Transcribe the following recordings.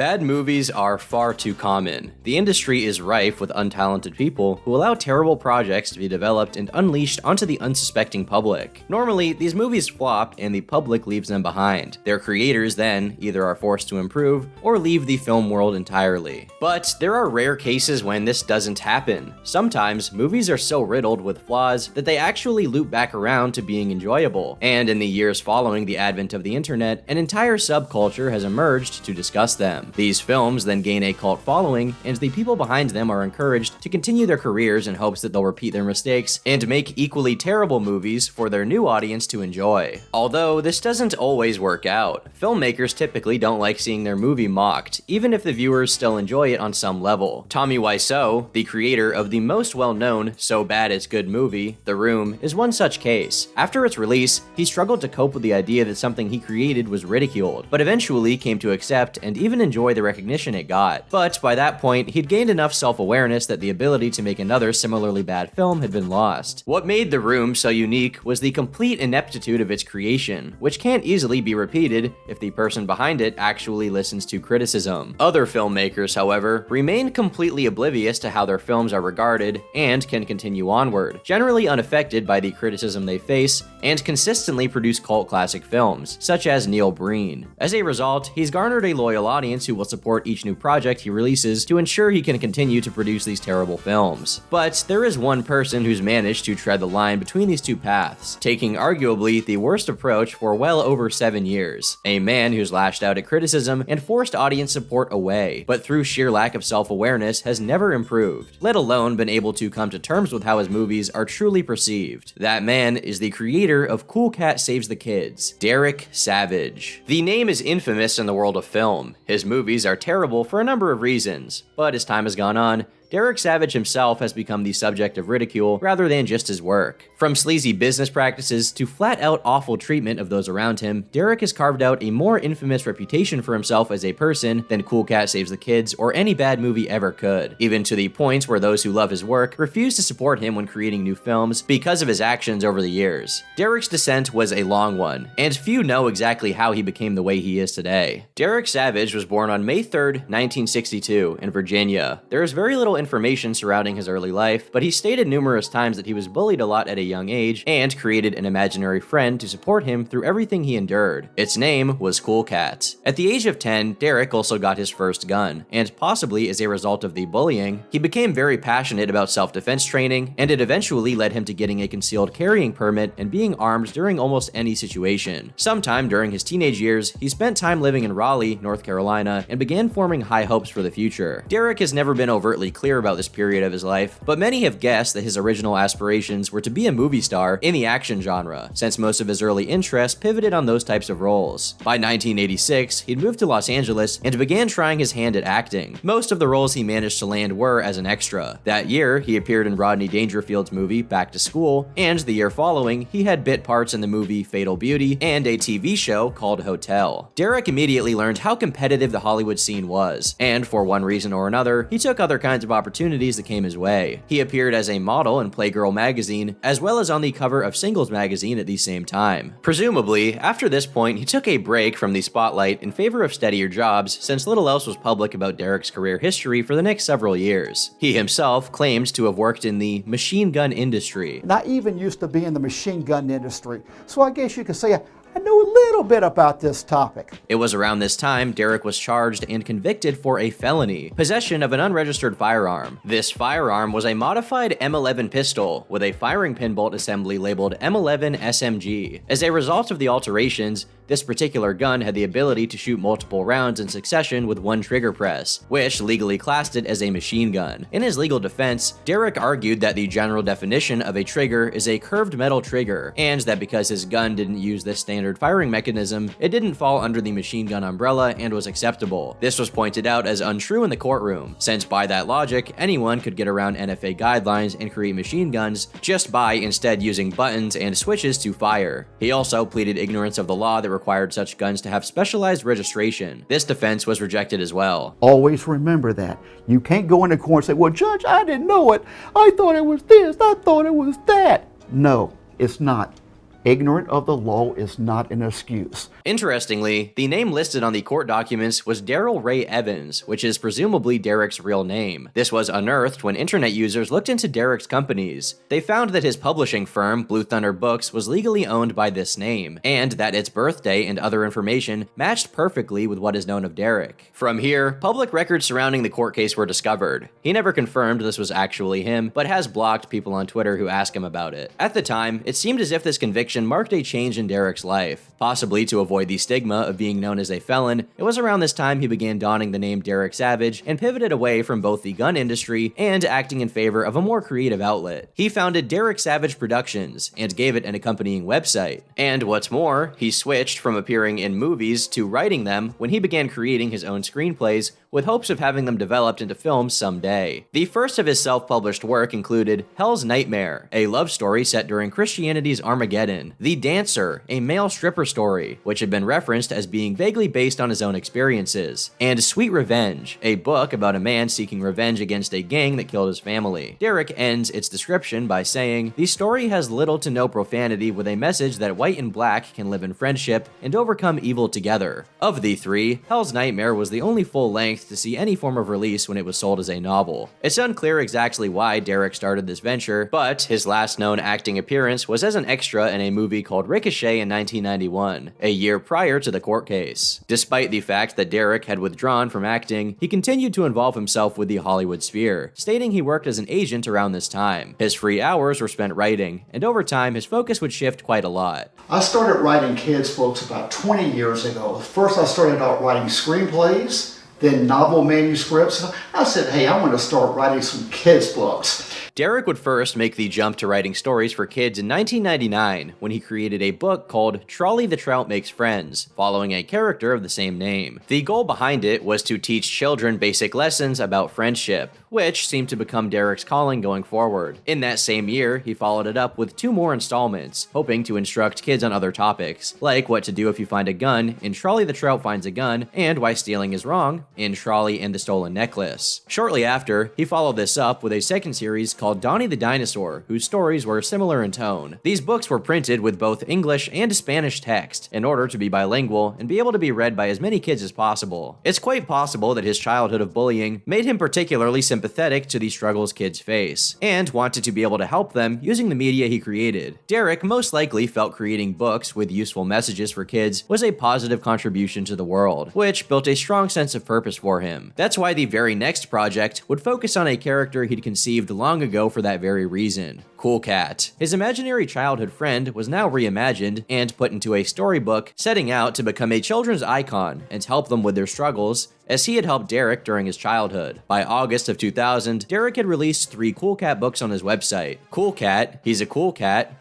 Bad movies are far too common. The industry is rife with untalented people who allow terrible projects to be developed and unleashed onto the unsuspecting public. Normally, these movies flop and the public leaves them behind. Their creators then either are forced to improve or leave the film world entirely. But there are rare cases when this doesn't happen. Sometimes, movies are so riddled with flaws that they actually loop back around to being enjoyable. And in the years following the advent of the internet, an entire subculture has emerged to discuss them. These films then gain a cult following, and the people behind them are encouraged to continue their careers in hopes that they'll repeat their mistakes and make equally terrible movies for their new audience to enjoy. Although this doesn't always work out. Filmmakers typically don't like seeing their movie mocked, even if the viewers still enjoy it on some level. Tommy Wiseau, the creator of the most well-known So Bad It's Good movie, The Room, is one such case. After its release, he struggled to cope with the idea that something he created was ridiculed, but eventually came to accept and even enjoy the recognition it got. But by that point, he'd gained enough self-awareness that the ability to make another similarly bad film had been lost. What made The Room so unique was the complete ineptitude of its creation, which can't easily be repeated if the person behind it actually listens to criticism. Other filmmakers, however, remain completely oblivious to how their films are regarded and can continue onward, generally unaffected by the criticism they face, and consistently produce cult classic films, such as Neil Breen. As a result, he's garnered a loyal audience who will support each new project he releases to ensure he can continue to produce these terrible films. But there is one person who's managed to tread the line between these two paths, taking arguably the worst approach for well over 7 years. A man who's lashed out at criticism and forced audience support away, but through sheer lack of self-awareness has never improved, let alone been able to come to terms with how his movies are truly perceived. That man is the creator of Cool Cat Saves the Kids, Derek Savage. The name is infamous in the world of film. His movies are terrible for a number of reasons, but as time has gone on, Derek Savage himself has become the subject of ridicule rather than just his work. From sleazy business practices to flat-out awful treatment of those around him, Derek has carved out a more infamous reputation for himself as a person than Cool Cat Saves the Kids or any bad movie ever could, even to the point where those who love his work refuse to support him when creating new films because of his actions over the years. Derek's descent was a long one, and few know exactly how he became the way he is today. Derek Savage was born on May 3rd, 1962, in Virginia. There is very little information surrounding his early life, but he stated numerous times that he was bullied a lot at a young age and created an imaginary friend to support him through everything he endured. Its name was Cool Cat. At the age of 10, Derek also got his first gun, and possibly as a result of the bullying, he became very passionate about self-defense training, and it eventually led him to getting a concealed carrying permit and being armed during almost any situation. Sometime during his teenage years, he spent time living in Raleigh, North Carolina, and began forming high hopes for the future. Derek has never been overtly clear about this period of his life, but many have guessed that his original aspirations were to be a movie star in the action genre, since most of his early interest pivoted on those types of roles. By 1986, he'd moved to Los Angeles and began trying his hand at acting. Most of the roles he managed to land were as an extra. That year, he appeared in Rodney Dangerfield's movie Back to School, and the year following, he had bit parts in the movie Fatal Beauty and a TV show called Hotel. Derek immediately learned how competitive the Hollywood scene was, and for one reason or another, he took other kinds of opportunities that came his way. He appeared as a model in Playgirl magazine, as well as on the cover of Singles magazine at the same time. Presumably, after this point, he took a break from the spotlight in favor of steadier jobs, since little else was public about Derek's career history for the next several years. He himself claims to have worked in the machine gun industry. And I even used to be in the machine gun industry, so I guess you could say I know a little bit about this topic. It was around this time Derek was charged and convicted for a felony, possession of an unregistered firearm. This firearm was a modified M11 pistol with a firing pin bolt assembly labeled M11 SMG. As a result of the alterations, this particular gun had the ability to shoot multiple rounds in succession with one trigger press, which legally classed it as a machine gun. In his legal defense, Derek argued that the general definition of a trigger is a curved metal trigger, and that because his gun didn't use this standard firing mechanism, it didn't fall under the machine gun umbrella and was acceptable. This was pointed out as untrue in the courtroom, since by that logic, anyone could get around NFA guidelines and create machine guns just by instead using buttons and switches to fire. He also pleaded ignorance of the law that required such guns to have specialized registration. This defense was rejected as well. Always remember that. You can't go into court and say, well, Judge, I didn't know it. I thought it was this. I thought it was that. No, it's not. Ignorant of the law is not an excuse. Interestingly, the name listed on the court documents was Daryl Ray Evans, which is presumably Derek's real name. This was unearthed when internet users looked into Derek's companies. They found that his publishing firm, Blue Thunder Books, was legally owned by this name, and that its birthday and other information matched perfectly with what is known of Derek. From here, public records surrounding the court case were discovered. He never confirmed this was actually him, but has blocked people on Twitter who ask him about it. At the time, it seemed as if this conviction marked a change in Derek's life. Possibly to avoid the stigma of being known as a felon, it was around this time he began donning the name Derek Savage and pivoted away from both the gun industry and acting in favor of a more creative outlet. He founded Derek Savage Productions and gave it an accompanying website. And what's more, he switched from appearing in movies to writing them when he began creating his own screenplays with hopes of having them developed into films someday. The first of his self-published work included Hell's Nightmare, a love story set during Christianity's Armageddon, The Dancer, a male stripper story, which had been referenced as being vaguely based on his own experiences, and Sweet Revenge, a book about a man seeking revenge against a gang that killed his family. Derek ends its description by saying, "The story has little to no profanity with a message that white and black can live in friendship and overcome evil together." Of the three, Hell's Nightmare was the only full-length to see any form of release when it was sold as a novel. It's unclear exactly why Derek started this venture, but his last known acting appearance was as an extra in a movie called Ricochet in 1991, a year prior to the court case. Despite the fact that Derek had withdrawn from acting, he continued to involve himself with the Hollywood sphere, stating he worked as an agent around this time. His free hours were spent writing, and over time his focus would shift quite a lot. I started writing kids' books about 20 years ago. First I started out writing screenplays, then novel manuscripts. I said, hey, I want to start writing some kids' books. Derek would first make the jump to writing stories for kids in 1999 when he created a book called Trolley the Trout Makes Friends, following a character of the same name. The goal behind it was to teach children basic lessons about friendship, which seemed to become Derek's calling going forward. In that same year, he followed it up with 2 more installments, hoping to instruct kids on other topics, like what to do if you find a gun in Trolley the Trout Finds a Gun, and why stealing is wrong in Trolley and the Stolen Necklace. Shortly after, he followed this up with a second series called Donnie the Dinosaur, whose stories were similar in tone. These books were printed with both English and Spanish text in order to be bilingual and be able to be read by as many kids as possible. It's quite possible that his childhood of bullying made him particularly sympathetic to the struggles kids face, and wanted to be able to help them using the media he created. Derek most likely felt creating books with useful messages for kids was a positive contribution to the world, which built a strong sense of purpose for him. That's why the very next project would focus on a character he'd conceived long ago for that very reason. Cool Cat. His imaginary childhood friend was now reimagined and put into a storybook, setting out to become a children's icon and help them with their struggles, as he had helped Derek during his childhood. By August of 2000, Derek had released 3 Cool Cat books on his website. Cool Cat, He's a Cool Cat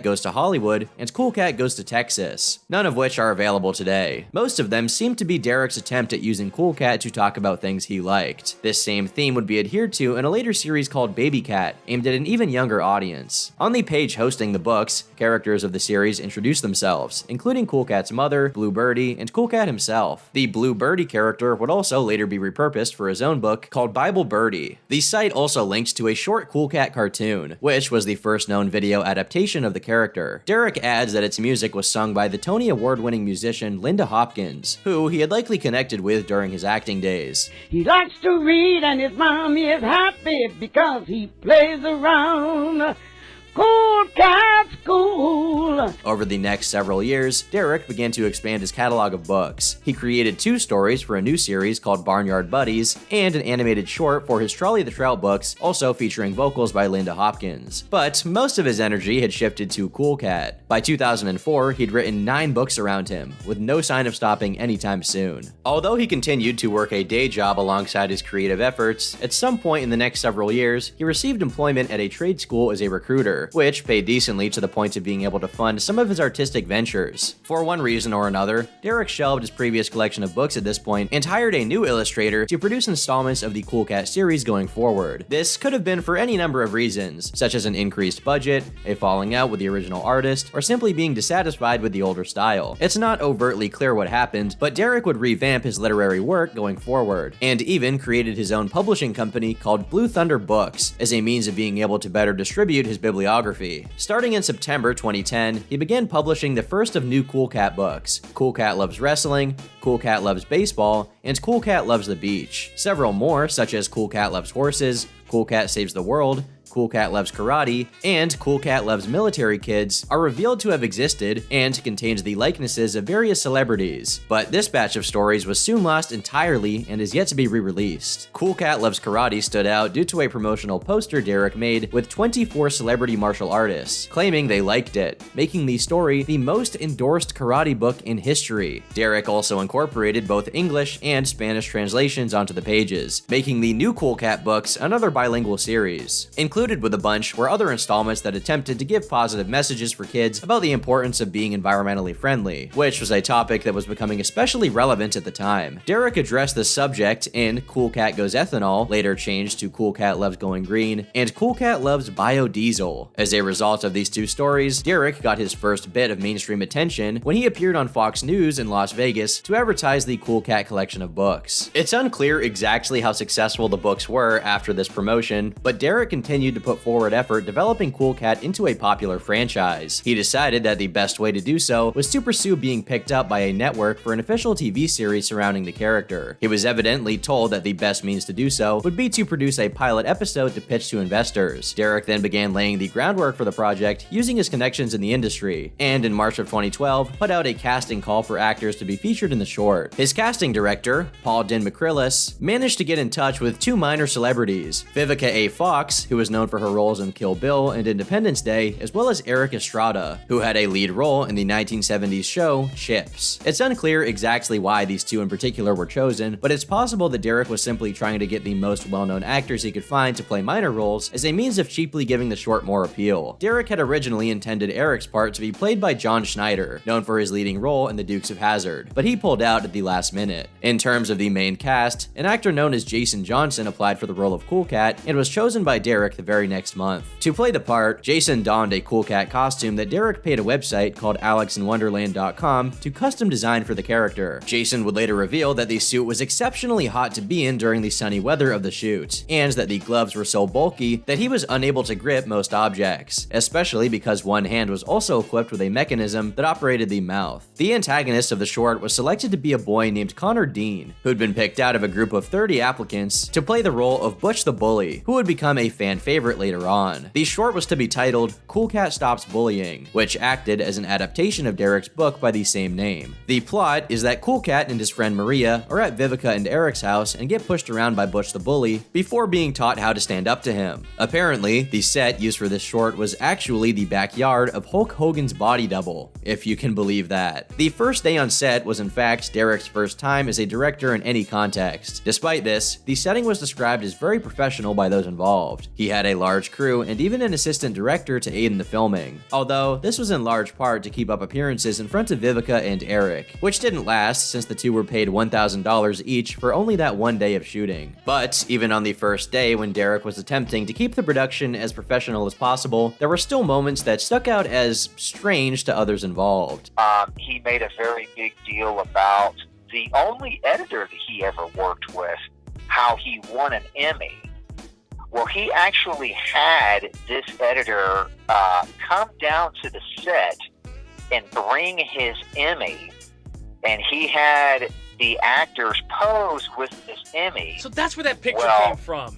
Goes to Hollywood, and Cool Cat Goes to Texas, none of which are available today. Most of them seem to be Derek's attempt at using Cool Cat to talk about things he liked. This same theme would be adhered to in a later series called Baby Cat, aimed at an even younger audience. On the page hosting the books, characters of the series introduce themselves, including Cool Cat's mother, Blue Birdie, and Cool Cat himself. The Blue Birdie character would also later be repurposed for his own book called Bible Birdie. The site also links to a short Cool Cat cartoon, which was the first known video adaptation of the character. Derek adds that its music was sung by the Tony Award-winning musician Linda Hopkins, who he had likely connected with during his acting days. He likes to read and his mom is happy because he plays around. Cool Cat's cool. Over the next several years, Derek began to expand his catalog of books. He created 2 stories for a new series called Barnyard Buddies, and an animated short for his Trolley the Trout books, also featuring vocals by Linda Hopkins. But most of his energy had shifted to Cool Cat. By 2004, he'd written 9 books around him, with no sign of stopping anytime soon. Although he continued to work a day job alongside his creative efforts, at some point in the next several years, he received employment at a trade school as a recruiter, which paid decently to the point of being able to fund some of his artistic ventures. For one reason or another, Derek shelved his previous collection of books at this point and hired a new illustrator to produce installments of the Cool Cat series going forward. This could have been for any number of reasons, such as an increased budget, a falling out with the original artist, or simply being dissatisfied with the older style. It's not overtly clear what happened, but Derek would revamp his literary work going forward, and even created his own publishing company called Blue Thunder Books as a means of being able to better distribute his bibliography biography. Starting in September 2010, he began publishing the first of new Cool Cat books, Cool Cat Loves Wrestling, Cool Cat Loves Baseball, and Cool Cat Loves the Beach. Several more, such as Cool Cat Loves Horses, Cool Cat Saves the World, Cool Cat Loves Karate, and Cool Cat Loves Military Kids are revealed to have existed and contains the likenesses of various celebrities, but this batch of stories was soon lost entirely and is yet to be re-released. Cool Cat Loves Karate stood out due to a promotional poster Derek made with 24 celebrity martial artists, claiming they liked it, making the story the most endorsed karate book in history. Derek also incorporated both English and Spanish translations onto the pages, making the new Cool Cat books another bilingual series. Included with a bunch were other installments that attempted to give positive messages for kids about the importance of being environmentally friendly, which was a topic that was becoming especially relevant at the time. Derek addressed this subject in Cool Cat Goes Ethanol, later changed to Cool Cat Loves Going Green, and Cool Cat Loves Biodiesel. As a result of these two stories, Derek got his first bit of mainstream attention when he appeared on Fox News in Las Vegas to advertise the Cool Cat collection of books. It's unclear exactly how successful the books were after this promotion, but Derek continued to put forward effort developing Cool Cat into a popular franchise. He decided that the best way to do so was to pursue being picked up by a network for an official TV series surrounding the character. He was evidently told that the best means to do so would be to produce a pilot episode to pitch to investors. Derek then began laying the groundwork for the project using his connections in the industry, and in March of 2012 put out a casting call for actors to be featured in the short. His casting director, Paul Din McCrillis, managed to get in touch with two minor celebrities, Vivica A. Fox, who was known for her roles in Kill Bill and Independence Day, as well as Eric Estrada, who had a lead role in the 1970s show Chips. It's unclear exactly why these two in particular were chosen, but it's possible that Derek was simply trying to get the most well-known actors he could find to play minor roles as a means of cheaply giving the short more appeal. Derek had originally intended Eric's part to be played by John Schneider, known for his leading role in The Dukes of Hazzard, but he pulled out at the last minute. In terms of the main cast, an actor known as Jason Johnson applied for the role of Cool Cat and was chosen by Derek the very next month. To play the part, Jason donned a Cool Cat costume that Derek paid a website called AlexInWonderland.com to custom design for the character. Jason would later reveal that the suit was exceptionally hot to be in during the sunny weather of the shoot, and that the gloves were so bulky that he was unable to grip most objects, especially because one hand was also equipped with a mechanism that operated the mouth. The antagonist of the short was selected to be a boy named Connor Dean, who'd been picked out of a group of 30 applicants to play the role of Butch the Bully, who would become a fan favorite later on. The short was to be titled Cool Cat Stops Bullying, which acted as an adaptation of Derek's book by the same name. The plot is that Cool Cat and his friend Maria are at Vivica and Eric's house and get pushed around by Butch the Bully before being taught how to stand up to him. Apparently, the set used for this short was actually the backyard of Hulk Hogan's body double, if you can believe that. The first day on set was in fact Derek's first time as a director in any context. Despite this, the setting was described as very professional by those involved. He had a large crew and even an assistant director to aid in the filming, although this was in large part to keep up appearances in front of Vivica and Eric, which didn't last since the two were paid $1,000 each for only that one day of shooting. But even on the first day when Derek was attempting to keep the production as professional as possible, there were still moments that stuck out as strange to others involved. He made a very big deal about the only editor that he ever worked with, how he won an Emmy. Well, he actually had this editor come down to the set and bring his Emmy, and he had the actors pose with this Emmy. So that's where that picture came from.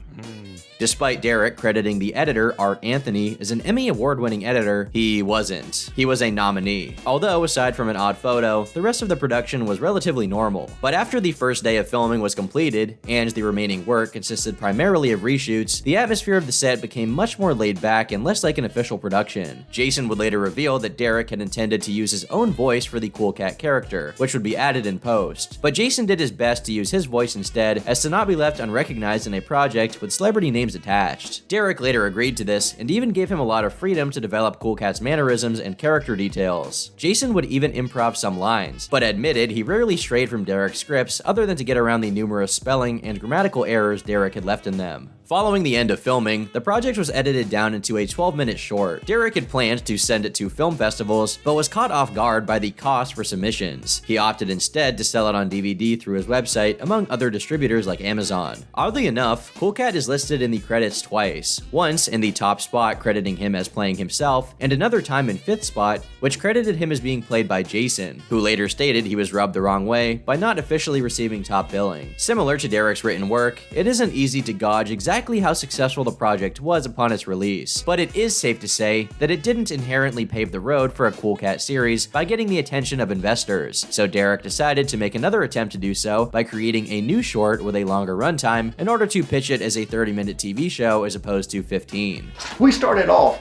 Despite Derek crediting the editor, Art Anthony, as an Emmy award-winning editor, he wasn't. He was a nominee. Although, aside from an odd photo, the rest of the production was relatively normal. But after the first day of filming was completed, and the remaining work consisted primarily of reshoots, the atmosphere of the set became much more laid back and less like an official production. Jason would later reveal that Derek had intended to use his own voice for the Cool Cat character, which would be added in post. But Jason did his best to use his voice instead, as to not be left unrecognized in a project with celebrity names attached. Derek later agreed to this and even gave him a lot of freedom to develop Cool Cat's mannerisms and character details. Jason would even improv some lines, but admitted he rarely strayed from Derek's scripts other than to get around the numerous spelling and grammatical errors Derek had left in them. Following the end of filming, the project was edited down into a 12-minute short. Derek had planned to send it to film festivals, but was caught off guard by the cost for submissions. He opted instead to sell it on DVD through his website, among other distributors like Amazon. Oddly enough, Cool Cat is listed in the credits twice, once in the top spot crediting him as playing himself, and another time in 5th spot, which credited him as being played by Jason, who later stated he was rubbed the wrong way by not officially receiving top billing. Similar to Derek's written work, it isn't easy to gauge exactly how successful the project was upon its release, but it is safe to say that it didn't inherently pave the road for a Cool Cat series by getting the attention of investors, so Derek decided to make another attempt to do so by creating a new short with a longer runtime in order to pitch it as a 30-minute TV show as opposed to 15. We started off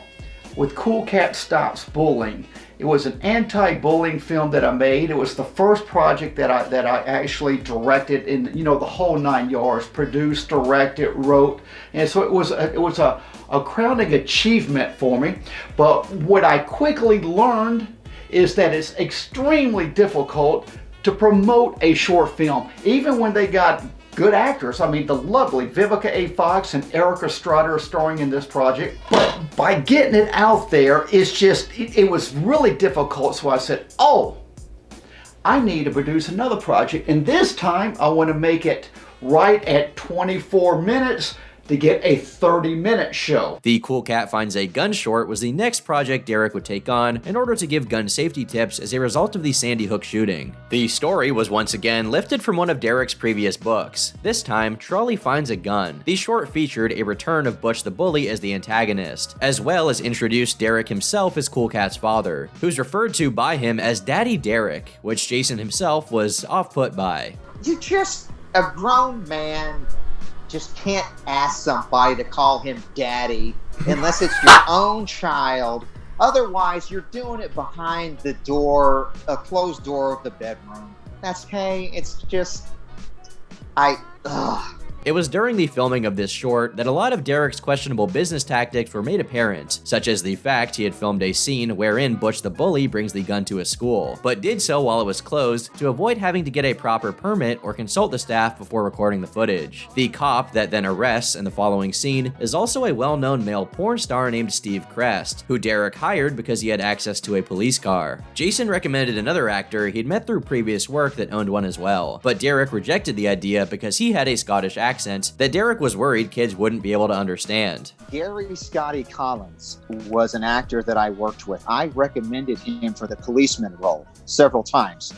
with Cool Cat Stops Bullying. It was an anti-bullying film that I made. It was the first project that I actually directed in, the whole 9 yards, produced, directed, wrote, and so it was a crowning achievement for me. But what I quickly learned is that it's extremely difficult to promote a short film, even when they got good actors. I mean, the lovely Vivica A. Fox and Erica Strutter starring in this project. But by getting it out there, it was really difficult. So I said, oh, I need to produce another project. And this time I want to make it right at 24 minutes to get a 30-minute show. The Cool Cat Finds a Gun short was the next project Derek would take on in order to give gun safety tips as a result of the Sandy Hook shooting. The story was once again lifted from one of Derek's previous books, this time Trolley Finds a Gun. The short featured a return of Butch the Bully as the antagonist, as well as introduced Derek himself as Cool Cat's father, who's referred to by him as Daddy Derek, which Jason himself was off-put by. You just, a grown man, just can't ask somebody to call him daddy unless it's your own child. Otherwise, you're doing it behind the door, a closed door of the bedroom. That's okay. It's just, It was during the filming of this short that a lot of Derek's questionable business tactics were made apparent, such as the fact he had filmed a scene wherein Butch the Bully brings the gun to a school, but did so while it was closed to avoid having to get a proper permit or consult the staff before recording the footage. The cop that then arrests in the following scene is also a well-known male porn star named Steve Crest, who Derek hired because he had access to a police car. Jason recommended another actor he'd met through previous work that owned one as well, but Derek rejected the idea because he had a Scottish accent that Derek was worried kids wouldn't be able to understand. Gary Scotty Collins was an actor that I worked with. I recommended him for the policeman role several times.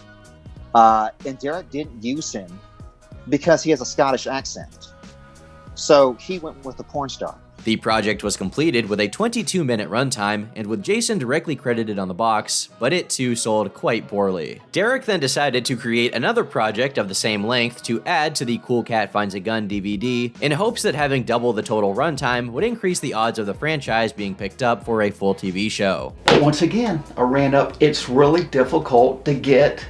And Derek didn't use him because he has a Scottish accent. So he went with the porn star. The project was completed with a 22-minute runtime and with Jason directly credited on the box, but it too sold quite poorly. Derek then decided to create another project of the same length to add to the Cool Cat Finds a Gun DVD in hopes that having double the total runtime would increase the odds of the franchise being picked up for a full TV show. Once again, I ran up, it's really difficult to get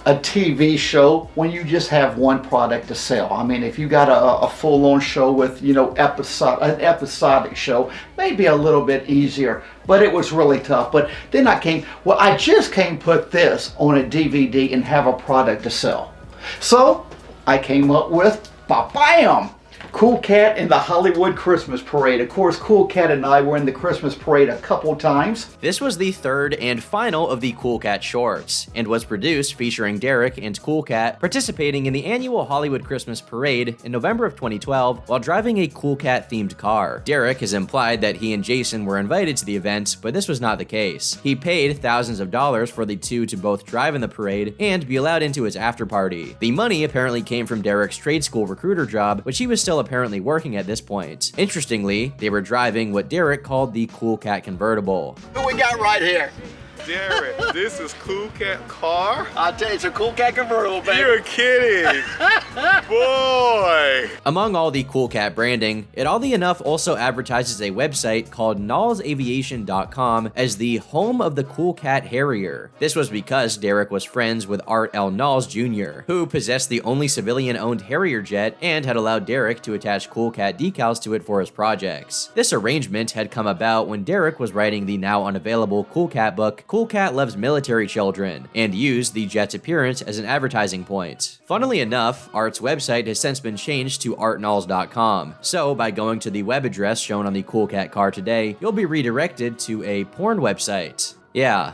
a TV show when you just have one product to sell. I mean, if you got a full-on show with, an episodic show, maybe a little bit easier, but it was really tough. But then I just can't put this on a DVD and have a product to sell. So I came up with, bam! Cool Cat in the Hollywood Christmas Parade. Of course, Cool Cat and I were in the Christmas Parade a couple times. This was the third and final of the Cool Cat shorts, and was produced featuring Derek and Cool Cat participating in the annual Hollywood Christmas Parade in November of 2012 while driving a Cool Cat themed car. Derek has implied that he and Jason were invited to the event, but this was not the case. He paid thousands of dollars for the two to both drive in the parade and be allowed into his after party. The money apparently came from Derek's trade school recruiter job, which he was still apparently working at this point. Interestingly, they were driving what Derek called the Cool Cat convertible. Who we got right here? Derek, this is Cool Cat car? I'll tell you, it's a Cool Cat convertible, baby. You're kidding. Boy. Among all the Cool Cat branding, it oddly enough also advertises a website called nallsaviation.com as the home of the Cool Cat Harrier. This was because Derek was friends with Art L. Knowles Jr., who possessed the only civilian-owned Harrier jet and had allowed Derek to attach Cool Cat decals to it for his projects. This arrangement had come about when Derek was writing the now unavailable Cool Cat book, Cool Cool Cat loves military children, and used the jet's appearance as an advertising point. Funnily enough, Art's website has since been changed to artnalls.com, so by going to the web address shown on the Cool Cat car today, you'll be redirected to a porn website. Yeah.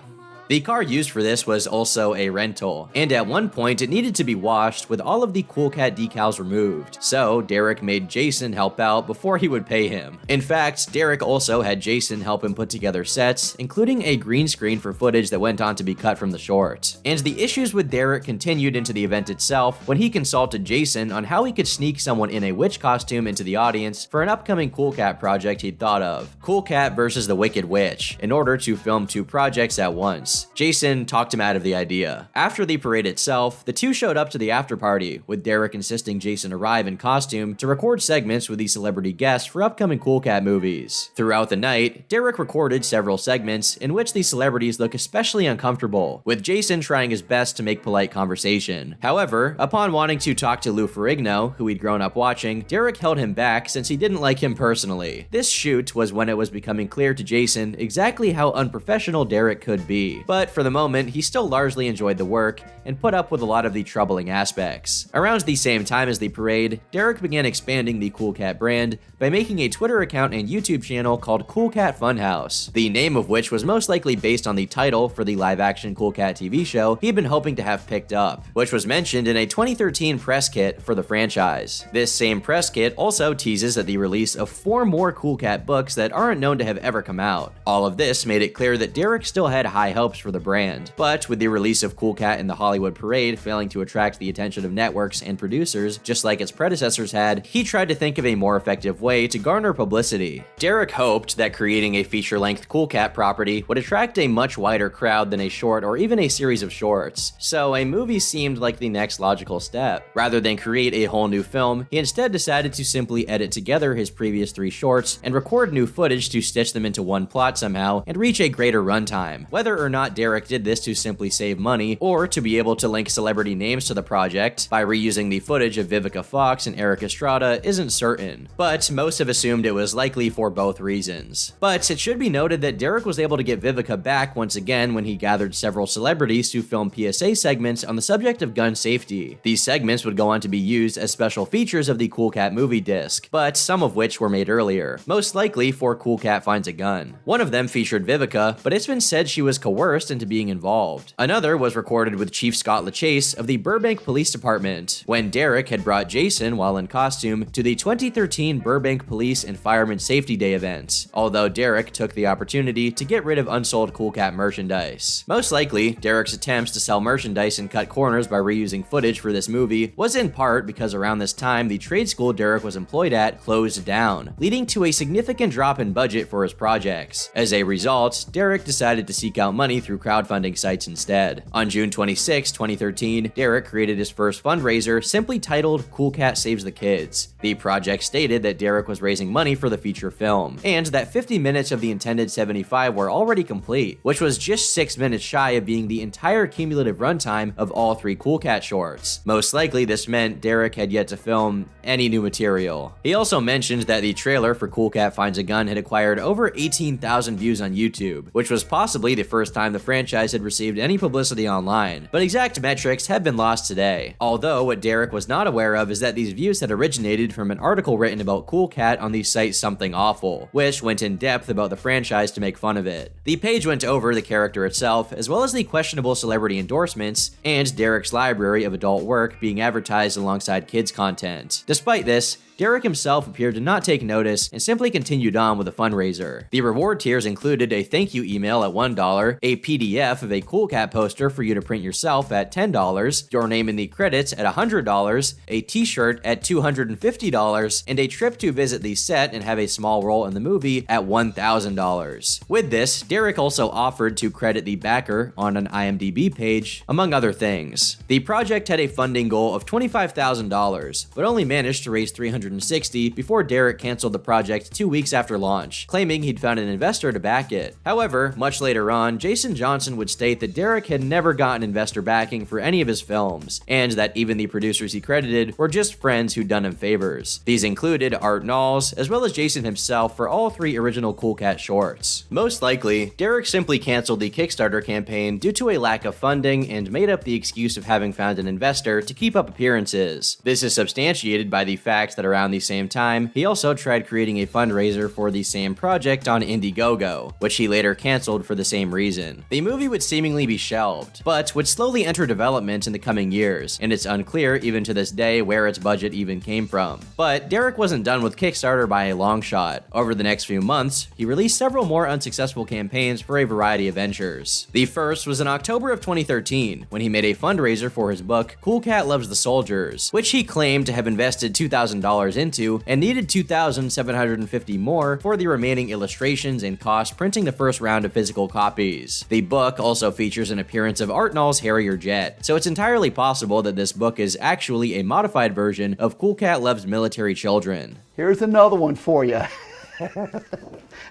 The car used for this was also a rental, and at one point it needed to be washed with all of the Cool Cat decals removed, so Derek made Jason help out before he would pay him. In fact, Derek also had Jason help him put together sets, including a green screen for footage that went on to be cut from the short. And the issues with Derek continued into the event itself when he consulted Jason on how he could sneak someone in a witch costume into the audience for an upcoming Cool Cat project he'd thought of, Cool Cat vs. the Wicked Witch, in order to film 2 projects at once. Jason talked him out of the idea. After the parade itself, the two showed up to the after party, with Derek insisting Jason arrive in costume to record segments with the celebrity guests for upcoming Cool Cat movies. Throughout the night, Derek recorded several segments in which the celebrities look especially uncomfortable, with Jason trying his best to make polite conversation. However, upon wanting to talk to Lou Ferrigno, who he'd grown up watching, Derek held him back since he didn't like him personally. This shoot was when it was becoming clear to Jason exactly how unprofessional Derek could be. But for the moment, he still largely enjoyed the work and put up with a lot of the troubling aspects. Around the same time as the parade, Derek began expanding the Cool Cat brand by making a Twitter account and YouTube channel called Cool Cat Funhouse, the name of which was most likely based on the title for the live-action Cool Cat TV show he'd been hoping to have picked up, which was mentioned in a 2013 press kit for the franchise. This same press kit also teases at the release of 4 more Cool Cat books that aren't known to have ever come out. All of this made it clear that Derek still had high hopes for the brand, but with the release of Cool Cat in the Hollywood Parade failing to attract the attention of networks and producers just like its predecessors had, he tried to think of a more effective way to garner publicity. Derek hoped that creating a feature-length Cool Cat property would attract a much wider crowd than a short or even a series of shorts, so a movie seemed like the next logical step. Rather than create a whole new film, he instead decided to simply edit together his previous 3 shorts and record new footage to stitch them into one plot somehow and reach a greater runtime. Whether or not Derek did this to simply save money or to be able to link celebrity names to the project by reusing the footage of Vivica Fox and Eric Estrada isn't certain, but most have assumed it was likely for both reasons. But it should be noted that Derek was able to get Vivica back once again when he gathered several celebrities to film PSA segments on the subject of gun safety. These segments would go on to be used as special features of the Cool Cat movie disc, but some of which were made earlier, most likely for Cool Cat Finds a Gun. One of them featured Vivica, but it's been said she was coerced into being involved. Another was recorded with Chief Scott LaChase of the Burbank Police Department, when Derek had brought Jason, while in costume, to the 2013 Burbank Police and Fireman Safety Day event, although Derek took the opportunity to get rid of unsold Cool Cat merchandise. Most likely, Derek's attempts to sell merchandise and cut corners by reusing footage for this movie was in part because around this time the trade school Derek was employed at closed down, leading to a significant drop in budget for his projects. As a result, Derek decided to seek out money through crowdfunding sites instead. On June 26, 2013, Derek created his first fundraiser simply titled Cool Cat Saves the Kids. The project stated that Derek was raising money for the feature film, and that 50 minutes of the intended 75 were already complete, which was just 6 minutes shy of being the entire cumulative runtime of all 3 Cool Cat shorts. Most likely this meant Derek had yet to film any new material. He also mentioned that the trailer for Cool Cat Finds a Gun had acquired over 18,000 views on YouTube, which was possibly the first time the franchise had received any publicity online, but exact metrics have been lost today. Although what Derek was not aware of is that these views had originated from an article written about Cool Cat on the site Something Awful, which went in depth about the franchise to make fun of it. The page went over the character itself, as well as the questionable celebrity endorsements, and Derek's library of adult work being advertised alongside kids' content. Despite this, Derek himself appeared to not take notice and simply continued on with the fundraiser. The reward tiers included a thank you email at $1, a PDF of a Cool Cat poster for you to print yourself at $10, your name in the credits at $100, a t-shirt at $250, and a trip to visit the set and have a small role in the movie at $1,000. With this, Derek also offered to credit the backer on an IMDb page, among other things. The project had a funding goal of $25,000, but only managed to raise $360 before Derek canceled the project 2 weeks after launch, claiming he'd found an investor to back it. However, much later on, Jason Jason Johnson would state that Derek had never gotten investor backing for any of his films, and that even the producers he credited were just friends who'd done him favors. These included Art Knowles, as well as Jason himself for all 3 original Cool Cat shorts. Most likely, Derek simply canceled the Kickstarter campaign due to a lack of funding and made up the excuse of having found an investor to keep up appearances. This is substantiated by the fact that around the same time, he also tried creating a fundraiser for the same project on Indiegogo, which he later canceled for the same reason. The movie would seemingly be shelved, but would slowly enter development in the coming years, and it's unclear even to this day where its budget even came from. But Derek wasn't done with Kickstarter by a long shot. Over the next few months, he released several more unsuccessful campaigns for a variety of ventures. The first was in October of 2013, when he made a fundraiser for his book, Cool Cat Loves the Soldiers, which he claimed to have invested $2,000 into and needed $2,750 more for the remaining illustrations and cost printing the first round of physical copies. The book also features an appearance of Art Knowles' Harrier jet, so it's entirely possible that this book is actually a modified version of Cool Cat Loves Military Children. Here's another one for you.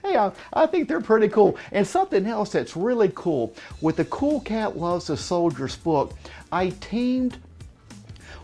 Hey, I think they're pretty cool. And something else that's really cool, with the Cool Cat Loves the Soldiers book, I teamed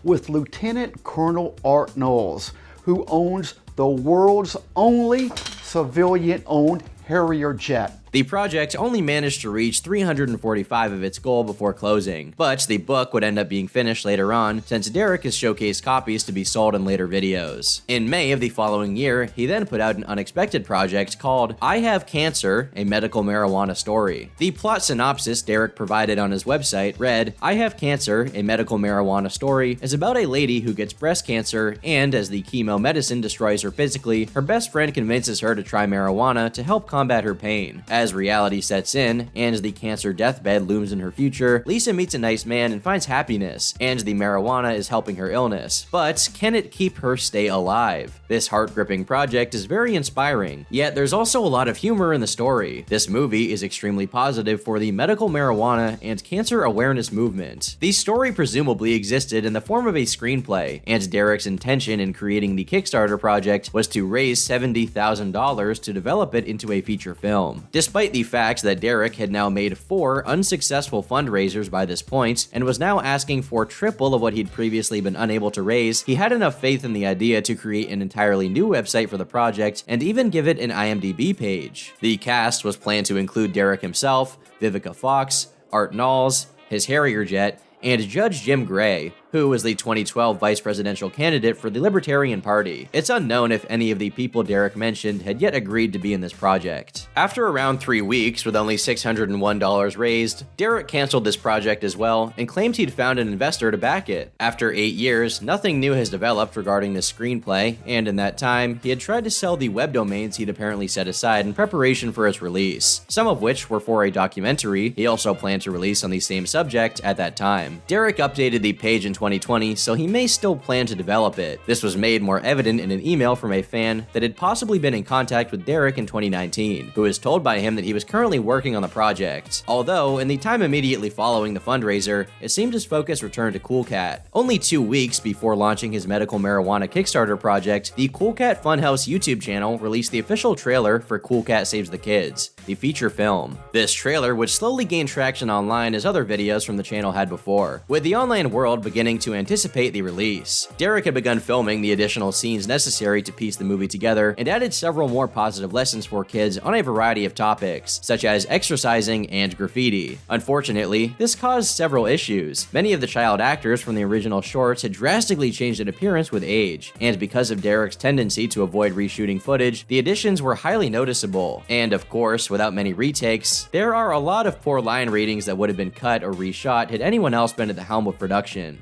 with Lieutenant Colonel Art Knowles, who owns the world's only civilian-owned Harrier jet. The project only managed to reach 345 of its goal before closing, but the book would end up being finished later on since Derek has showcased copies to be sold in later videos. In May of the following year, he then put out an unexpected project called I Have Cancer, a medical marijuana story. The plot synopsis Derek provided on his website read, I Have Cancer, a medical marijuana story is about a lady who gets breast cancer and as the chemo medicine destroys her physically, her best friend convinces her to try marijuana to help combat her pain. As reality sets in, and the cancer deathbed looms in her future, Lisa meets a nice man and finds happiness, and the marijuana is helping her illness. But can it keep her stay alive? This heart-gripping project is very inspiring, yet there's also a lot of humor in the story. This movie is extremely positive for the medical marijuana and cancer awareness movement. The story presumably existed in the form of a screenplay, and Derek's intention in creating the Kickstarter project was to raise $70,000 to develop it into a feature film. Despite the fact that Derek had now made 4 unsuccessful fundraisers by this point, and was now asking for triple of what he'd previously been unable to raise, he had enough faith in the idea to create an entirely new website for the project, and even give it an IMDb page. The cast was planned to include Derek himself, Vivica Fox, Art Knowles, his Harrier jet, and Judge Jim Gray, who was the 2012 vice presidential candidate for the Libertarian Party. It's unknown if any of the people Derek mentioned had yet agreed to be in this project. After around 3 weeks with only $601 raised, Derek canceled this project as well and claimed he'd found an investor to back it. After 8 years, nothing new has developed regarding this screenplay, and in that time, he had tried to sell the web domains he'd apparently set aside in preparation for its release, some of which were for a documentary he also planned to release on the same subject at that time. Derek updated the page in 2020, so he may still plan to develop it. This was made more evident in an email from a fan that had possibly been in contact with Derek in 2019, who was told by him that he was currently working on the project. Although, in the time immediately following the fundraiser, it seemed his focus returned to Cool Cat. Only 2 weeks before launching his medical marijuana Kickstarter project, the Cool Cat Funhouse YouTube channel released the official trailer for Cool Cat Saves the Kids, the feature film. This trailer would slowly gain traction online as other videos from the channel had before, with the online world beginning to anticipate the release. Derek had begun filming the additional scenes necessary to piece the movie together and added several more positive lessons for kids on a variety of topics, such as exercising and graffiti. Unfortunately, this caused several issues. Many of the child actors from the original shorts had drastically changed in appearance with age, and because of Derek's tendency to avoid reshooting footage, the additions were highly noticeable. And of course, without many retakes, there are a lot of poor line readings that would have been cut or reshot had anyone else been at the helm of production.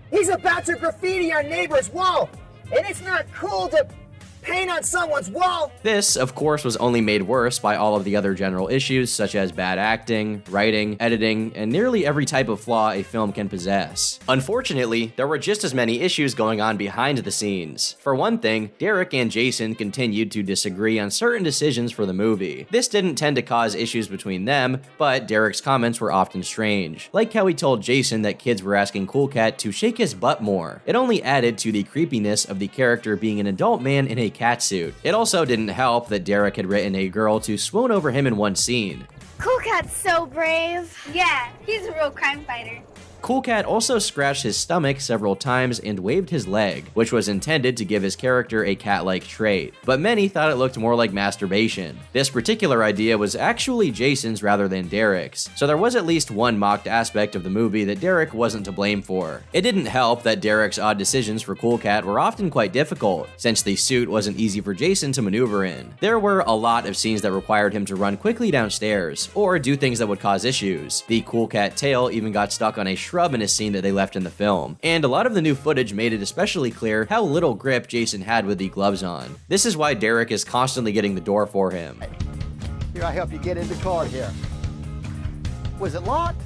He's about to graffiti our neighbor's wall, and it's not cool to paint on someone's wall. This, of course, was only made worse by all of the other general issues such as bad acting, writing, editing, and nearly every type of flaw a film can possess. Unfortunately, there were just as many issues going on behind the scenes. For one thing, Derek and Jason continued to disagree on certain decisions for the movie. This didn't tend to cause issues between them, but Derek's comments were often strange, like how he told Jason that kids were asking Cool Cat to shake his butt more. It only added to the creepiness of the character being an adult man in a catsuit. It also didn't help that Derek had written a girl to swoon over him in one scene. Cool Cat's so brave. Yeah, he's a real crime fighter. Cool Cat also scratched his stomach several times and waved his leg, which was intended to give his character a cat-like trait, but many thought it looked more like masturbation. This particular idea was actually Jason's rather than Derek's, so there was at least one mocked aspect of the movie that Derek wasn't to blame for. It didn't help that Derek's odd decisions for Cool Cat were often quite difficult, since the suit wasn't easy for Jason to maneuver in. There were a lot of scenes that required him to run quickly downstairs, or do things that would cause issues. The Cool Cat tail even got stuck on a shrub in a scene that they left in the film, and a lot of the new footage made it especially clear how little grip Jason had with the gloves on. This is why Derek is constantly getting the door for him. Here, I help you get in the car here. Was it locked?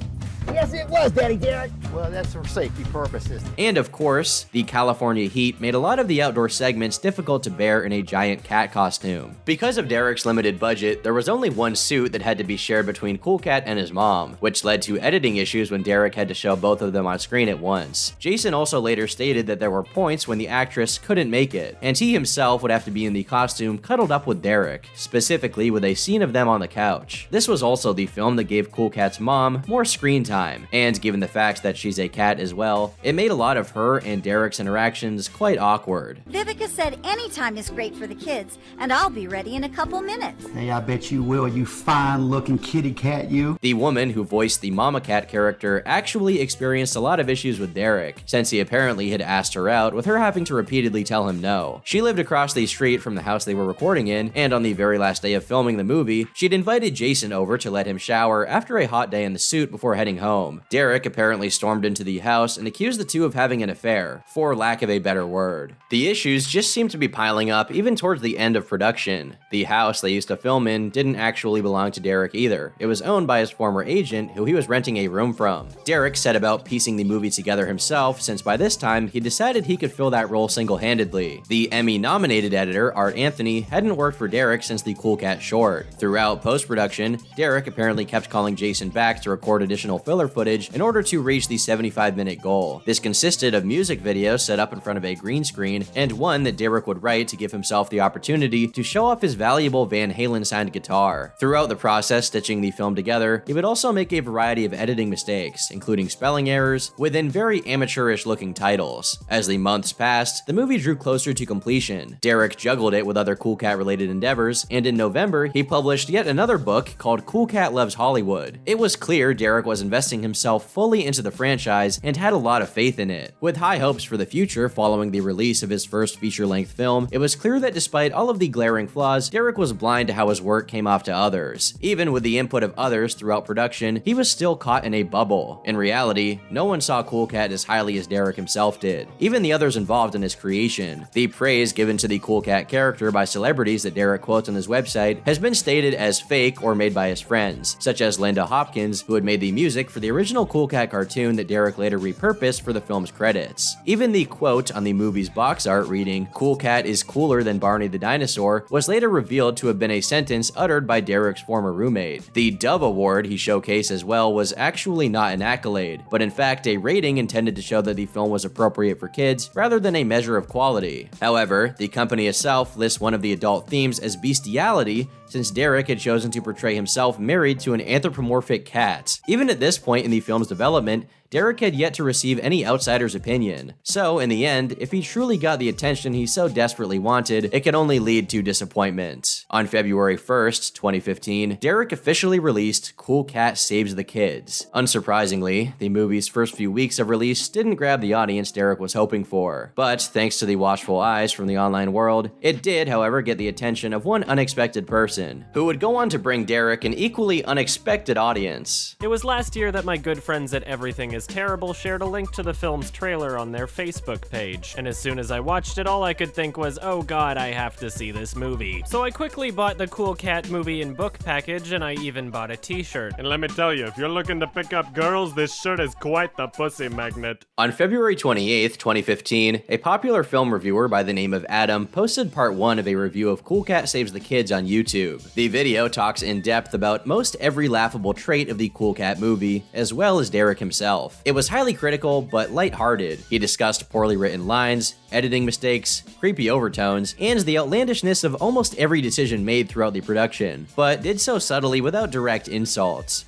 Yes, it was, Daddy Derek. Well, that's for safety purposes. And of course, the California heat made a lot of the outdoor segments difficult to bear in a giant cat costume. Because of Derek's limited budget, there was only one suit that had to be shared between Cool Cat and his mom, which led to editing issues when Derek had to show both of them on screen at once. Jason also later stated that there were points when the actress couldn't make it, and he himself would have to be in the costume cuddled up with Derek, specifically with a scene of them on the couch. This was also the film that gave Cool Cat's mom more screen time, and given the fact that she's a cat as well, it made a lot of her and Derek's interactions quite awkward. Vivica said anytime is great for the kids, and I'll be ready in a couple minutes. Hey, I bet you will, you fine-looking kitty cat, you. The woman who voiced the Mama Cat character actually experienced a lot of issues with Derek, since he apparently had asked her out, with her having to repeatedly tell him no. She lived across the street from the house they were recording in, and on the very last day of filming the movie, she'd invited Jason over to let him shower after a hot day in the suit before heading home. Derek apparently stormed into the house and accused the two of having an affair, for lack of a better word. The issues just seemed to be piling up even towards the end of production. The house they used to film in didn't actually belong to Derek either. It was owned by his former agent, who he was renting a room from. Derek set about piecing the movie together himself, since by this time he decided he could fill that role single-handedly. The Emmy-nominated editor, Art Anthony, hadn't worked for Derek since the Cool Cat short. Throughout post-production, Derek apparently kept calling Jason back to record additional filler footage in order to reach the 75-minute goal. This consisted of music videos set up in front of a green screen, and one that Derek would write to give himself the opportunity to show off his valuable Van Halen-signed guitar. Throughout the process stitching the film together, he would also make a variety of editing mistakes, including spelling errors, within very amateurish looking titles. As the months passed, the movie drew closer to completion. Derek juggled it with other Cool Cat related endeavors, and in November, he published yet another book called Cool Cat Loves Hollywood. It was clear Derek was investing himself fully into the franchise and had a lot of faith in it. With high hopes for the future following the release of his first feature-length film, it was clear that despite all of the glaring flaws, Derek was blind to how his work came off to others. Even with the input of others throughout production, he was still caught in a bubble. In reality, no one saw Cool Cat as highly as Derek himself did, even the others involved in his creation. The praise given to the Cool Cat character by celebrities that Derek quotes on his website has been stated as fake or made by his friends, such as Linda Hopkins, who had made the music for the original Cool Cat cartoon that Derek later repurposed for the film's credits. Even the quote on the movie's box art reading, "Cool Cat is cooler than Barney the dinosaur," was later revealed to have been a sentence uttered by Derek's former roommate. The Dove Award he showcased as well was actually not an accolade, but in fact a rating intended to show that the film was appropriate for kids rather than a measure of quality. However, the company itself lists one of the adult themes as bestiality, since Derek had chosen to portray himself married to an anthropomorphic cat. Even at this point in the film's development, Derek had yet to receive any outsider's opinion. So, in the end, if he truly got the attention he so desperately wanted, it could only lead to disappointment. On February 1st, 2015, Derek officially released Cool Cat Saves the Kids. Unsurprisingly, the movie's first few weeks of release didn't grab the audience Derek was hoping for. But, thanks to the watchful eyes from the online world, it did, however, get the attention of one unexpected person, who would go on to bring Derek an equally unexpected audience. It was last year that my good friends at Everything Is Terrible shared a link to the film's trailer on their Facebook page, and as soon as I watched it, all I could think was, oh god, I have to see this movie. So I quickly bought the Cool Cat movie and book package, and I even bought a t-shirt. And let me tell you, if you're looking to pick up girls, this shirt is quite the pussy magnet. On February 28th, 2015, a popular film reviewer by the name of Adam posted part 1 of a review of Cool Cat Saves the Kids on YouTube. The video talks in depth about most every laughable trait of the Cool Cat movie, as well as Derek himself. himself. It was highly critical, but lighthearted. He discussed poorly written lines, editing mistakes, creepy overtones, and the outlandishness of almost every decision made throughout the production, but did so subtly without direct insults.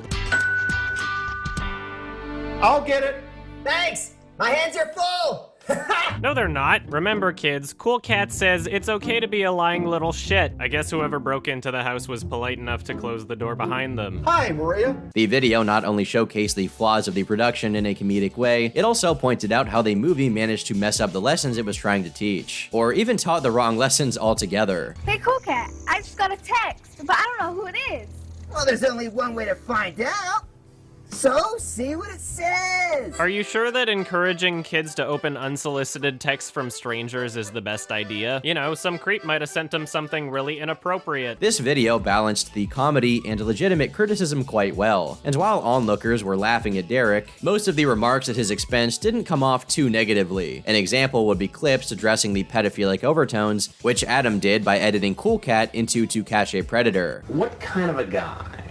I'll get it. Thanks! My hands are full! No, they're not. Remember, kids, Cool Cat says it's okay to be a lying little shit. I guess whoever broke into the house was polite enough to close the door behind them. Hi, Maria. The video not only showcased the flaws of the production in a comedic way, it also pointed out how the movie managed to mess up the lessons it was trying to teach, or even taught the wrong lessons altogether. Hey, Cool Cat, I just got a text, but I don't know who it is. Well, there's only one way to find out. So, see what it says! Are you sure that encouraging kids to open unsolicited texts from strangers is the best idea? You know, some creep might have sent them something really inappropriate. This video balanced the comedy and legitimate criticism quite well, and while onlookers were laughing at Derek, most of the remarks at his expense didn't come off too negatively. An example would be clips addressing the pedophilic overtones, which Adam did by editing Cool Cat into To Catch a Predator. What kind of a guy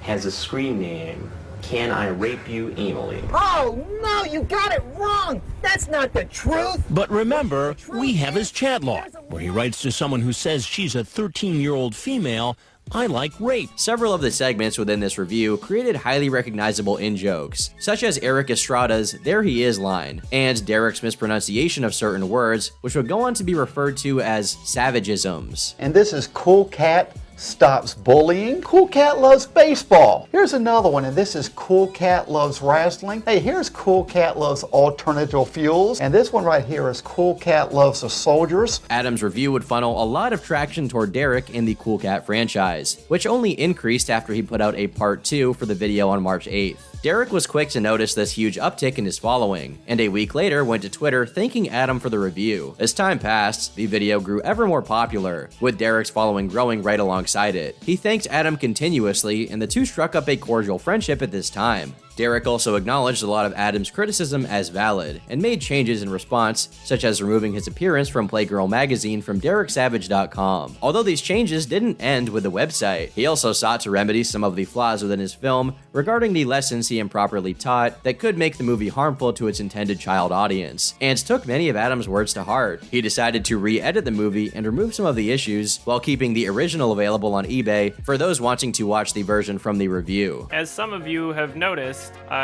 has a screen name, Can I Rape You Anally? Oh, no, you got it wrong! That's not the truth! But remember, we have his chat log, where he writes to someone who says she's a 13-year-old female, I like rape. Several of the segments within this review created highly recognizable in-jokes, such as Eric Estrada's "There He Is" line, and Derek's mispronunciation of certain words, which would go on to be referred to as savagisms. And this is Cool Cat Stops Bullying. Cool Cat Loves Baseball. Here's another one, and this is Cool Cat Loves Wrestling. Hey, here's Cool Cat Loves Alternative Fuels. And this one right here is Cool Cat Loves the Soldiers. Adam's review would funnel a lot of traction toward Derek in the Cool Cat franchise, which only increased after he put out a part 2 for the video on March 8th. Derek was quick to notice this huge uptick in his following, and a week later went to Twitter thanking Adam for the review. As time passed, the video grew ever more popular, with Derek's following growing right alongside it. He thanked Adam continuously, and the two struck up a cordial friendship at this time. Derek also acknowledged a lot of Adam's criticism as valid, and made changes in response, such as removing his appearance from Playgirl magazine from DerekSavage.com. Although these changes didn't end with the website, he also sought to remedy some of the flaws within his film regarding the lessons he improperly taught that could make the movie harmful to its intended child audience, and took many of Adam's words to heart. He decided to re-edit the movie and remove some of the issues, while keeping the original available on eBay for those wanting to watch the version from the review. As some of you have noticed,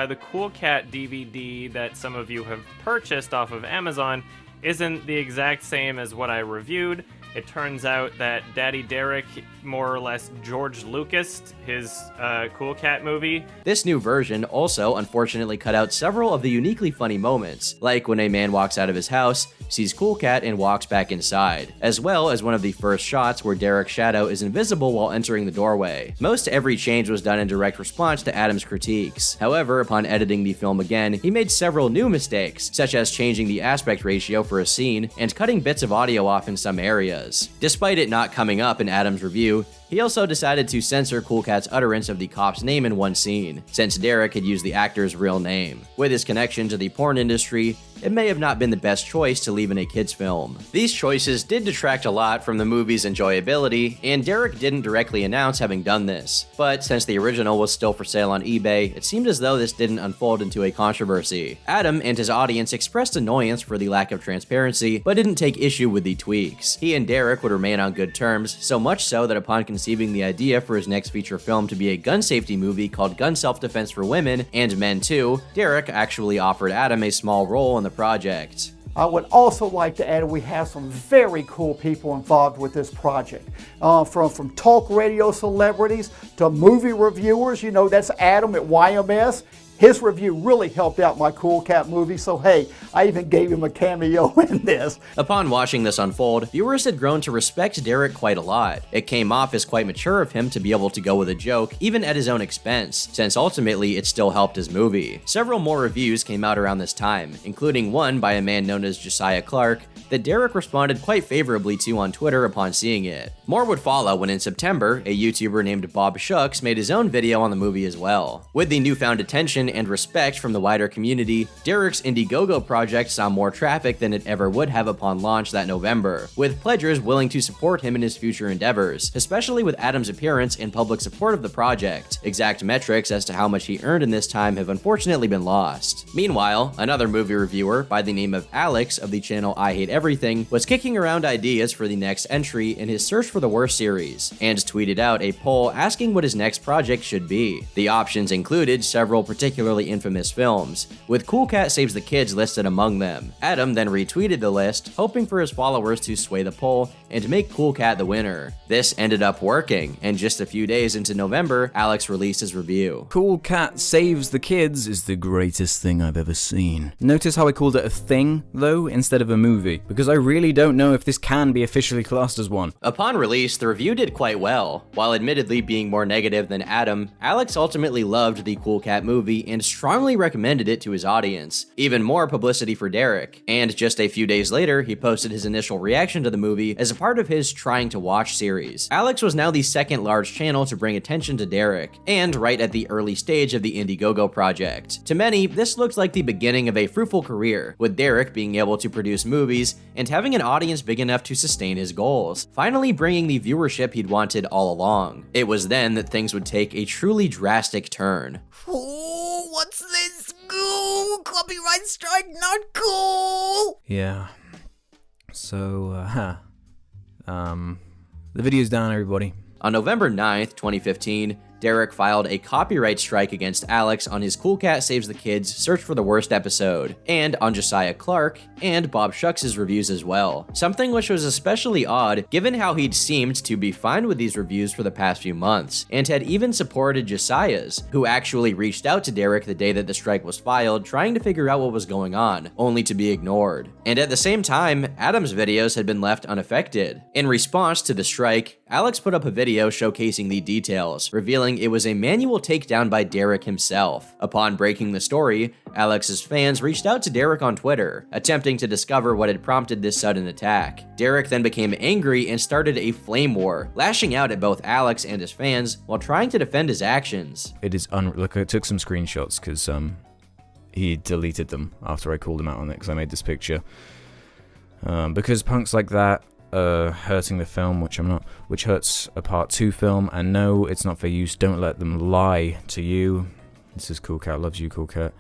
the Cool Cat DVD that some of you have purchased off of Amazon isn't the exact same as what I reviewed. It turns out that Daddy Derek more or less George Lucas'd his Cool Cat movie. This new version also unfortunately cut out several of the uniquely funny moments, like when a man walks out of his house, sees Cool Cat, and walks back inside, as well as one of the first shots where Derek's shadow is invisible while entering the doorway. Most every change was done in direct response to Adam's critiques. However, upon editing the film again, he made several new mistakes, such as changing the aspect ratio for a scene and cutting bits of audio off in some areas. Despite it not coming up in Adam's review, he also decided to censor Cool Cat's utterance of the cop's name in one scene, since Derek had used the actor's real name. With his connection to the porn industry, it may have not been the best choice to leave in a kid's film. These choices did detract a lot from the movie's enjoyability, and Derek didn't directly announce having done this. But since the original was still for sale on eBay, it seemed as though this didn't unfold into a controversy. Adam and his audience expressed annoyance for the lack of transparency, but didn't take issue with the tweaks. He and Derek would remain on good terms, so much so that upon conceiving the idea for his next feature film to be a gun safety movie called Gun Self-Defense for Women and Men Too, Derek actually offered Adam a small role in the project. I would also like to add we have some very cool people involved with this project. From talk radio celebrities to movie reviewers. You know, that's Adam at YMS. His review really helped out my Cool Cat movie, so hey, I even gave him a cameo in this. Upon watching this unfold, viewers had grown to respect Derek quite a lot. It came off as quite mature of him to be able to go with a joke, even at his own expense, since ultimately it still helped his movie. Several more reviews came out around this time, including one by a man known as Josiah Clark, that Derek responded quite favorably to on Twitter upon seeing it. More would follow when in September, a YouTuber named Bob Shucks made his own video on the movie as well. With the newfound attention recognition and respect from the wider community, Derek's Indiegogo project saw more traffic than it ever would have upon launch that November, with pledgers willing to support him in his future endeavors, especially with Adam's appearance and public support of the project. Exact metrics as to how much he earned in this time have unfortunately been lost. Meanwhile, another movie reviewer by the name of Alex of the channel I Hate Everything was kicking around ideas for the next entry in his Search for the Worst series, and tweeted out a poll asking what his next project should be. The options included several particularly infamous films, with Cool Cat Saves the Kids listed among them. Adam then retweeted the list, hoping for his followers to sway the poll and make Cool Cat the winner. This ended up working, and just a few days into November, Alex released his review. Cool Cat Saves the Kids is the greatest thing I've ever seen. Notice how I called it a thing, though, instead of a movie, because I really don't know if this can be officially classed as one. Upon release, the review did quite well. While admittedly being more negative than Adam, Alex ultimately loved the Cool Cat movie and strongly recommended it to his audience. Even more publicity for Derek. And just a few days later, he posted his initial reaction to the movie as a part of his Trying to Watch series. Alex was now the second large channel to bring attention to Derek, and right at the early stage of the Indiegogo project. To many, this looks like the beginning of a fruitful career, with Derek being able to produce movies and having an audience big enough to sustain his goals, finally bringing the viewership he'd wanted all along. It was then that things would take a truly drastic turn. Oh, what's this? Cool! Copyright strike, not cool! Yeah. So, the video's down, everybody. On November 9th, 2015, Derek filed a copyright strike against Alex on his Cool Cat Saves the Kids Search for the Worst episode, and on Josiah Clark and Bob Shucks' reviews as well. Something which was especially odd given how he'd seemed to be fine with these reviews for the past few months, and had even supported Josiah's, who actually reached out to Derek the day that the strike was filed trying to figure out what was going on, only to be ignored. And at the same time, Adam's videos had been left unaffected. In response to the strike, Alex put up a video showcasing the details, revealing it was a manual takedown by Derek himself. Upon breaking the story, Alex's fans reached out to Derek on Twitter, attempting to discover what had prompted this sudden attack. Derek then became angry and started a flame war, lashing out at both Alex and his fans while trying to defend his actions. It is look, I took some screenshots because he deleted them after I called him out on it because I made this picture. Because punks like that hurting the film, which I'm not, which hurts a part 2 film, and no, it's not for use. Don't let them lie to you. This is Cool Cat loves you, Cool Cat.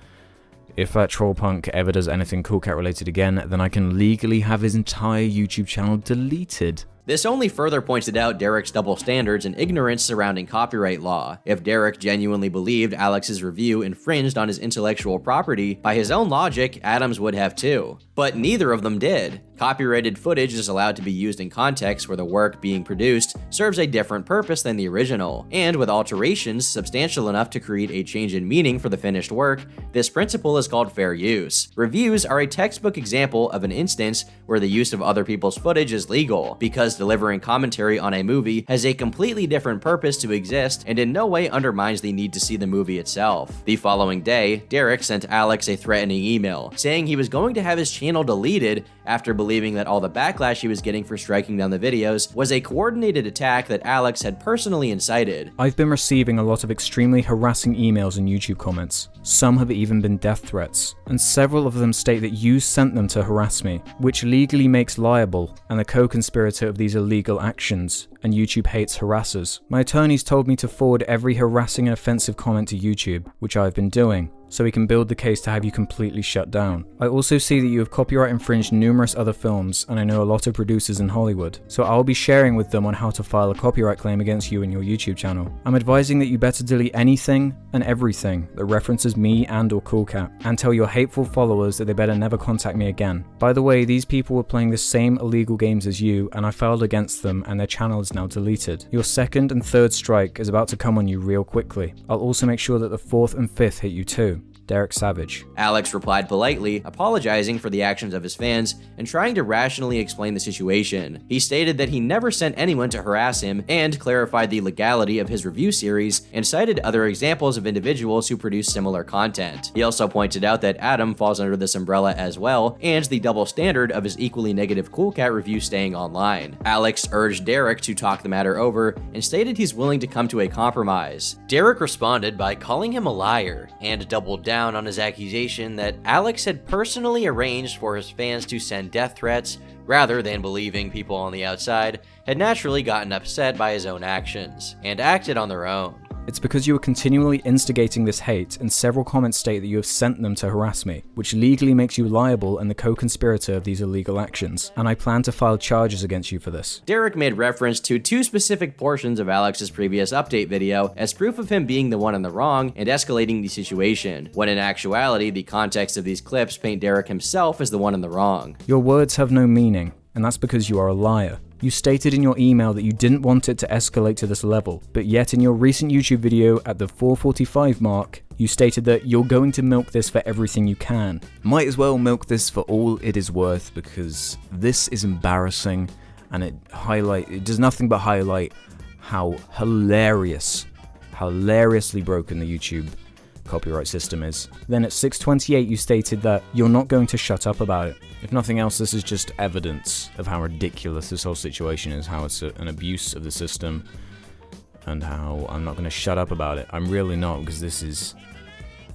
If that troll punk ever does anything Cool Cat related again, then I can legally have his entire YouTube channel deleted. This only further pointed out Derek's double standards and ignorance surrounding copyright law. If Derek genuinely believed Alex's review infringed on his intellectual property, by his own logic, Adam's would have too. But neither of them did. Copyrighted footage is allowed to be used in contexts where the work being produced serves a different purpose than the original, and with alterations substantial enough to create a change in meaning for the finished work, this principle is called fair use. Reviews are a textbook example of an instance where the use of other people's footage is legal, because delivering commentary on a movie has a completely different purpose to exist and in no way undermines the need to see the movie itself. The following day, Derek sent Alex a threatening email, saying he was going to have his channel deleted after believing that all the backlash he was getting for striking down the videos was a coordinated attack that Alex had personally incited. I've been receiving a lot of extremely harassing emails and YouTube comments. Some have even been death threats, and several of them state that you sent them to harass me, which legally makes liable and the co-conspirator of these illegal actions, and YouTube hates harassers. My attorneys told me to forward every harassing and offensive comment to YouTube, which I have been doing, so we can build the case to have you completely shut down. I also see that you have copyright infringed numerous other films, and I know a lot of producers in Hollywood, so I'll be sharing with them on how to file a copyright claim against you and your YouTube channel. I'm advising that you better delete anything and everything that references me and or Cool Cat, and tell your hateful followers that they better never contact me again. By the way, these people were playing the same illegal games as you, and I filed against them, and their channel is now deleted. Your second and third strike is about to come on you real quickly. I'll also make sure that the fourth and fifth hit you too. Derek Savage. Alex replied politely, apologizing for the actions of his fans and trying to rationally explain the situation. He stated that he never sent anyone to harass him and clarified the legality of his review series and cited other examples of individuals who produce similar content. He also pointed out that Adam falls under this umbrella as well and the double standard of his equally negative Cool Cat review staying online. Alex urged Derek to talk the matter over and stated he's willing to come to a compromise. Derek responded by calling him a liar and doubled down on his accusation that Alex had personally arranged for his fans to send death threats rather than believing people on the outside had naturally gotten upset by his own actions and acted on their own. It's because you are continually instigating this hate, and several comments state that you have sent them to harass me, which legally makes you liable and the co-conspirator of these illegal actions, and I plan to file charges against you for this. Derek made reference to two specific portions of Alex's previous update video as proof of him being the one in the wrong and escalating the situation, when in actuality the context of these clips paint Derek himself as the one in the wrong. Your words have no meaning, and that's because you are a liar. You stated in your email that you didn't want it to escalate to this level, but yet in your recent YouTube video at the 4:45 mark, you stated that you're going to milk this for everything you can. Might as well milk this for all it is worth, because this is embarrassing and it does nothing but highlight how hilariously broken the YouTube copyright system is. Then at 6:28 you stated that you're not going to shut up about it. If nothing else, this is just evidence of how ridiculous this whole situation is, how it's an abuse of the system, and how I'm not going to shut up about it. I'm really not, because this is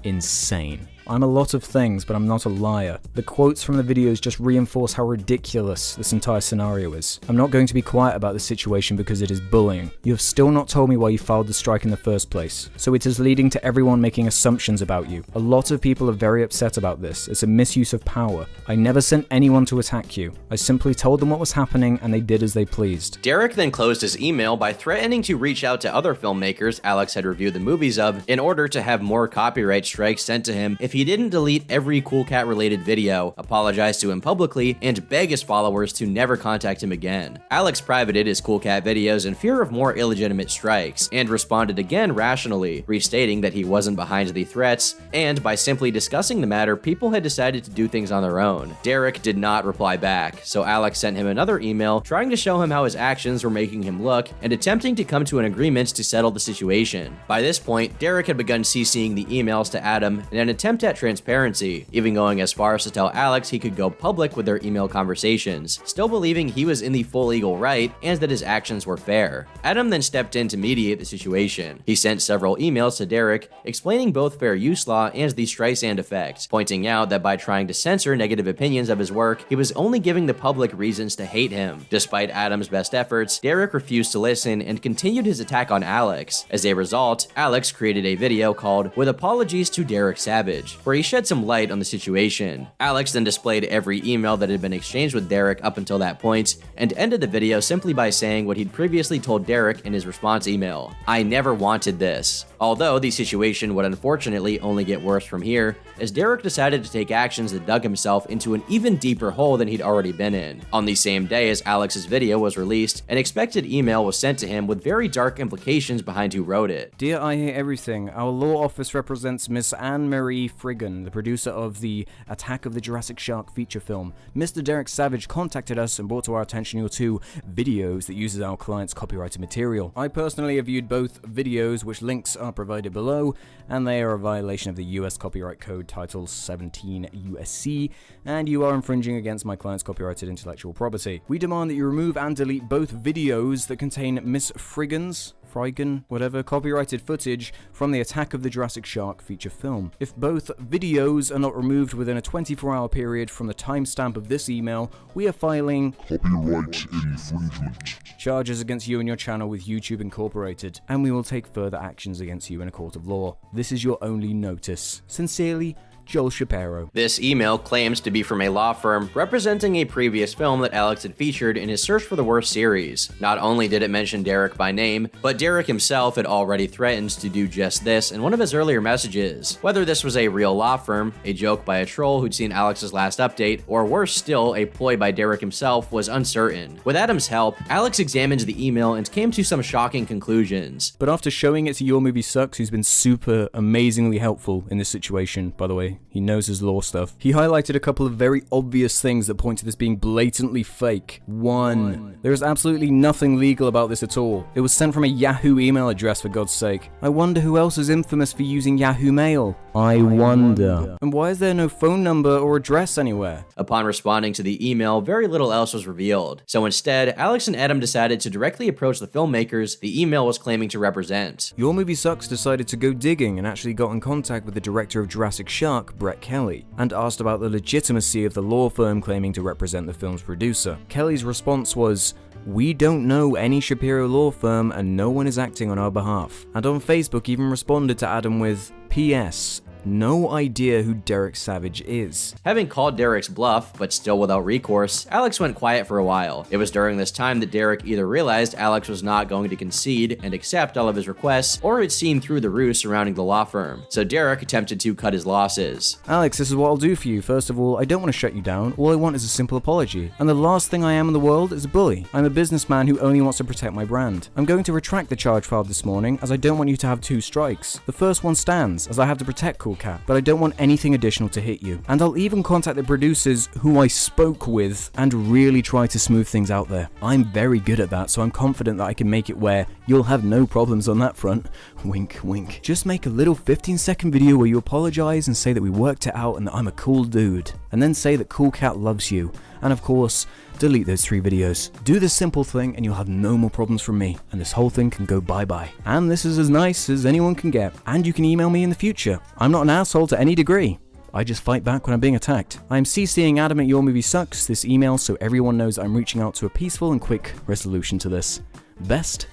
insane. I'm a lot of things, but I'm not a liar. The quotes from the videos just reinforce how ridiculous this entire scenario is. I'm not going to be quiet about this situation because it is bullying. You have still not told me why you filed the strike in the first place, so it is leading to everyone making assumptions about you. A lot of people are very upset about this. It's a misuse of power. I never sent anyone to attack you. I simply told them what was happening and they did as they pleased. Derek then closed his email by threatening to reach out to other filmmakers Alex had reviewed the movies of in order to have more copyright strikes sent to him if he didn't delete every Cool Cat related video, apologize to him publicly, and beg his followers to never contact him again. Alex privated his Cool Cat videos in fear of more illegitimate strikes, and responded again rationally, restating that he wasn't behind the threats, and by simply discussing the matter, people had decided to do things on their own. Derek did not reply back, so Alex sent him another email trying to show him how his actions were making him look and attempting to come to an agreement to settle the situation. By this point, Derek had begun CCing the emails to Adam in an attempt at transparency, even going as far as to tell Alex he could go public with their email conversations, still believing he was in the full legal right and that his actions were fair. Adam then stepped in to mediate the situation. He sent several emails to Derek explaining both fair use law and the Streisand effect, pointing out that by trying to censor negative opinions of his work, he was only giving the public reasons to hate him. Despite Adam's best efforts, Derek refused to listen and continued his attack on Alex. As a result, Alex created a video called "With Apologies to Derek Savage," where he shed some light on the situation. Alex then displayed every email that had been exchanged with Derek up until that point, and ended the video simply by saying what he'd previously told Derek in his response email: "I never wanted this." Although the situation would unfortunately only get worse from here, as Derek decided to take actions that dug himself into an even deeper hole than he'd already been in. On the same day as Alex's video was released, an expected email was sent to him with very dark implications behind who wrote it. Dear I Hate Everything, our law office represents Miss Anne-Marie Friggin, the producer of the Attack of the Jurassic Shark feature film. Mr. Derek Savage contacted us and brought to our attention your two videos that uses our client's copyrighted material. I personally have viewed both videos, which links are provided below, and they are a violation of the US Copyright Code Title 17 USC, and you are infringing against my client's copyrighted intellectual property. We demand that you remove and delete both videos that contain Miss Friggin, whatever, copyrighted footage from the Attack of the Jurassic Shark feature film. If both videos are not removed within a 24-hour period from the timestamp of this email, we are filing copyright infringement charges against you and your channel with YouTube Incorporated, and we will take further actions against you in a court of law. This is your only notice. Sincerely, Joel Shapiro. This email claims to be from a law firm representing a previous film that Alex had featured in his Search for the Worst series. Not only did it mention Derek by name, but Derek himself had already threatened to do just this in one of his earlier messages. Whether this was a real law firm, a joke by a troll who'd seen Alex's last update, or worse still, a ploy by Derek himself was uncertain. With Adam's help, Alex examined the email and came to some shocking conclusions. But after showing it to Your Movie Sucks, who's been super amazingly helpful in this situation, by the way, he knows his law stuff, he highlighted a couple of very obvious things that point to this being blatantly fake. 1. There is absolutely nothing legal about this at all. It was sent from a Yahoo email address, for God's sake. I wonder who else is infamous for using Yahoo Mail. I wonder. And why is there no phone number or address anywhere? Upon responding to the email, very little else was revealed. So instead, Alex and Adam decided to directly approach the filmmakers the email was claiming to represent. Your Movie Sucks decided to go digging and actually got in contact with the director of Jurassic Shark, Brett Kelly, and asked about the legitimacy of the law firm claiming to represent the film's producer. Kelly's response was, "We don't know any Shapiro law firm and no one is acting on our behalf." And on Facebook even responded to Adam with, "P.S. No idea who Derek Savage is." Having called Derek's bluff, but still without recourse, Alex went quiet for a while. It was during this time that Derek either realized Alex was not going to concede and accept all of his requests, or had seen through the ruse surrounding the law firm. So Derek attempted to cut his losses. "Alex, this is what I'll do for you. First of all, I don't want to shut you down. All I want is a simple apology. And the last thing I am in the world is a bully. I'm a businessman who only wants to protect my brand. I'm going to retract the charge filed this morning, as I don't want you to have 2 strikes. The first one stands, as I have to protect Cool Cat, but I don't want anything additional to hit you. And I'll even contact the producers who I spoke with and really try to smooth things out there. I'm very good at that, so I'm confident that I can make it where you'll have no problems on that front." Wink, wink. "Just make a little 15-second video where you apologize and say that we worked it out and that I'm a cool dude. And then say that Cool Cat loves you. And of course, delete those 3 videos. Do this simple thing and you'll have no more problems from me. And this whole thing can go bye-bye. And this is as nice as anyone can get. And you can email me in the future. I'm not an asshole to any degree. I just fight back when I'm being attacked. I'm CCing Adam at Your Movie Sucks this email so everyone knows I'm reaching out to a peaceful and quick resolution to this. Best,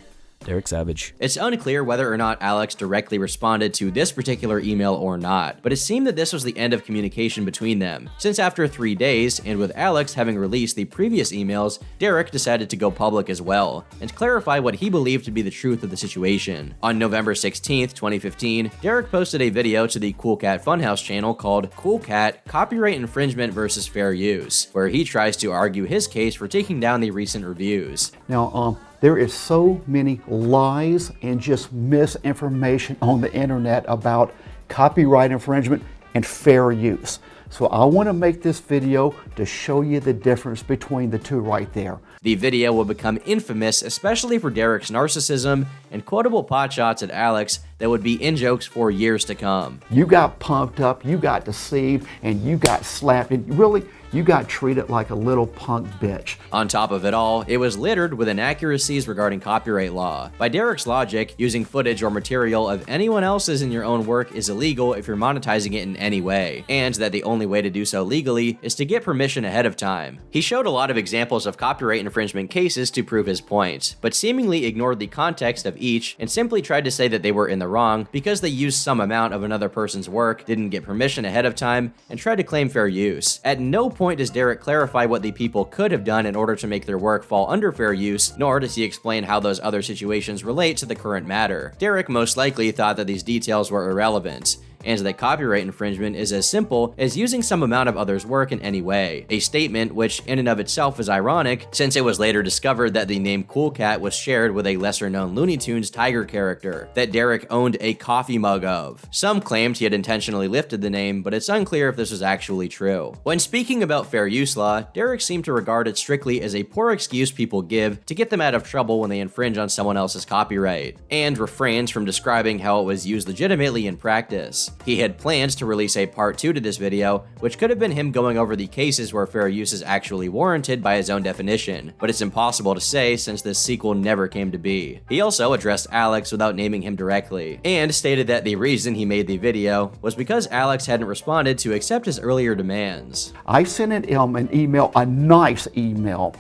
Derek Savage." It's unclear whether or not Alex directly responded to this particular email or not, but it seemed that this was the end of communication between them, since after 3 days, and with Alex having released the previous emails, Derek decided to go public as well, and clarify what he believed to be the truth of the situation. On November 16th, 2015, Derek posted a video to the Cool Cat Funhouse channel called Cool Cat Copyright Infringement vs. Fair Use, where he tries to argue his case for taking down the recent reviews. Now, there is so many lies and just misinformation on the internet about copyright infringement and fair use. So I want to make this video to show you the difference between the two right there. The video will become infamous, especially for Derek's narcissism and quotable potshots at Alex that would be in-jokes for years to come. You got pumped up, you got deceived, and you got slapped, and really, you got treated like a little punk bitch. On top of it all, it was littered with inaccuracies regarding copyright law. By Derek's logic, using footage or material of anyone else's in your own work is illegal if you're monetizing it in any way, and that the only way to do so legally is to get permission ahead of time. He showed a lot of examples of copyright infringement cases to prove his point, but seemingly ignored the context of each and simply tried to say that they were in the wrong because they used some amount of another person's work, didn't get permission ahead of time, and tried to claim fair use. At no point does Derek clarify what the people could have done in order to make their work fall under fair use, nor does he explain how those other situations relate to the current matter. Derek most likely thought that these details were irrelevant, and that copyright infringement is as simple as using some amount of others' work in any way. A statement which in and of itself is ironic, since it was later discovered that the name Cool Cat was shared with a lesser-known Looney Tunes tiger character that Derek owned a coffee mug of. Some claimed he had intentionally lifted the name, but it's unclear if this was actually true. When speaking about fair use law, Derek seemed to regard it strictly as a poor excuse people give to get them out of trouble when they infringe on someone else's copyright, and refrains from describing how it was used legitimately in practice. He had plans to release a part 2 to this video, which could have been him going over the cases where fair use is actually warranted by his own definition, but it's impossible to say since this sequel never came to be. He also addressed Alex without naming him directly, and stated that the reason he made the video was because Alex hadn't responded to accept his earlier demands. I sent an email, a nice email,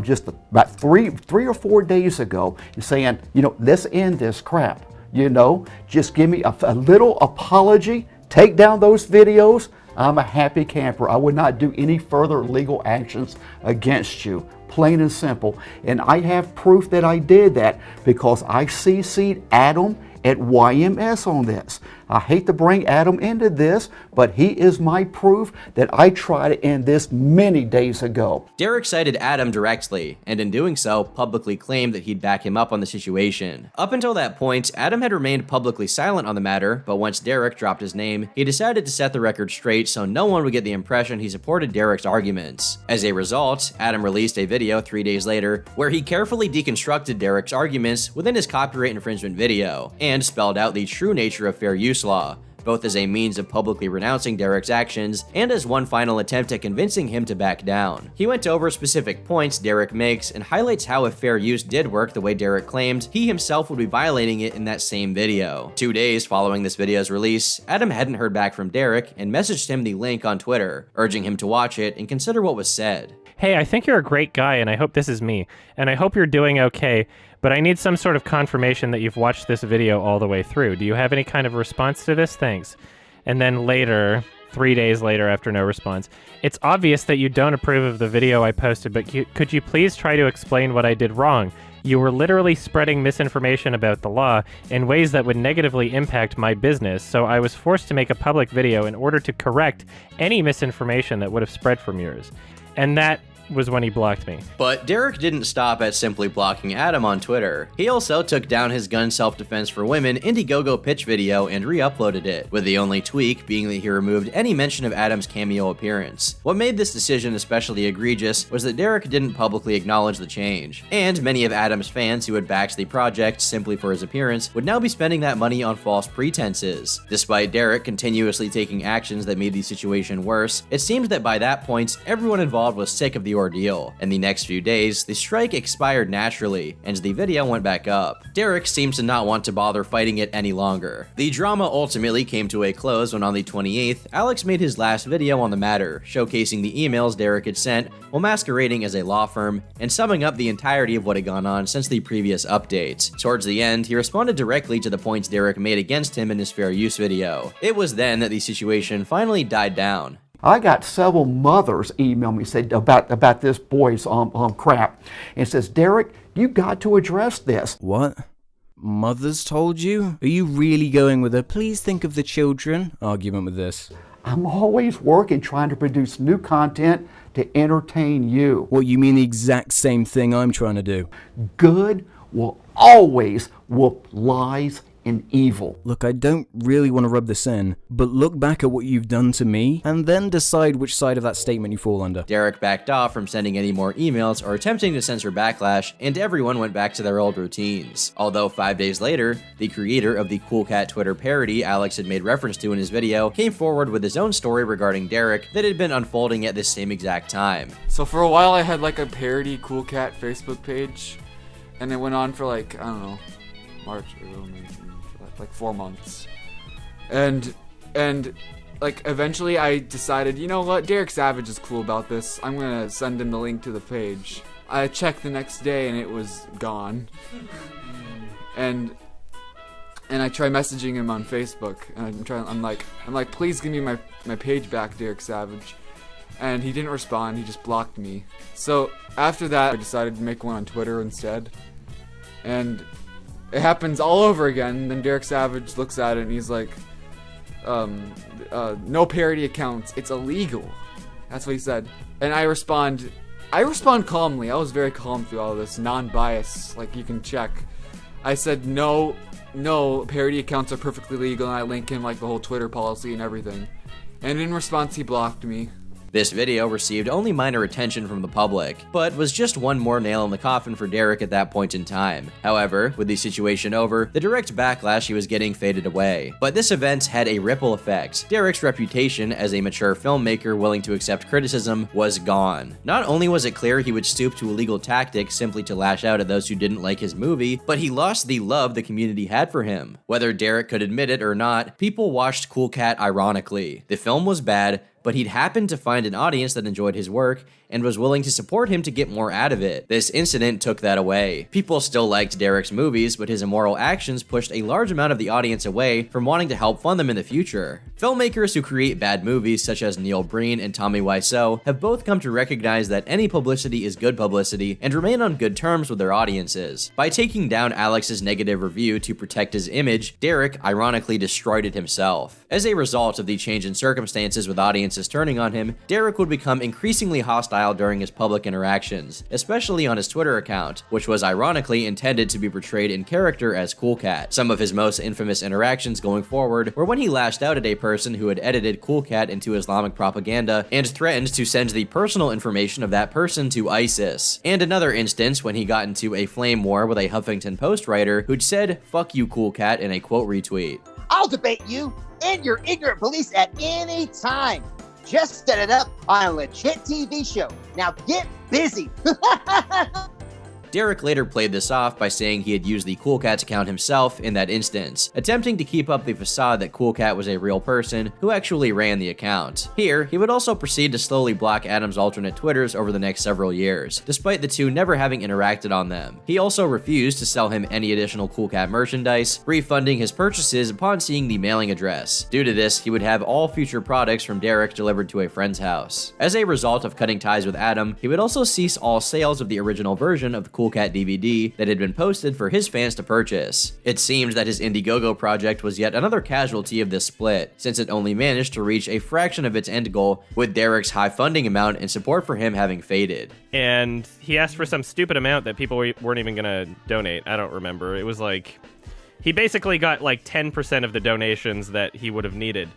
just about three or 4 days ago, saying, you know, let's end this crap. You know, just give me a little apology, take down those videos, I'm a happy camper. I would not do any further legal actions against you. Plain and simple. And I have proof that I did that because I CC'd Adam at YMS on this. I hate to bring Adam into this, but he is my proof that I tried to end this many days ago. Derek cited Adam directly, and in doing so, publicly claimed that he'd back him up on the situation. Up until that point, Adam had remained publicly silent on the matter, but once Derek dropped his name, he decided to set the record straight so no one would get the impression he supported Derek's arguments. As a result, Adam released a video 3 days later where he carefully deconstructed Derek's arguments within his copyright infringement video, and spelled out the true nature of fair use law, both as a means of publicly renouncing Derek's actions and as one final attempt at convincing him to back down. He went over specific points Derek makes and highlights how if fair use did work the way Derek claimed, he himself would be violating it in that same video. 2 days following this video's release, Adam hadn't heard back from Derek and messaged him the link on Twitter, urging him to watch it and consider what was said. Hey, I think you're a great guy, and I hope this is me, and I hope you're doing okay, but I need some sort of confirmation that you've watched this video all the way through. Do you have any kind of response to this? Thanks. And then later, 3 days later after no response, it's obvious that you don't approve of the video I posted, but could you please try to explain what I did wrong? You were literally spreading misinformation about the law in ways that would negatively impact my business, so I was forced to make a public video in order to correct any misinformation that would have spread from yours. And that was when he blocked me. But Derek didn't stop at simply blocking Adam on Twitter. He also took down his gun self-defense for women Indiegogo pitch video and re-uploaded it, with the only tweak being that he removed any mention of Adam's cameo appearance. What made this decision especially egregious was that Derek didn't publicly acknowledge the change, and many of Adam's fans who had backed the project simply for his appearance would now be spending that money on false pretenses. Despite Derek continuously taking actions that made the situation worse, it seemed that by that point, everyone involved was sick of the ordeal. In the next few days, the strike expired naturally, and the video went back up. Derek seems to not want to bother fighting it any longer. The drama ultimately came to a close when on the 28th, Alex made his last video on the matter, showcasing the emails Derek had sent while masquerading as a law firm, and summing up the entirety of what had gone on since the previous update. Towards the end, he responded directly to the points Derek made against him in his fair use video. It was then that the situation finally died down. I got several mothers email me said about this boy's crap, and says, Derek, you got to address this. What? Mothers told you? Are you really going with a please think of the children argument with this? I'm always working trying to produce new content to entertain you. What, you mean the exact same thing I'm trying to do? Good will always whoop lies and evil. Look, I don't really want to rub this in, but look back at what you've done to me, and then decide which side of that statement you fall under. Derek backed off from sending any more emails or attempting to censor Backlash, and everyone went back to their old routines. Although 5 days later, the creator of the Cool Cat Twitter parody Alex had made reference to in his video came forward with his own story regarding Derek that had been unfolding at this same exact time. So for a while I had like a parody Cool Cat Facebook page, and it went on for like, I don't know, March, April, May, like 4 months, and like eventually I decided, you know what, Derek Savage is cool about this, I'm gonna send him the link to the page. I checked the next day and it was gone, and I try messaging him on Facebook, and I'm like please give me my page back, Derek Savage, and he didn't respond. He just blocked me. So after that I decided to make one on Twitter instead, and it happens all over again. Then Derek Savage looks at it and he's like, no parody accounts, it's illegal. That's what he said. And I respond calmly. I was very calm through all this, non-bias, like you can check. I said no, parody accounts are perfectly legal, and I link him like the whole Twitter policy and everything. And in response he blocked me. This video received only minor attention from the public, but was just one more nail in the coffin for Derek at that point in time. However, with the situation over, the direct backlash he was getting faded away. But this event had a ripple effect. Derek's reputation as a mature filmmaker willing to accept criticism was gone. Not only was it clear he would stoop to illegal tactics simply to lash out at those who didn't like his movie, but he lost the love the community had for him. Whether Derek could admit it or not, people watched Cool Cat ironically. The film was bad, but he'd happened to find an audience that enjoyed his work and was willing to support him to get more out of it. This incident took that away. People still liked Derek's movies, but his immoral actions pushed a large amount of the audience away from wanting to help fund them in the future. Filmmakers who create bad movies, such as Neil Breen and Tommy Wiseau, have both come to recognize that any publicity is good publicity and remain on good terms with their audiences. By taking down Alex's negative review to protect his image, Derek ironically destroyed it himself. As a result of the change in circumstances with audiences turning on him, Derek would become increasingly hostile during his public interactions, especially on his Twitter account, which was ironically intended to be portrayed in character as Cool Cat. Some of his most infamous interactions going forward were when he lashed out at a person who had edited Cool Cat into Islamic propaganda and threatened to send the personal information of that person to ISIS. And another instance when he got into a flame war with a Huffington Post writer who'd said, "Fuck you, Cool Cat," in a quote retweet. I'll debate you and your ignorant beliefs at any time. Just set it up on a legit TV show. Now get busy. Derek later played this off by saying he had used the Cool Cat's account himself in that instance, attempting to keep up the facade that Cool Cat was a real person who actually ran the account. Here, he would also proceed to slowly block Adam's alternate Twitters over the next several years, despite the two never having interacted on them. He also refused to sell him any additional Cool Cat merchandise, refunding his purchases upon seeing the mailing address. Due to this, he would have all future products from Derek delivered to a friend's house. As a result of cutting ties with Adam, he would also cease all sales of the original version of the Cool Cat DVD that had been posted for his fans to purchase. It seems that his Indiegogo project was yet another casualty of this split, since it only managed to reach a fraction of its end goal, with Derek's high funding amount and support for him having faded. And he asked for some stupid amount that people weren't even gonna donate. I don't remember. It was like, he basically got like 10% of the donations that he would have needed.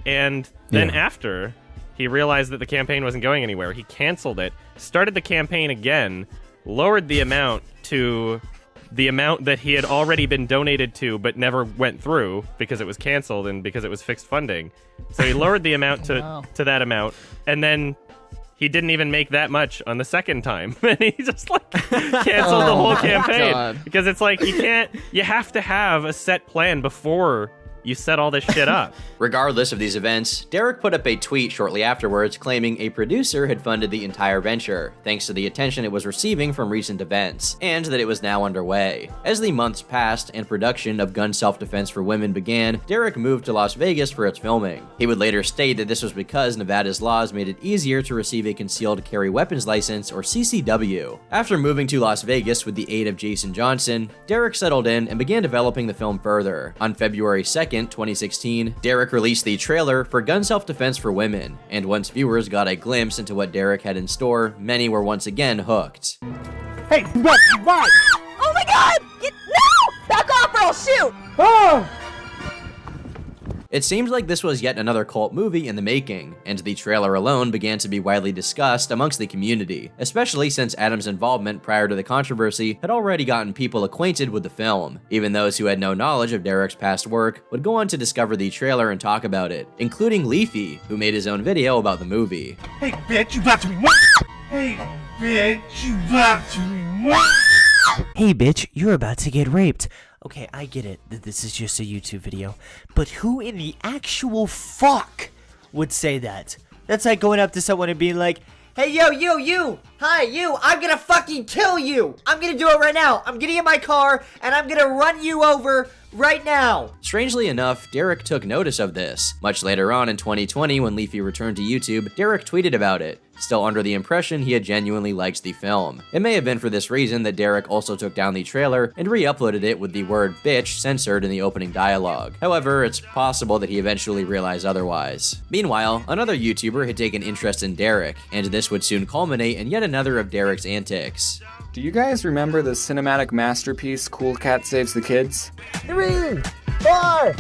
And then after he realized that the campaign wasn't going anywhere, he canceled it, started the campaign again, lowered the amount to the amount that he had already been donated to but never went through because it was canceled and because it was fixed funding. So he lowered the amount to that amount, and then he didn't even make that much on the second time. And he just like canceled the whole campaign. Because it's like, you have to have a set plan before you set all this shit up. Regardless of these events, Derek put up a tweet shortly afterwards claiming a producer had funded the entire venture, thanks to the attention it was receiving from recent events, and that it was now underway. As the months passed and production of Gun Self-Defense for Women began, Derek moved to Las Vegas for its filming. He would later state that this was because Nevada's laws made it easier to receive a concealed carry weapons license, or CCW. After moving to Las Vegas with the aid of Jason Johnson, Derek settled in and began developing the film further. On February 2nd, 2016, Derek released the trailer for Gun Self-Defense for Women, and once viewers got a glimpse into what Derek had in store, many were once again hooked. Hey, what? Oh my god! No! Back off or I'll shoot! Oh! It seems like this was yet another cult movie in the making, and the trailer alone began to be widely discussed amongst the community, especially since Adam's involvement prior to the controversy had already gotten people acquainted with the film. Even those who had no knowledge of Derek's past work would go on to discover the trailer and talk about it, including Leafy, who made his own video about the movie. Hey bitch, you about to be what? Hey bitch, you about to be what? Hey bitch, you're about to get raped. Okay, I get it that this is just a YouTube video, but who in the actual fuck would say that? That's like going up to someone and being like, hey yo, you, hi, you, I'm gonna fucking kill you. I'm gonna do it right now. I'm getting in my car and I'm gonna run you over right now. Strangely enough, Derek took notice of this. Much later on in 2020, when Leafy returned to YouTube, Derek tweeted about it, still under the impression he had genuinely liked the film. It may have been for this reason that Derek also took down the trailer and re-uploaded it with the word bitch censored in the opening dialogue. However, it's possible that he eventually realized otherwise. Meanwhile, another YouTuber had taken interest in Derek, and this would soon culminate in yet another of Derek's antics. Do you guys remember the cinematic masterpiece Cool Cat Saves the Kids? 3, 4,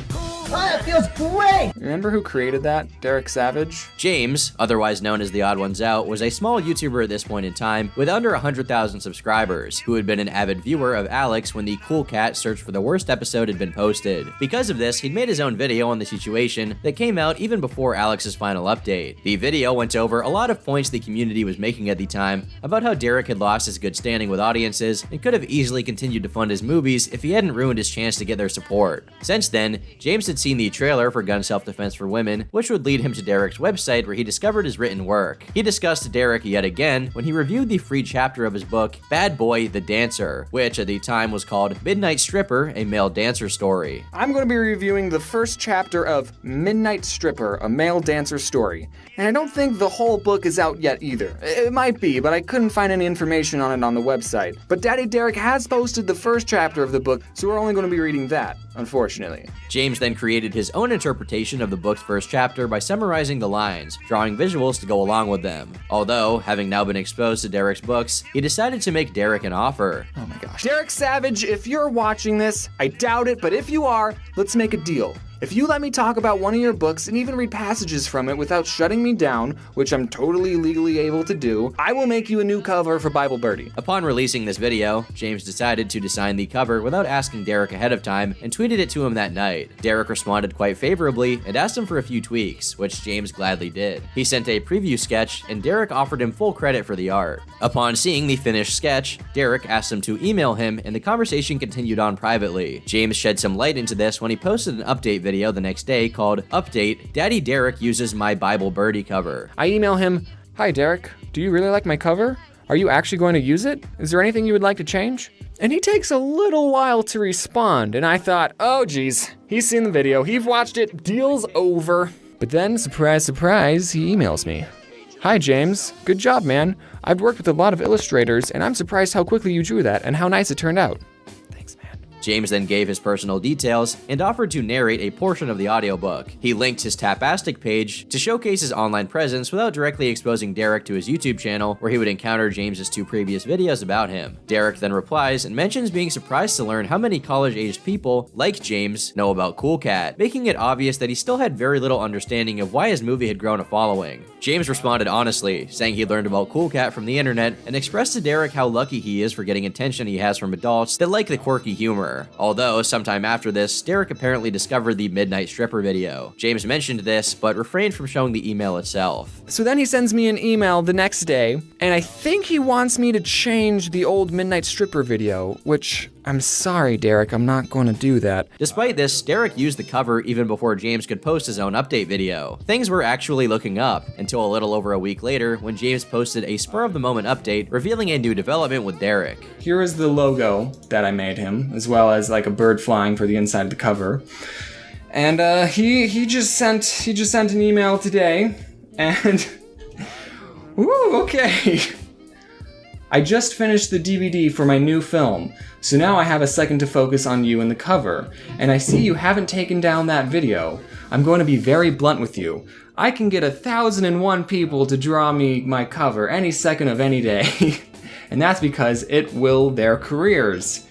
that feels great! Remember who created that? Derek Savage? James, otherwise known as The Odd Ones Out, was a small YouTuber at this point in time with under 100,000 subscribers, who had been an avid viewer of Alex when the Cool Cat search for the worst episode had been posted. Because of this, he'd made his own video on the situation that came out even before Alex's final update. The video went over a lot of points the community was making at the time about how Derek had lost his good standing with audiences and could have easily continued to fund his movies if he hadn't ruined his chance to get their support. Since then, James had seen the trailer for Gun Self-Defense for Women, which would lead him to Derek's website where he discovered his written work. He discussed Derek yet again when he reviewed the free chapter of his book, Bad Boy the Dancer, which at the time was called Midnight Stripper, a Male Dancer Story. I'm going to be reviewing the first chapter of Midnight Stripper, a Male Dancer Story. And I don't think the whole book is out yet either. It might be, but I couldn't find any information on it on the website. But Daddy Derek has posted the first chapter of the book, so we're only going to be reading that, unfortunately. James then created his own interpretation of the book's first chapter by summarizing the lines, drawing visuals to go along with them. Although, having now been exposed to Derek's books, he decided to make Derek an offer. Oh my gosh. Derek Savage, if you're watching this, I doubt it, but if you are, let's make a deal. If you let me talk about one of your books and even read passages from it without shutting me down, which I'm totally legally able to do, I will make you a new cover for Bible Birdie. Upon releasing this video, James decided to design the cover without asking Derek ahead of time and tweeted it to him that night. Derek responded quite favorably and asked him for a few tweaks, which James gladly did. He sent a preview sketch and Derek offered him full credit for the art. Upon seeing the finished sketch, Derek asked him to email him and the conversation continued on privately. James shed some light into this when he posted an update video the next day called Update, Daddy Derek uses my Bible Birdie cover. I email him, "Hi Derek, do you really like my cover? Are you actually going to use it? Is there anything you would like to change?" And he takes a little while to respond, and I thought, oh geez, he's seen the video, he's watched it, deal's over. But then, surprise, surprise, he emails me. "Hi James, good job man. I've worked with a lot of illustrators, and I'm surprised how quickly you drew that and how nice it turned out." James then gave his personal details and offered to narrate a portion of the audiobook. He linked his Tapastic page to showcase his online presence without directly exposing Derek to his YouTube channel, where he would encounter James's 2 previous videos about him. Derek then replies and mentions being surprised to learn how many college-aged people, like James, know about Cool Cat, making it obvious that he still had very little understanding of why his movie had grown a following. James responded honestly, saying he learned about Cool Cat from the internet and expressed to Derek how lucky he is for getting attention he has from adults that like the quirky humor. Although, sometime after this, Derek apparently discovered the Midnight Stripper video. James mentioned this, but refrained from showing the email itself. So then he sends me an email the next day, and I think he wants me to change the old Midnight Stripper video, which, I'm sorry Derek, I'm not going to do that. Despite this, Derek used the cover even before James could post his own update video. Things were actually looking up, until a little over a week later when James posted a spur-of-the-moment update revealing a new development with Derek. Here is the logo that I made him, as well as like a bird flying for the inside of the cover. And he just sent an email today, and ooh, okay. I just finished the DVD for my new film, so now I have a second to focus on you in the cover, and I see you haven't taken down that video. I'm going to be very blunt with you. I can get 1,001 people to draw me my cover any second of any day, and that's because it will their careers.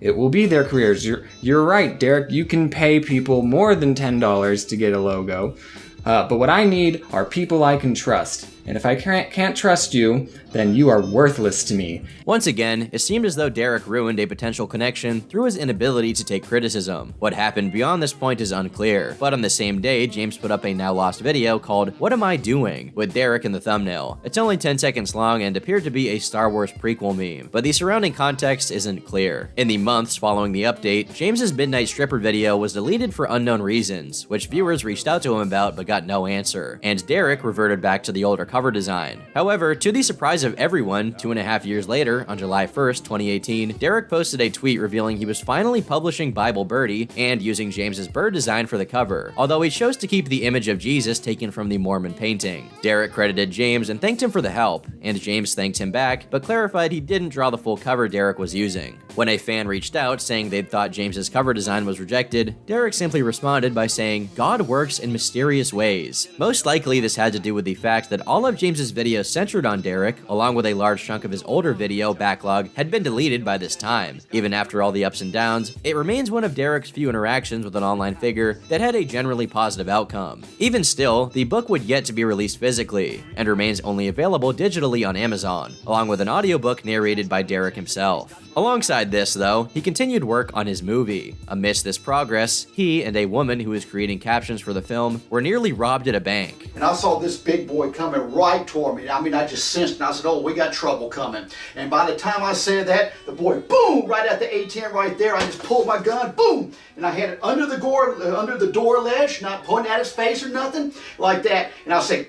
It will be their careers. You're right, Derek, you can pay people more than $10 to get a logo, but what I need are people I can trust. And if I can't trust you, then you are worthless to me. Once again, it seemed as though Derek ruined a potential connection through his inability to take criticism. What happened beyond this point is unclear, but on the same day, James put up a now lost video called What Am I Doing? With Derek in the thumbnail. It's only 10 seconds long and appeared to be a Star Wars prequel meme, but the surrounding context isn't clear. In the months following the update, James's Midnight Stripper video was deleted for unknown reasons, which viewers reached out to him about but got no answer, and Derek reverted back to the older cover design. However, to the surprise of everyone, 2.5 years later, on July 1st, 2018, Derek posted a tweet revealing he was finally publishing Bible Birdie and using James's bird design for the cover, although he chose to keep the image of Jesus taken from the Mormon painting. Derek credited James and thanked him for the help, and James thanked him back, but clarified he didn't draw the full cover Derek was using. When a fan reached out saying they'd thought James's cover design was rejected, Derek simply responded by saying, "God works in mysterious ways." Most likely this had to do with the fact that all of James's videos centered on Derek, along with a large chunk of his older video backlog, had been deleted by this time. Even after all the ups and downs, it remains one of Derek's few interactions with an online figure that had a generally positive outcome. Even still, the book would yet to be released physically, and remains only available digitally on Amazon, along with an audiobook narrated by Derek himself. Alongside Alongside this, though, he continued work on his movie. Amidst this progress, he and a woman who was creating captions for the film were nearly robbed at a bank. And I saw this big boy coming right toward me. I mean, I just sensed, and I said, oh, we got trouble coming. And by the time I said that, the boy, boom, right at the ATM right there, I just pulled my gun, boom, and I had it under the door ledge, not pointing at his face or nothing, like that. And I said,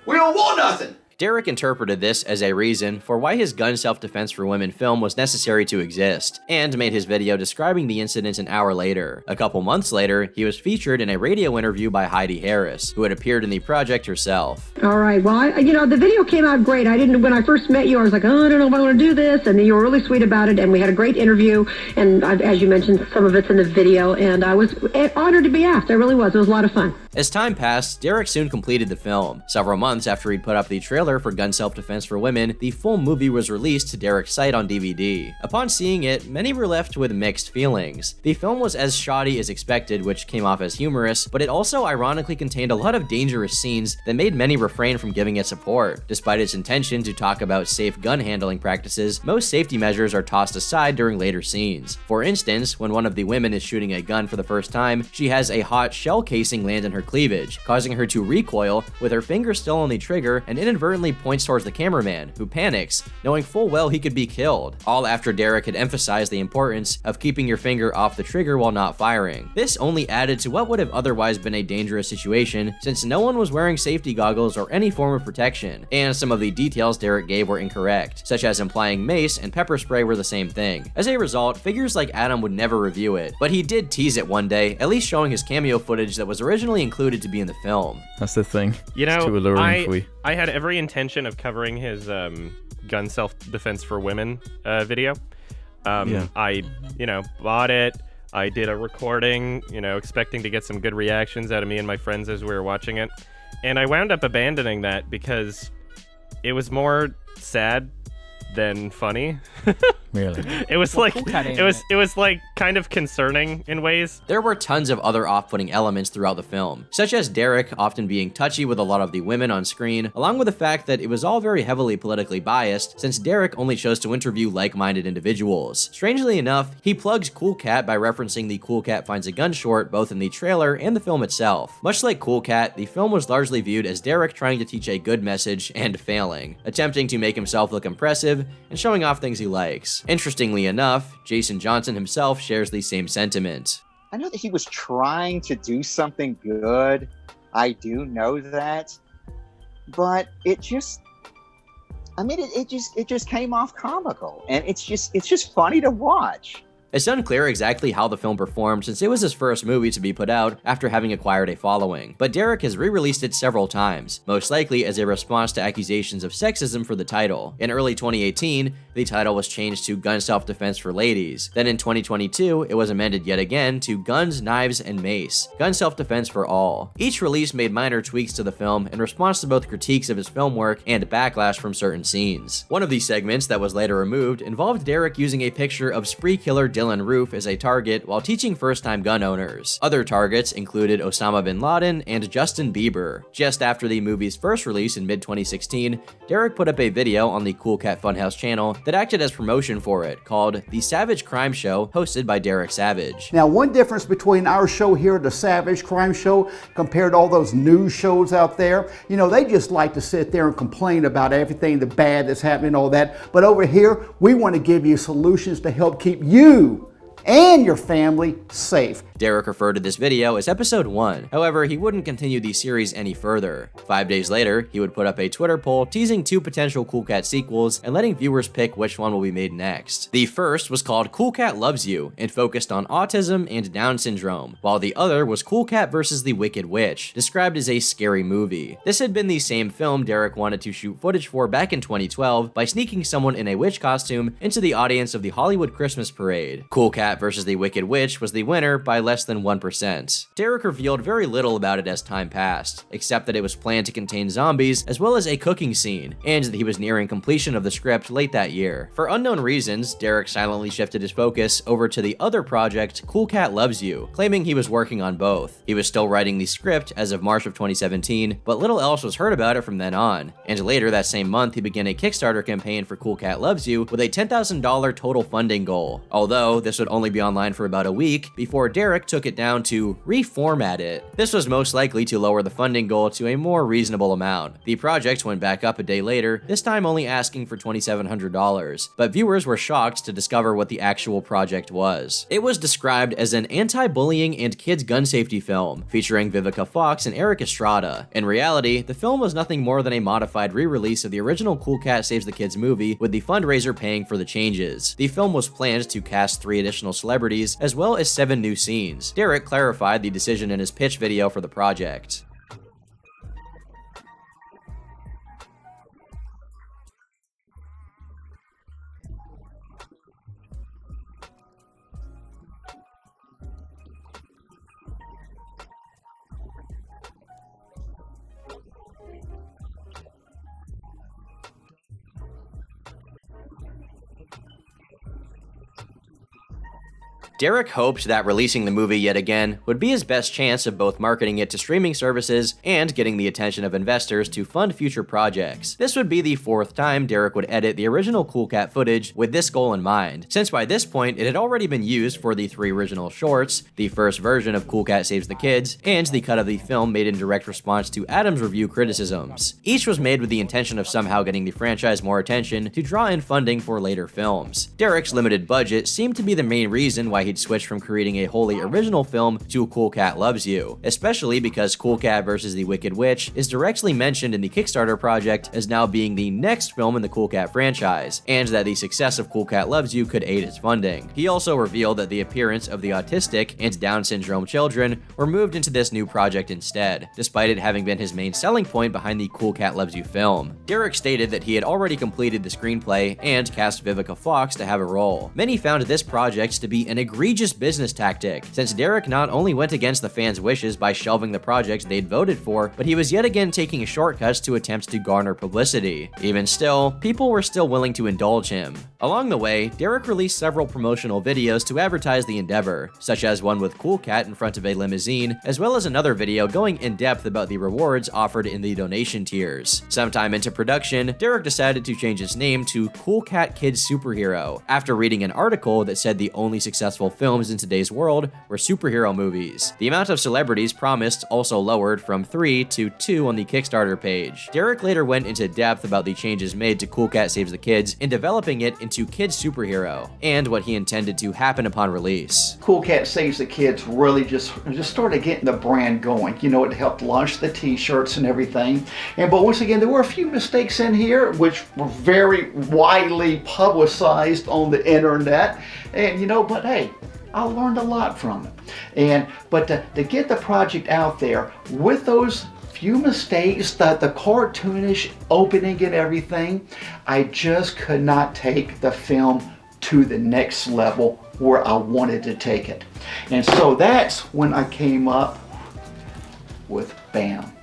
we don't want nothing. Derek interpreted this as a reason for why his gun self-defense for women film was necessary to exist, and made his video describing the incident an hour later. A couple months later, he was featured in a radio interview by Heidi Harris, who had appeared in the project herself. All right, well, the video came out great. When I first met you, I was like, oh, I don't know if I want to do this, and then you were really sweet about it, and we had a great interview, and as you mentioned, some of it's in the video, and I was honored to be asked. I really was. It was a lot of fun. As time passed, Derek soon completed the film. Several months after he'd put up the trailer for Gun Self-Defense for Women, the full movie was released to Derek's site on DVD. Upon seeing it, many were left with mixed feelings. The film was as shoddy as expected, which came off as humorous, but it also ironically contained a lot of dangerous scenes that made many refrain from giving it support. Despite its intention to talk about safe gun handling practices, most safety measures are tossed aside during later scenes. For instance, when one of the women is shooting a gun for the first time, she has a hot shell casing land in her cleavage, causing her to recoil with her finger still on the trigger and inadvertently points towards the cameraman, who panics, knowing full well he could be killed, all after Derek had emphasized the importance of keeping your finger off the trigger while not firing. This only added to what would have otherwise been a dangerous situation, since no one was wearing safety goggles or any form of protection, and some of the details Derek gave were incorrect, such as implying mace and pepper spray were the same thing. As a result, figures like Adam would never review it, but he did tease it one day, at least showing his cameo footage that was originally included to be in the film. That's the thing. You know, it's too alluring for you. I had every intention of covering his gun self-defense for women video. I, bought it. I did a recording, expecting to get some good reactions out of me and my friends as we were watching it. And I wound up abandoning that because it was more sad than funny. Really? It was kind of concerning in ways. There were tons of other off-putting elements throughout the film, such as Derek often being touchy with a lot of the women on screen, along with the fact that it was all very heavily politically biased, since Derek only chose to interview like-minded individuals. Strangely enough, he plugged Cool Cat by referencing the Cool Cat Finds a Gun short both in the trailer and the film itself. Much like Cool Cat, the film was largely viewed as Derek trying to teach a good message and failing, attempting to make himself look impressive and showing off things he likes. Interestingly enough, Jason Johnson himself shares the same sentiment. I know that he was trying to do something good. I do know that. But it just came off comical, and it's just funny to watch. It's unclear exactly how the film performed since it was his first movie to be put out after having acquired a following, but Derek has re-released it several times, most likely as a response to accusations of sexism for the title. In early 2018, the title was changed to Gun Self-Defense for Ladies. Then in 2022, it was amended yet again to Guns, Knives, and Mace, Gun Self-Defense for All. Each release made minor tweaks to the film in response to both critiques of his film work and backlash from certain scenes. One of these segments that was later removed involved Derek using a picture of spree killer Dylan Roof as a target while teaching first-time gun owners. Other targets included Osama bin Laden and Justin Bieber. Just after the movie's first release in mid-2016, Derek put up a video on the Cool Cat Funhouse channel that acted as promotion for it, called The Savage Crime Show, hosted by Derek Savage. Now, one difference between our show here, The Savage Crime Show, compared to all those news shows out there, they just like to sit there and complain about everything, the bad that's happening, all that. But over here, we want to give you solutions to help keep you and your family safe. Derek referred to this video as episode 1. However, he wouldn't continue the series any further. 5 days later, he would put up a Twitter poll teasing 2 potential Cool Cat sequels and letting viewers pick which one will be made next. The first was called Cool Cat Loves You and focused on autism and Down syndrome, while the other was Cool Cat vs. the Wicked Witch, described as a scary movie. This had been the same film Derek wanted to shoot footage for back in 2012 by sneaking someone in a witch costume into the audience of the Hollywood Christmas Parade. Cool Cat Cat vs. the Wicked Witch was the winner by less than 1%. Derek revealed very little about it as time passed, except that it was planned to contain zombies as well as a cooking scene, and that he was nearing completion of the script late that year. For unknown reasons, Derek silently shifted his focus over to the other project, Cool Cat Loves You, claiming he was working on both. He was still writing the script as of March of 2017, but little else was heard about it from then on. And later that same month, he began a Kickstarter campaign for Cool Cat Loves You with a $10,000 total funding goal. Although this would only be online for about a week before Derek took it down to reformat it. This was most likely to lower the funding goal to a more reasonable amount. The project went back up a day later, this time only asking for $2,700, but viewers were shocked to discover what the actual project was. It was described as an anti-bullying and kids gun safety film, featuring Vivica Fox and Eric Estrada. In reality, the film was nothing more than a modified re-release of the original Cool Cat Saves the Kids movie, with the fundraiser paying for the changes. The film was planned to cast 3 additional celebrities, as well as 7 new scenes. Derek clarified the decision in his pitch video for the project. Derek hoped that releasing the movie yet again would be his best chance of both marketing it to streaming services and getting the attention of investors to fund future projects. This would be the 4th time Derek would edit the original Cool Cat footage with this goal in mind, since by this point it had already been used for the 3 original shorts, the first version of Cool Cat Saves the Kids, and the cut of the film made in direct response to Adam's review criticisms. Each was made with the intention of somehow getting the franchise more attention to draw in funding for later films. Derek's limited budget seemed to be the main reason why he'd switched from creating a wholly original film to Cool Cat Loves You, especially because Cool Cat vs. the Wicked Witch is directly mentioned in the Kickstarter project as now being the next film in the Cool Cat franchise, and that the success of Cool Cat Loves You could aid its funding. He also revealed that the appearance of the autistic and Down syndrome children were moved into this new project instead, despite it having been his main selling point behind the Cool Cat Loves You film. Derek stated that he had already completed the screenplay and cast Vivica Fox to have a role. Many found this project to be an egregious business tactic, since Derek not only went against the fans' wishes by shelving the project they'd voted for, but he was yet again taking shortcuts to attempt to garner publicity. Even still, people were still willing to indulge him. Along the way, Derek released several promotional videos to advertise the endeavor, such as one with Cool Cat in front of a limousine, as well as another video going in depth about the rewards offered in the donation tiers. Sometime into production, Derek decided to change his name to Cool Cat Kids Superhero, after reading an article that said the only successful films in today's world were superhero movies. The amount of celebrities promised also lowered from 3 to 2 on the Kickstarter page. Derek later went into depth about the changes made to Cool Cat Saves the Kids in developing it into Kids Superhero, and what he intended to happen upon release. Cool Cat Saves the Kids really just started getting the brand going. You know, it helped launch the t-shirts and everything. But once again, there were a few mistakes in here which were very widely publicized on the internet. And but hey, I learned a lot from it. But to get the project out there with those few mistakes, the cartoonish opening and everything, I just could not take the film to the next level where I wanted to take it. And so that's when I came up with BAM.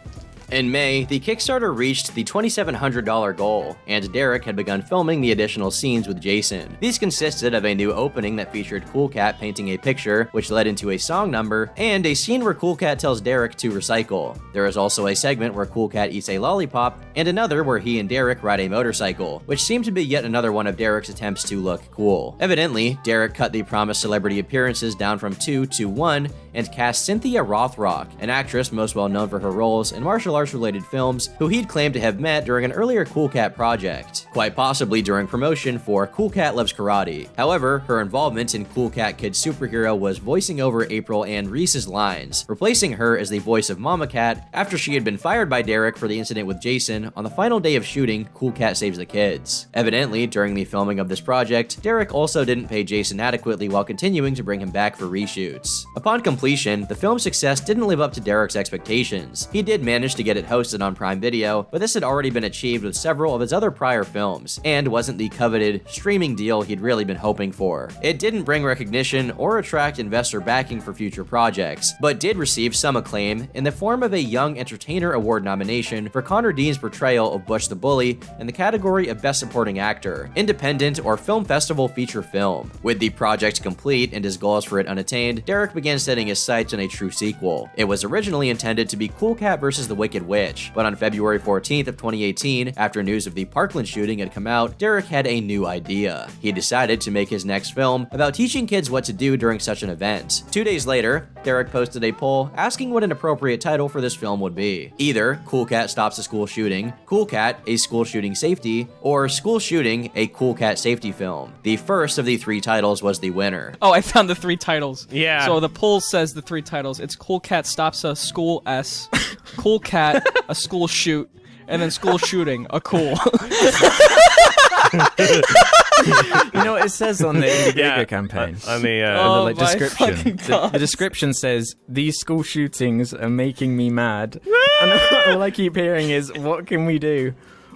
In May, the Kickstarter reached the $2,700 goal, and Derek had begun filming the additional scenes with Jason. These consisted of a new opening that featured Cool Cat painting a picture, which led into a song number, and a scene where Cool Cat tells Derek to recycle. There is also a segment where Cool Cat eats a lollipop, and another where he and Derek ride a motorcycle, which seemed to be yet another one of Derek's attempts to look cool. Evidently, Derek cut the promised celebrity appearances down from 2 to 1, and cast Cynthia Rothrock, an actress most well known for her roles in martial arts related films, who he'd claimed to have met during an earlier Cool Cat project, quite possibly during promotion for Cool Cat Loves Karate. However, her involvement in Cool Cat Kids Superhero was voicing over April Ann Reese's lines, replacing her as the voice of Mama Cat after she had been fired by Derek for the incident with Jason on the final day of shooting Cool Cat Saves the Kids. Evidently, during the filming of this project, Derek also didn't pay Jason adequately while continuing to bring him back for reshoots. Upon completion, the film's success didn't live up to Derek's expectations. He did manage to get it hosted on Prime Video, but this had already been achieved with several of his other prior films, and wasn't the coveted streaming deal he'd really been hoping for. It didn't bring recognition or attract investor backing for future projects, but did receive some acclaim in the form of a Young Entertainer Award nomination for Connor Dean's portrayal of Butch the Bully in the category of Best Supporting Actor, Independent or Film Festival Feature Film. With the project complete and his goals for it unattained, Derek began setting his sights on a true sequel. It was originally intended to be Cool Cat vs. the Wicked Witch, but on February 14th of 2018, after news of the Parkland shooting had come out, Derek had a new idea. He decided to make his next film about teaching kids what to do during such an event. 2 days later, Derek posted a poll asking what an appropriate title for this film would be. Either Cool Cat Stops a School Shooting, Cool Cat, a School Shooting Safety, or School Shooting, a Cool Cat Safety Film. The first of the three titles was the winner. Oh, I found the three titles. Yeah. So the poll says the three titles. It's Cool Cat Stops a School S, Cool Cat, a School Shoot, and then School Shooting, a Cool. You know what it says on the Indiegogo campaign? On the description. The description says, "These school shootings are making me mad." And all I keep hearing is, "What can we do?"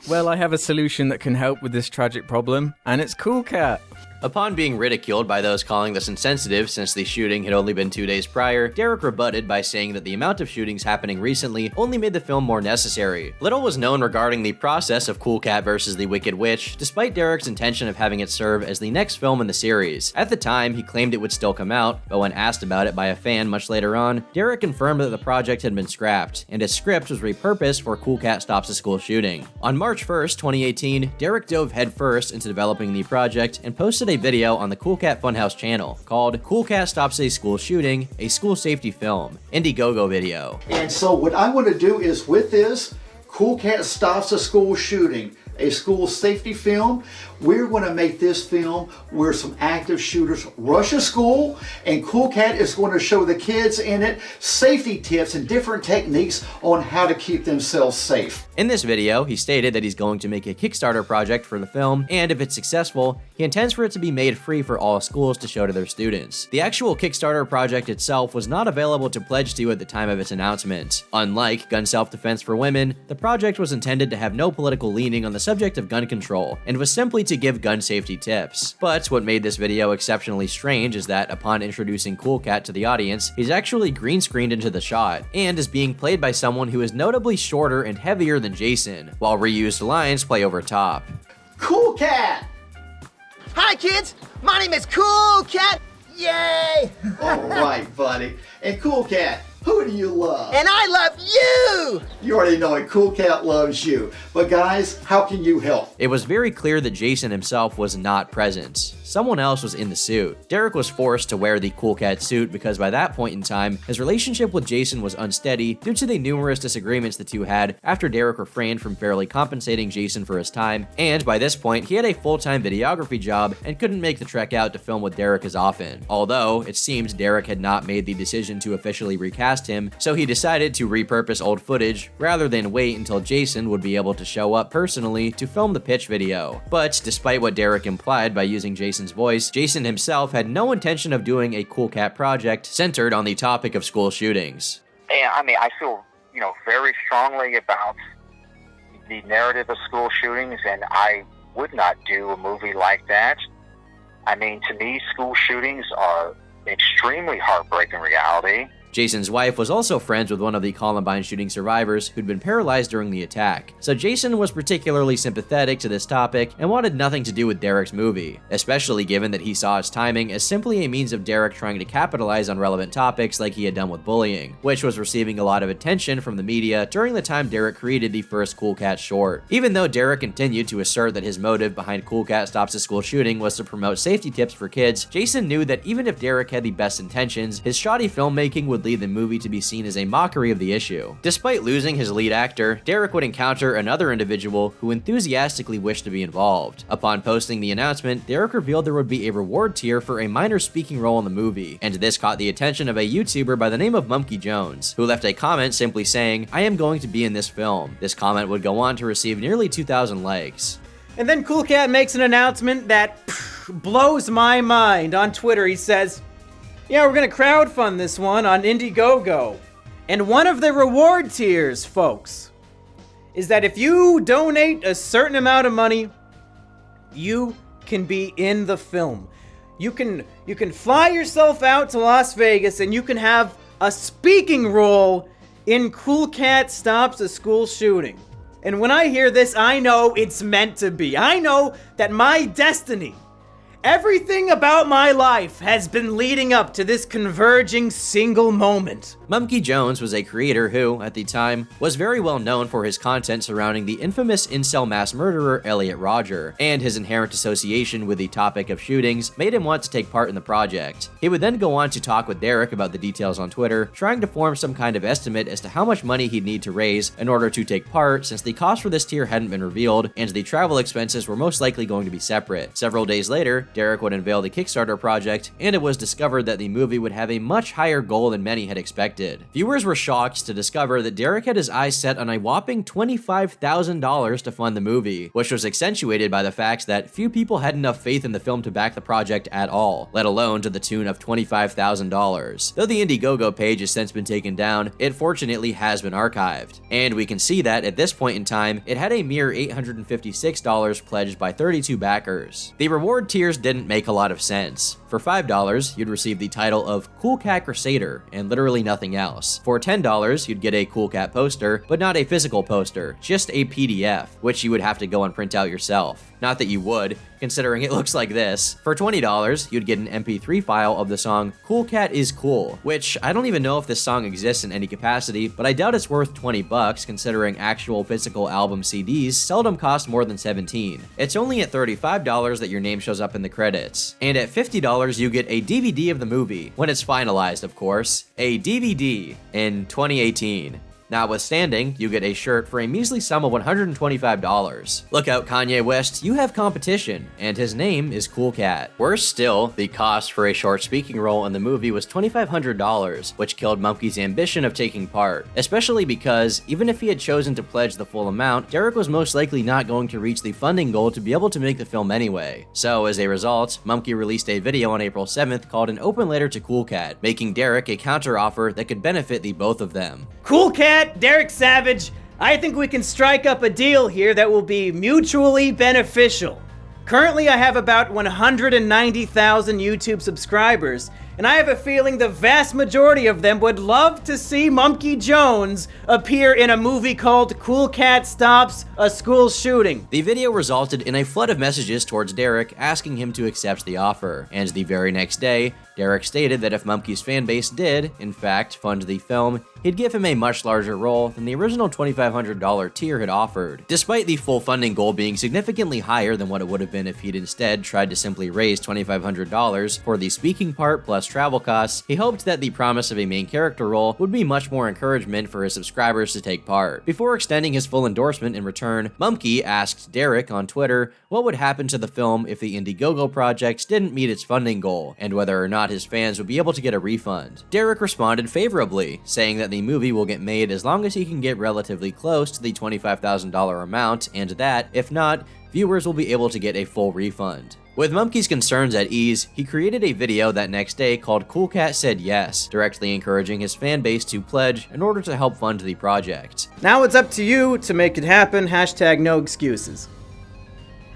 Well, I have a solution that can help with this tragic problem, and it's Cool Cat. Upon being ridiculed by those calling this insensitive since the shooting had only been 2 days prior, Derek rebutted by saying that the amount of shootings happening recently only made the film more necessary. Little was known regarding the process of Cool Cat vs. the Wicked Witch, despite Derek's intention of having it serve as the next film in the series. At the time, he claimed it would still come out, but when asked about it by a fan much later on, Derek confirmed that the project had been scrapped, and his script was repurposed for Cool Cat Stops a School Shooting. On March 1st, 2018, Derek dove headfirst into developing the project and posted a video on the Cool Cat Funhouse channel called Cool Cat Stops a School Shooting, a School Safety Film, Indiegogo video. And so what I want to do is with this, Cool Cat Stops a School Shooting, a school safety film, we're going to make this film where some active shooters rush a school, and Cool Cat is going to show the kids in it safety tips and different techniques on how to keep themselves safe. In this video, he stated that he's going to make a Kickstarter project for the film, and if it's successful, he intends for it to be made free for all schools to show to their students. The actual Kickstarter project itself was not available to pledge to at the time of its announcement. Unlike Gun Self-Defense for Women, the project was intended to have no political leaning on the subject of gun control, and was simply to give gun safety tips. But what made this video exceptionally strange is that upon introducing Cool Cat to the audience, he's actually green screened into the shot, and is being played by someone who is notably shorter and heavier than Jason, while reused lines play over top. Cool Cat! Hi kids, my name is Cool Cat. Yay! All right, buddy. And Cool Cat, who do you love? And I love you! You already know it, Cool Cat loves you. But guys, how can you help? It was very clear that Jason himself was not present. Someone else was in the suit. Derek was forced to wear the Cool Cat suit because by that point in time, his relationship with Jason was unsteady due to the numerous disagreements the two had after Derek refrained from fairly compensating Jason for his time, and by this point, he had a full-time videography job and couldn't make the trek out to film with Derek as often. Although, it seemed Derek had not made the decision to officially recast him, so he decided to repurpose old footage rather than wait until Jason would be able to show up personally to film the pitch video. But despite what Derek implied by using Jason's voice, Jason himself had no intention of doing a Cool Cat project centered on the topic of school shootings. And I mean, I feel, very strongly about the narrative of school shootings, and I would not do a movie like that. I mean, to me, school shootings are an extremely heartbreaking reality. Jason's wife was also friends with one of the Columbine shooting survivors who'd been paralyzed during the attack, so Jason was particularly sympathetic to this topic and wanted nothing to do with Derek's movie, especially given that he saw its timing as simply a means of Derek trying to capitalize on relevant topics like he had done with bullying, which was receiving a lot of attention from the media during the time Derek created the first Cool Cat short. Even though Derek continued to assert that his motive behind Cool Cat Stops a School Shooting was to promote safety tips for kids, Jason knew that even if Derek had the best intentions, his shoddy filmmaking would lead the movie to be seen as a mockery of the issue. Despite losing his lead actor, Derek would encounter another individual who enthusiastically wished to be involved. Upon posting the announcement, Derek revealed there would be a reward tier for a minor speaking role in the movie, and this caught the attention of a YouTuber by the name of Monkey Jones, who left a comment simply saying, "I am going to be in this film." This comment would go on to receive nearly 2,000 likes. And then Cool Cat makes an announcement that blows my mind. On Twitter, he says, "Yeah, we're gonna crowdfund this one on Indiegogo." And one of the reward tiers, folks, is that if you donate a certain amount of money, you can be in the film. You can fly yourself out to Las Vegas and you can have a speaking role in Cool Cat Stops a School Shooting. And when I hear this, I know it's meant to be. I know that my destiny, everything about my life has been leading up to this converging single moment. Mumkey Jones was a creator who, at the time, was very well known for his content surrounding the infamous incel mass murderer Elliot Rodger, and his inherent association with the topic of shootings made him want to take part in the project. He would then go on to talk with Derek about the details on Twitter, trying to form some kind of estimate as to how much money he'd need to raise in order to take part, since the cost for this tier hadn't been revealed, and the travel expenses were most likely going to be separate. Several days later, Derek would unveil the Kickstarter project, and it was discovered that the movie would have a much higher goal than many had expected. Viewers were shocked to discover that Derek had his eyes set on a whopping $25,000 to fund the movie, which was accentuated by the fact that few people had enough faith in the film to back the project at all, let alone to the tune of $25,000. Though the Indiegogo page has since been taken down, it fortunately has been archived. And we can see that at this point in time, it had a mere $856 pledged by 32 backers. The reward tiers didn't make a lot of sense. For $5, you'd receive the title of Cool Cat Crusader and literally nothing else. For $10, you'd get a Cool Cat poster, but not a physical poster, just a PDF, which you would have to go and print out yourself. Not that you would, considering it looks like this. For $20, you'd get an MP3 file of the song Cool Cat Is Cool, which I don't even know if this song exists in any capacity, but I doubt it's worth $20 considering actual physical album CDs seldom cost more than $17. It's only at $35 that your name shows up in the credits. And at $50, you get a DVD of the movie, when it's finalized, of course. A DVD in 2018. Notwithstanding, you get a shirt for a measly sum of $125. Look out, Kanye West, you have competition, and his name is Cool Cat. Worse still, the cost for a short speaking role in the movie was $2,500, which killed Mumkey's ambition of taking part, especially because, even if he had chosen to pledge the full amount, Derek was most likely not going to reach the funding goal to be able to make the film anyway. So, as a result, Mumkey released a video on April 7th called An Open Letter to Cool Cat, making Derek a counteroffer that could benefit the both of them. Cool Cat, Derek Savage, I think we can strike up a deal here that will be mutually beneficial. Currently, I have about 190,000 YouTube subscribers, and I have a feeling the vast majority of them would love to see Mumkey Jones appear in a movie called Cool Cat Stops a School Shooting. The video resulted in a flood of messages towards Derek asking him to accept the offer, and the very next day, Derek stated that if Mumkey's fanbase did, in fact, fund the film, he'd give him a much larger role than the original $2,500 tier had offered. Despite the full funding goal being significantly higher than what it would have been if he'd instead tried to simply raise $2,500 for the speaking part plus travel costs, he hoped that the promise of a main character role would be much more encouragement for his subscribers to take part. Before extending his full endorsement in return, Mumkey asked Derek on Twitter what would happen to the film if the Indiegogo project didn't meet its funding goal, and whether or not his fans would be able to get a refund. Derek responded favorably, saying that the movie will get made as long as he can get relatively close to the $25,000 amount, and that, if not, viewers will be able to get a full refund. With Mumkey's concerns at ease, he created a video that next day called Cool Cat Said Yes, directly encouraging his fan base to pledge in order to help fund the project. Now it's up to you to make it happen, #no excuses.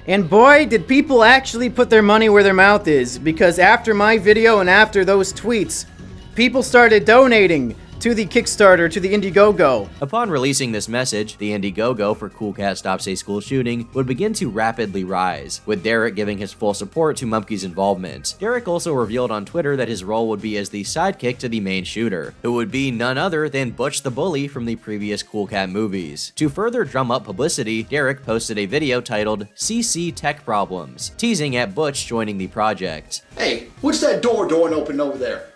And boy, did people actually put their money where their mouth is, because after my video and after those tweets, people started donating to the Kickstarter, to the Indiegogo. Upon releasing this message, the Indiegogo for Cool Cat Stops a School Shooting would begin to rapidly rise, with Derek giving his full support to Mumkey's involvement. Derek also revealed on Twitter that his role would be as the sidekick to the main shooter, who would be none other than Butch the Bully from the previous Cool Cat movies. To further drum up publicity, Derek posted a video titled CC Tech Problems, teasing at Butch joining the project. Hey, what's that door doing open over there?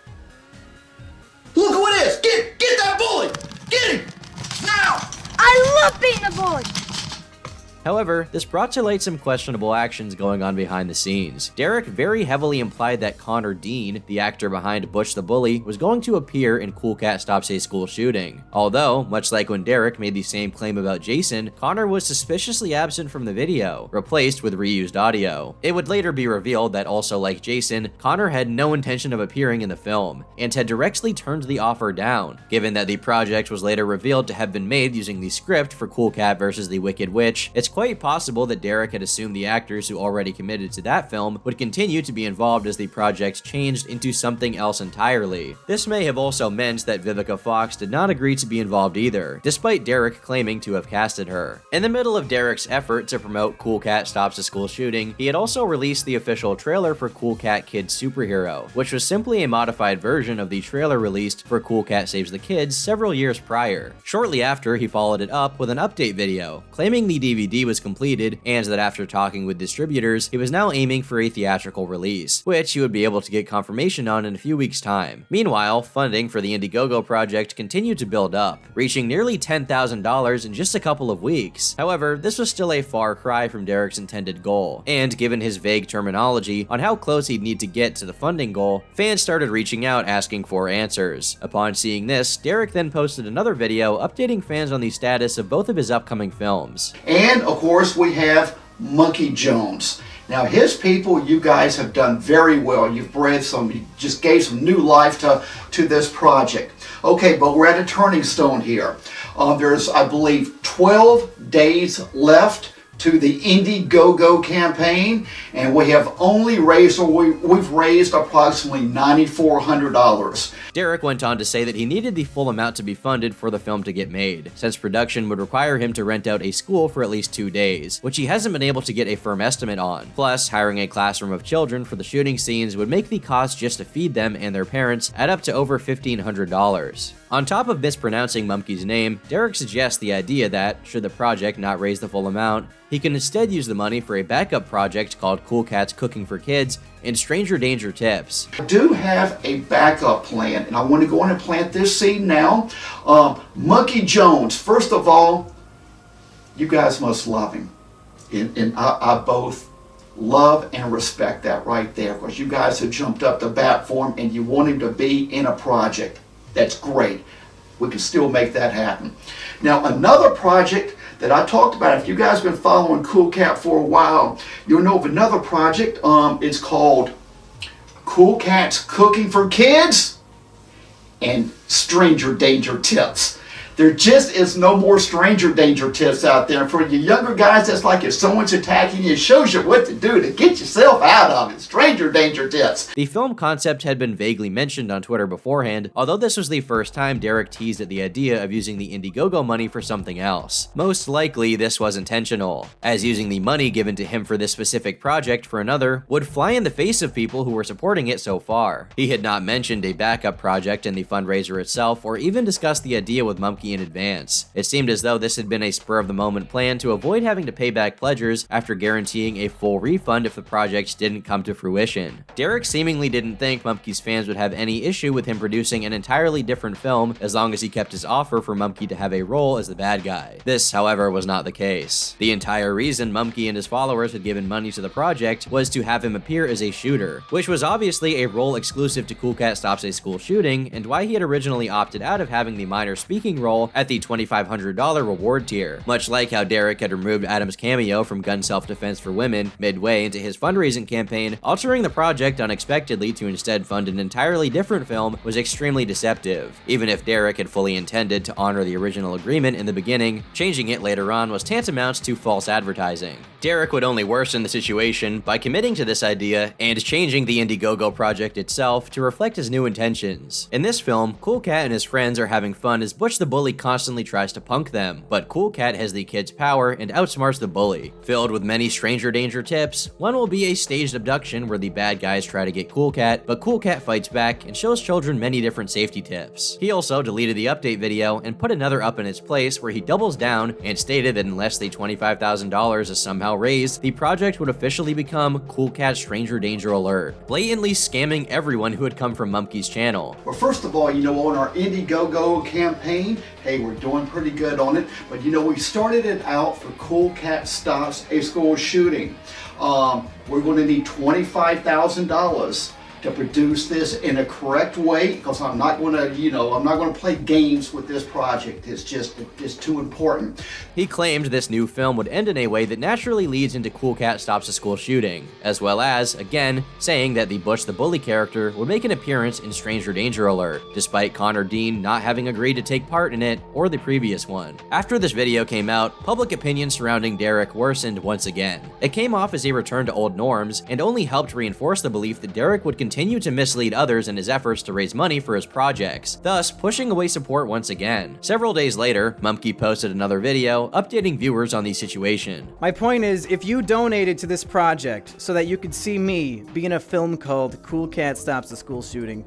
Look who it is! Get that bully! Get him! Now! I love being a bully! However, this brought to light some questionable actions going on behind the scenes. Derek very heavily implied that Connor Dean, the actor behind Butch the Bully, was going to appear in Cool Cat Stops a School Shooting. Although, much like when Derek made the same claim about Jason, Connor was suspiciously absent from the video, replaced with reused audio. It would later be revealed that also like Jason, Connor had no intention of appearing in the film, and had directly turned the offer down, given that the project was later revealed to have been made using the script for Cool Cat vs. the Wicked Witch. It's quite possible that Derek had assumed the actors who already committed to that film would continue to be involved as the project changed into something else entirely. This may have also meant that Vivica Fox did not agree to be involved either, despite Derek claiming to have casted her. In the middle of Derek's effort to promote Cool Cat Stops a School Shooting, he had also released the official trailer for Cool Cat Kids Superhero, which was simply a modified version of the trailer released for Cool Cat Saves the Kids several years prior. Shortly after, he followed it up with an update video, claiming the DVD was completed and that after talking with distributors, he was now aiming for a theatrical release, which he would be able to get confirmation on in a few weeks' time. Meanwhile, funding for the Indiegogo project continued to build up, reaching nearly $10,000 in just a couple of weeks. However, this was still a far cry from Derek's intended goal, and given his vague terminology on how close he'd need to get to the funding goal, fans started reaching out asking for answers. Upon seeing this, Derek then posted another video updating fans on the status of both of his upcoming films. And of course we have Monkey Jones. Now his people, you guys have done very well. You've bred some, you just gave some new life to this project. Okay, but we're at a turning stone here. There's, I believe, 12 days left to the Indiegogo campaign, and we have only raised, or we've raised approximately $9,400. Derek went on to say that he needed the full amount to be funded for the film to get made, since production would require him to rent out a school for at least 2 days, which he hasn't been able to get a firm estimate on. Plus, hiring a classroom of children for the shooting scenes would make the cost just to feed them and their parents add up to over $1,500. On top of mispronouncing Mumkey's name, Derek suggests the idea that, should the project not raise the full amount, he can instead use the money for a backup project called Cool Cat's Cooking for Kids and Stranger Danger Tips. I do have a backup plan, and I want to go on and plant this seed now. Monkey Jones, first of all, you guys must love him. And I both love and respect that right there, because you guys have jumped up the bat for him and you want him to be in a project. That's great. We can still make that happen. Now, another project that I talked about, if you guys have been following Cool Cat for a while, you'll know of another project. It's called Cool Cat's Cooking for Kids and Stranger Danger Tips. There just is no more stranger danger tips out there. For you younger guys, that's like if someone's attacking you, it shows you what to do to get yourself out of it. Stranger danger tips. The film concept had been vaguely mentioned on Twitter beforehand, although this was the first time Derek teased at the idea of using the Indiegogo money for something else. Most likely, this was intentional, as using the money given to him for this specific project for another would fly in the face of people who were supporting it so far. He had not mentioned a backup project in the fundraiser itself, or even discussed the idea with Mumkey in advance. It seemed as though this had been a spur-of-the-moment plan to avoid having to pay back pledgers after guaranteeing a full refund if the project didn't come to fruition. Derek seemingly didn't think Mumkey's fans would have any issue with him producing an entirely different film as long as he kept his offer for Mumkey to have a role as the bad guy. This, however, was not the case. The entire reason Mumkey and his followers had given money to the project was to have him appear as a shooter, which was obviously a role exclusive to Cool Cat Stops a School Shooting, and why he had originally opted out of having the minor speaking role at the $2,500 reward tier, much like how Derek had removed Adam's cameo from Gun Self-Defense for Women midway into his fundraising campaign. Altering the project unexpectedly to instead fund an entirely different film was extremely deceptive. Even if Derek had fully intended to honor the original agreement in the beginning, changing it later on was tantamount to false advertising. Derek would only worsen the situation by committing to this idea and changing the Indiegogo project itself to reflect his new intentions. In this film, Cool Cat and his friends are having fun as Butch the Bully constantly tries to punk them, but Cool Cat has the kid's power and outsmarts the bully. Filled with many stranger danger tips, one will be a staged abduction where the bad guys try to get Cool Cat, but Cool Cat fights back and shows children many different safety tips. He also deleted the update video and put another up in its place where he doubles down and stated that unless the $25,000 is somehow raised, the project would officially become Cool Cat Stranger Danger Alert, blatantly scamming everyone who had come from Mumkey's channel. Well, first of all, you know, on our Indiegogo campaign, hey, we're doing pretty good on it. But you know, we started it out for Cool Cat Stops a School Shooting. We're going to need $25,000 to produce this in a correct way, because I'm not going to, I'm not going to play games with this project. It's too important. He claimed this new film would end in a way that naturally leads into Cool Cat Stops a School Shooting, as well as, again, saying that the Butch the Bully character would make an appearance in Stranger Danger Alert, despite Connor Dean not having agreed to take part in it or the previous one. After this video came out, public opinion surrounding Derek worsened once again. It came off as a return to old norms, and only helped reinforce the belief that Derek would continue to mislead others in his efforts to raise money for his projects, thus pushing away support once again. Several days later, Mumkey posted another video updating viewers on the situation. My point is, if you donated to this project so that you could see me be in a film called Cool Cat Stops the School Shooting,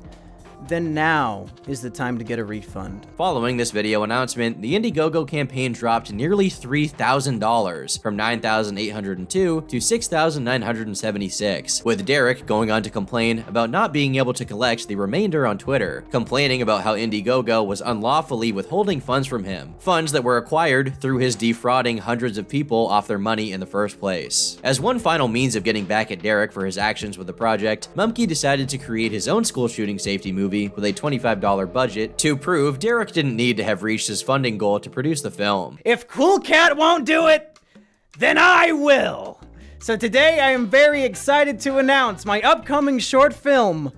then now is the time to get a refund. Following this video announcement, the Indiegogo campaign dropped nearly $3,000 from $9,802 to $6,976, with Derek going on to complain about not being able to collect the remainder on Twitter, complaining about how Indiegogo was unlawfully withholding funds from him, funds that were acquired through his defrauding hundreds of people off their money in the first place. As one final means of getting back at Derek for his actions with the project, Mumkey decided to create his own school shooting safety movie with a $25 budget to prove Derek didn't need to have reached his funding goal to produce the film. If Cool Cat won't do it, then I will! So today I am very excited to announce my upcoming short film,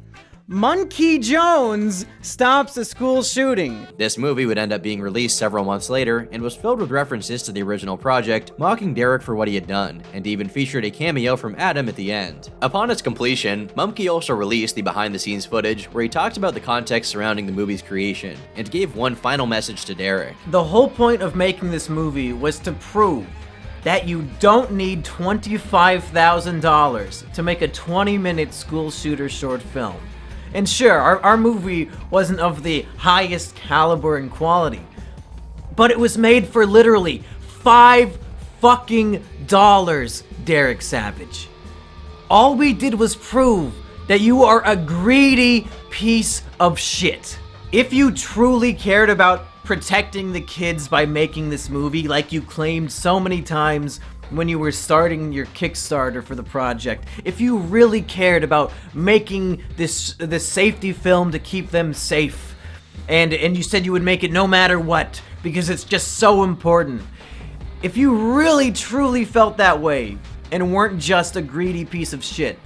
Monkey Jones Stops a School Shooting. This movie would end up being released several months later and was filled with references to the original project, mocking Derek for what he had done, and even featured a cameo from Adam at the end. Upon its completion, Mumkey also released the behind-the-scenes footage where he talked about the context surrounding the movie's creation, and gave one final message to Derek. The whole point of making this movie was to prove that you don't need $25,000 to make a 20-minute school shooter short film. And sure, our movie wasn't of the highest caliber and quality, but it was made for literally $5 fucking, Derek Savage. All we did was prove that you are a greedy piece of shit. If you truly cared about protecting the kids by making this movie, like you claimed so many times when you were starting your Kickstarter for the project, if you really cared about making this safety film to keep them safe, and you said you would make it no matter what, because it's just so important. If you really truly felt that way, and weren't just a greedy piece of shit,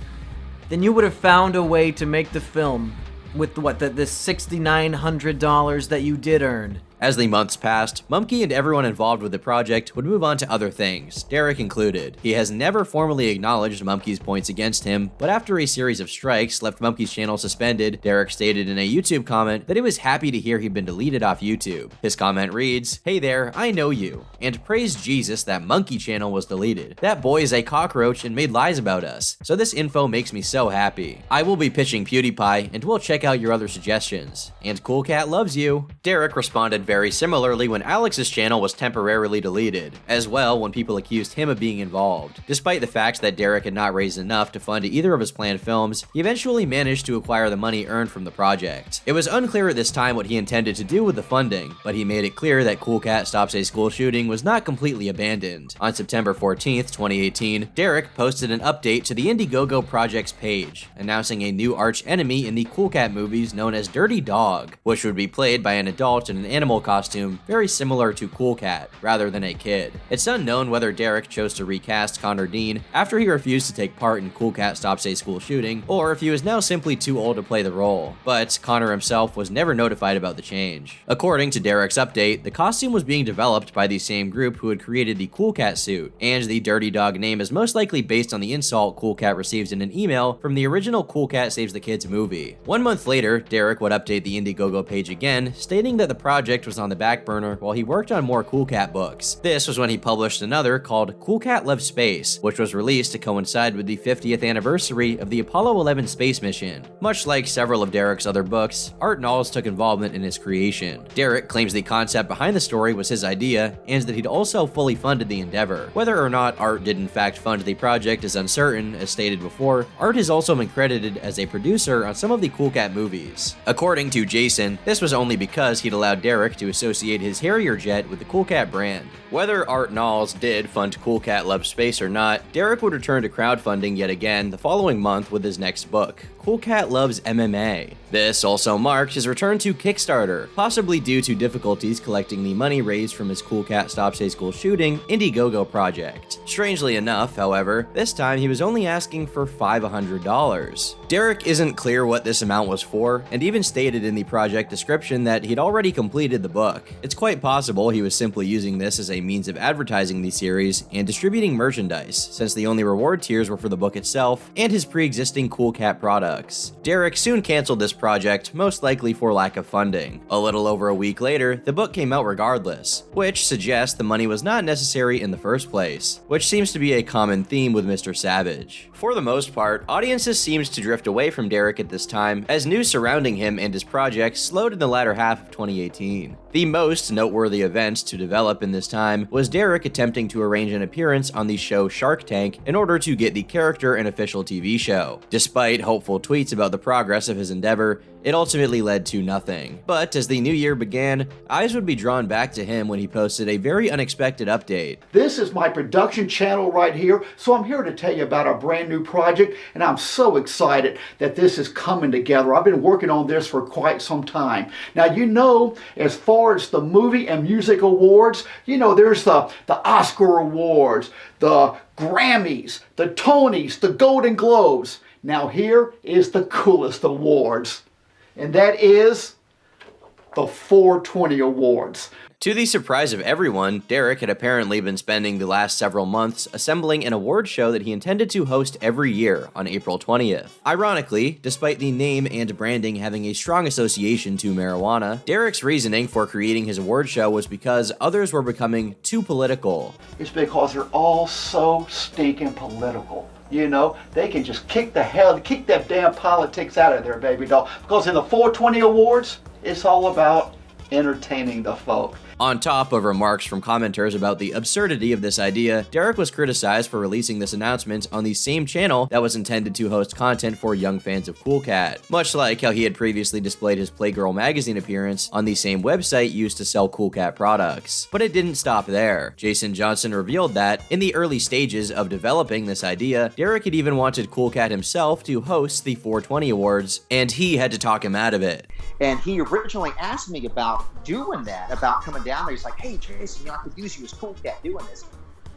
then you would have found a way to make the film with the $6,900 that you did earn. As the months passed, Mumkey and everyone involved with the project would move on to other things, Derek included. He has never formally acknowledged Mumkey's points against him, but after a series of strikes left Mumkey's channel suspended, Derek stated in a YouTube comment that he was happy to hear he'd been deleted off YouTube. His comment reads, "Hey there, I know you, and praise Jesus that Monkey channel was deleted. That boy is a cockroach and made lies about us, so this info makes me so happy. I will be pitching PewDiePie, and we'll check out your other suggestions. And Cool Cat loves you." Derek responded very similarly when Alex's channel was temporarily deleted, as well when people accused him of being involved. Despite the fact that Derek had not raised enough to fund either of his planned films, he eventually managed to acquire the money earned from the project. It was unclear at this time what he intended to do with the funding, but he made it clear that Cool Cat Stops a School Shooting was not completely abandoned. On September 14th, 2018, Derek posted an update to the Indiegogo project's page, announcing a new arch enemy in the Cool Cat movies known as Dirty Dog, which would be played by an adult in an animal costume very similar to Cool Cat, rather than a kid. It's unknown whether Derek chose to recast Connor Dean after he refused to take part in Cool Cat Stops a School Shooting, or if he was now simply too old to play the role, but Connor himself was never notified about the change. According to Derek's update, the costume was being developed by the same group who had created the Cool Cat suit, and the Dirty Dog name is most likely based on the insult Cool Cat receives in an email from the original Cool Cat Saves the Kids movie. 1 month later, Derek would update the Indiegogo page again, stating that the project was on the back burner while he worked on more Cool Cat books. This was when he published another called Cool Cat Loves Space, which was released to coincide with the 50th anniversary of the Apollo 11 space mission. Much like several of Derek's other books, Art Knowles took involvement in his creation. Derek claims the concept behind the story was his idea, and that he'd also fully funded the endeavor. Whether or not Art did in fact fund the project is uncertain, as stated before. Art has also been credited as a producer on some of the Cool Cat movies. According to Jason, this was only because he'd allowed Derek to associate his Harrier jet with the Cool Cat brand. Whether Art Knowles did fund Cool Cat Loves Space or not, Derek would return to crowdfunding yet again the following month with his next book, Cool Cat Loves MMA. This also marked his return to Kickstarter, possibly due to difficulties collecting the money raised from his Cool Cat Stops a School Shooting Indiegogo project. Strangely enough, however, this time he was only asking for $500. Derek isn't clear what this amount was for, and even stated in the project description that he'd already completed the book. It's quite possible he was simply using this as a means of advertising the series and distributing merchandise, since the only reward tiers were for the book itself and his pre-existing Cool Cat products. Derek soon canceled this project, most likely for lack of funding. A little over a week later, the book came out regardless, which suggests the money was not necessary in the first place, which seems to be a common theme with Mr. Savage. For the most part, audiences seemed to drift away from Derek at this time, as news surrounding him and his project slowed in the latter half of 2018. The most noteworthy event to develop in this time was Derek attempting to arrange an appearance on the show Shark Tank in order to get the character an official TV show. Despite hopeful tweets about the progress of his endeavor, it ultimately led to nothing. But as the new year began, eyes would be drawn back to him when he posted a very unexpected update. This is my production channel right here, so I'm here to tell you about our brand new project, and I'm so excited that this is coming together. I've been working on this for quite some time. Now, you know, as far as the movie and music awards, you know, there's the Oscar awards, the Grammys, the Tonys, the Golden Globes. Now here is the coolest awards, and that is the 420 Awards. To the surprise of everyone, Derek had apparently been spending the last several months assembling an award show that he intended to host every year on April 20th. Ironically, despite the name and branding having a strong association to marijuana, Derek's reasoning for creating his award show was because others were becoming too political. It's because they're all so stinking political. You know, they can just kick that damn politics out of there, baby doll. Because in the 420 Awards, it's all about entertaining the folk. On top of remarks from commenters about the absurdity of this idea, Derek was criticized for releasing this announcement on the same channel that was intended to host content for young fans of Cool Cat, much like how he had previously displayed his Playgirl magazine appearance on the same website used to sell Cool Cat products. But it didn't stop there. Jason Johnson revealed that, in the early stages of developing this idea, Derek had even wanted Cool Cat himself to host the 420 Awards, and he had to talk him out of it. And he originally asked me about doing that, about coming down there. He's like, hey, Jason, you know, I could use you as Cool Cat doing this.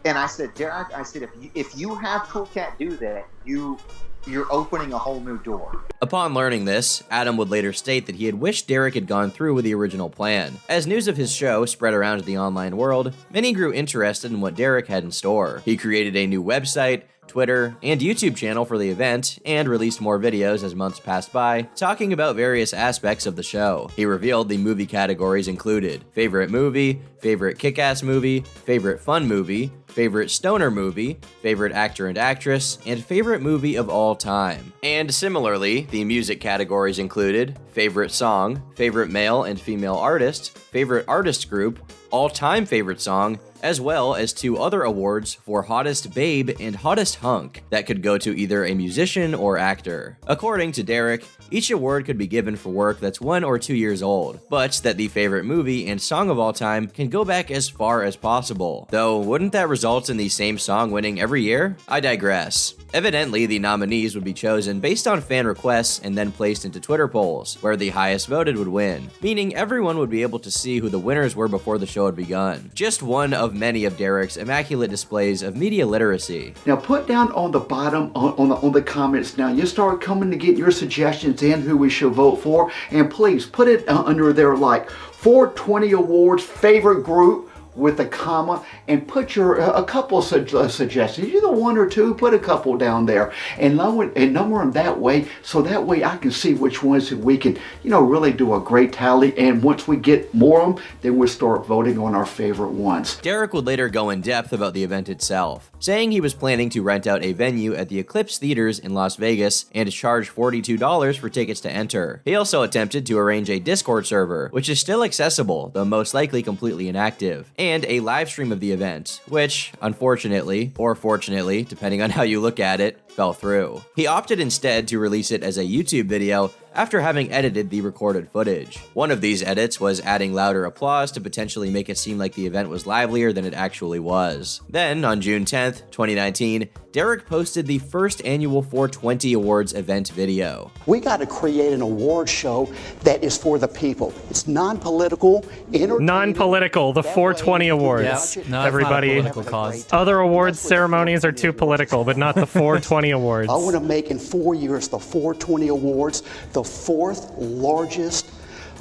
And I said, Derek, I said, if you have Cool Cat do that, you're opening a whole new door. Upon learning this, Adam would later state that he had wished Derek had gone through with the original plan. As news of his show spread around the online world, many grew interested in what Derek had in store. He created a new website, Twitter, and YouTube channel for the event, and released more videos as months passed by, talking about various aspects of the show. He revealed the movie categories included favorite movie, favorite kick-ass movie, favorite fun movie, favorite stoner movie, favorite actor and actress, and favorite movie of all time. And similarly, the music categories included favorite song, favorite male and female artist, favorite artist group, all-time favorite song, as well as 2 other awards for Hottest Babe and Hottest Hunk that could go to either a musician or actor. According to Derek, each award could be given for work that's 1 or 2 years old, but that the favorite movie and song of all time can go back as far as possible. Though, wouldn't that result in the same song winning every year? I digress. Evidently, the nominees would be chosen based on fan requests and then placed into Twitter polls, where the highest voted would win, meaning everyone would be able to see who the winners were before the show had begun. Just one of many of Derek's immaculate displays of media literacy. Now put down on the bottom on the comments now. You start coming to get your suggestions in who we should vote for, and please put it under there like 420 Awards favorite group with a comma, and put your a couple suggestions. Either 1 or 2, put a couple down there, and number them that way, so that way I can see which ones that we can, you know, really do a great tally. And once we get more of them, then we'll start voting on our favorite ones. Derek would later go in depth about the event itself, saying he was planning to rent out a venue at the Eclipse Theaters in Las Vegas and charge $42 for tickets to enter. He also attempted to arrange a Discord server, which is still accessible, though most likely completely inactive, and a live stream of the event, which, unfortunately, or fortunately, depending on how you look at it, fell through. He opted instead to release it as a YouTube video, after having edited the recorded footage. One of these edits was adding louder applause to potentially make it seem like the event was livelier than it actually was. Then, on June 10th, 2019, Derek posted the first annual 420 Awards event video. We got to create an award show that is for the people. It's non-political, Non-political, the 420 Awards. Yep. No, Everybody. it's not a political cause. Other awards ceremonies are too political, but not the 420 Awards. I want to make in 4 years the 420 Awards the fourth largest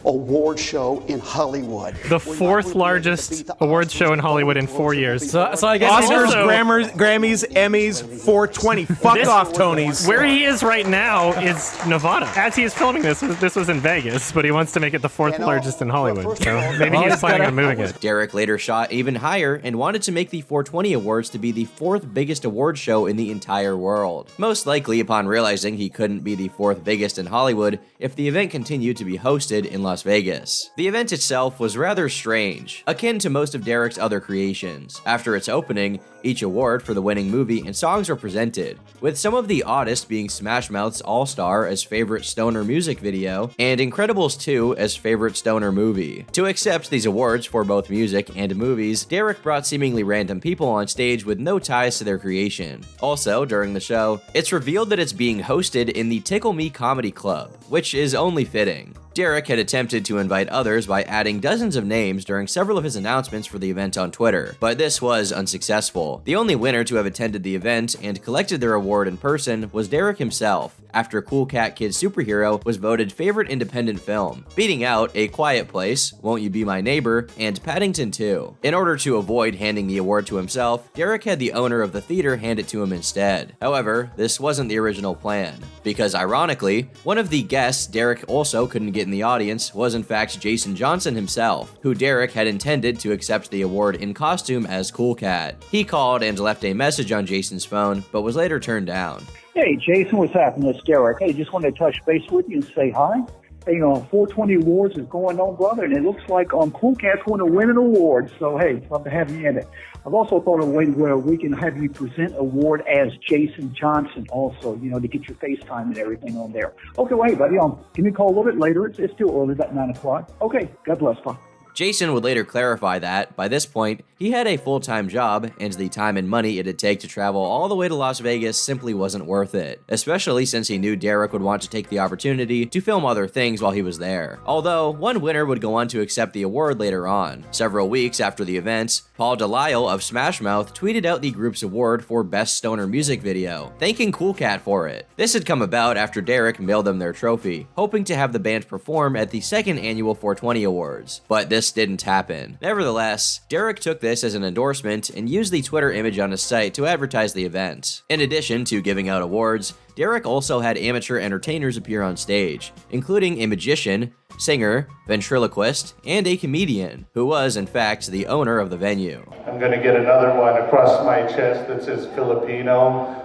award show in Hollywood. The fourth largest awards show in Hollywood in 4 years. So I guess Oscars, Grammys, Emmys, 420. Fuck off, Tonys. Where he is right now is Nevada. As he is filming this was in Vegas, but he wants to make it the fourth largest in Hollywood. So maybe he's planning on moving it. Derek later shot even higher and wanted to make the 420 Awards to be the fourth biggest award show in the entire world. Most likely upon realizing he couldn't be the fourth biggest in Hollywood if the event continued to be hosted in Las Vegas. The event itself was rather strange, akin to most of Derek's other creations. After its opening, each award for the winning movie and songs were presented, with some of the oddest being Smash Mouth's All-Star as favorite stoner music video, and Incredibles 2 as favorite stoner movie. To accept these awards for both music and movies, Derek brought seemingly random people on stage with no ties to their creation. Also, during the show, it's revealed that it's being hosted in the Tickle Me Comedy Club, which is only fitting. Derek had attempted to invite others by adding dozens of names during several of his announcements for the event on Twitter, but this was unsuccessful. The only winner to have attended the event and collected their award in person was Derek himself, after Cool Cat Kid Superhero was voted favorite independent film, beating out A Quiet Place, Won't You Be My Neighbor, and Paddington 2. In order to avoid handing the award to himself, Derek had the owner of the theater hand it to him instead. However, this wasn't the original plan, because ironically, one of the guests Derek also couldn't get in the audience was in fact Jason Johnson himself, who Derek had intended to accept the award in costume as Cool Cat. He called and left a message on Jason's phone, but was later turned down. Hey, Jason, what's happening? It's Derek. Hey, just wanted to touch base with you and say hi. Hey, 420 Awards is going on, brother, and it looks like Cool Cat's going to win an award. So, hey, love to have you in it. I've also thought of a way where we can have you present award as Jason Johnson also, to get your FaceTime and everything on there. Okay, well, hey, buddy, give me a call a little bit later. It's still early, about 9 o'clock. Okay, God bless. Bye. Jason would later clarify that, by this point, he had a full-time job, and the time and money it'd take to travel all the way to Las Vegas simply wasn't worth it, especially since he knew Derek would want to take the opportunity to film other things while he was there. Although, one winner would go on to accept the award later on. Several weeks after the event, Paul Delisle of Smash Mouth tweeted out the group's award for Best Stoner Music Video, thanking Cool Cat for it. This had come about after Derek mailed them their trophy, hoping to have the band perform at the second annual 420 Awards, but this didn't happen. Nevertheless, Derek took this as an endorsement and used the Twitter image on his site to advertise the event. In addition to giving out awards, Derek also had amateur entertainers appear on stage, including a magician, singer, ventriloquist, and a comedian, who was, in fact, the owner of the venue. I'm going to get another one across my chest that says Filipino,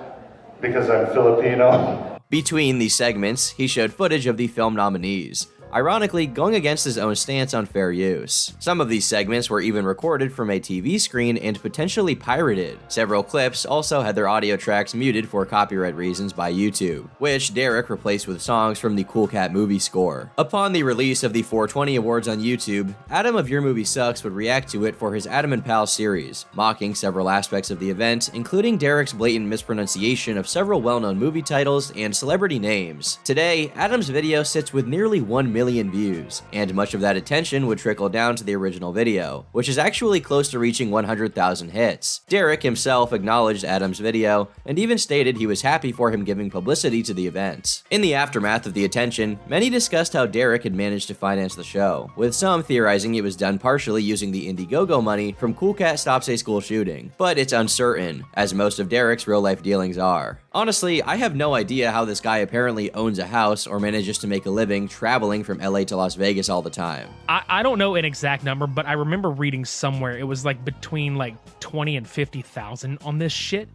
because I'm Filipino. Between these segments, he showed footage of the film nominees, ironically going against his own stance on fair use. Some of these segments were even recorded from a TV screen and potentially pirated. Several clips also had their audio tracks muted for copyright reasons by YouTube, which Derek replaced with songs from the Cool Cat movie score. Upon the release of the 420 Awards on YouTube, Adam of Your Movie Sucks would react to it for his Adam and Pal series, mocking several aspects of the event, including Derek's blatant mispronunciation of several well-known movie titles and celebrity names. Today, Adam's video sits with nearly 1 million views, and much of that attention would trickle down to the original video, which is actually close to reaching 100,000 hits. Derek himself acknowledged Adam's video, and even stated he was happy for him giving publicity to the event. In the aftermath of the attention, many discussed how Derek had managed to finance the show, with some theorizing it was done partially using the Indiegogo money from Cool Cat Stops a School Shooting, but it's uncertain, as most of Derek's real-life dealings are. Honestly, I have no idea how this guy apparently owns a house or manages to make a living traveling from LA to Las Vegas all the time. I don't know an exact number, but I remember reading somewhere it was like between 20 and 50,000 on this shit.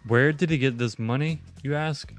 Where did he get this money, you ask?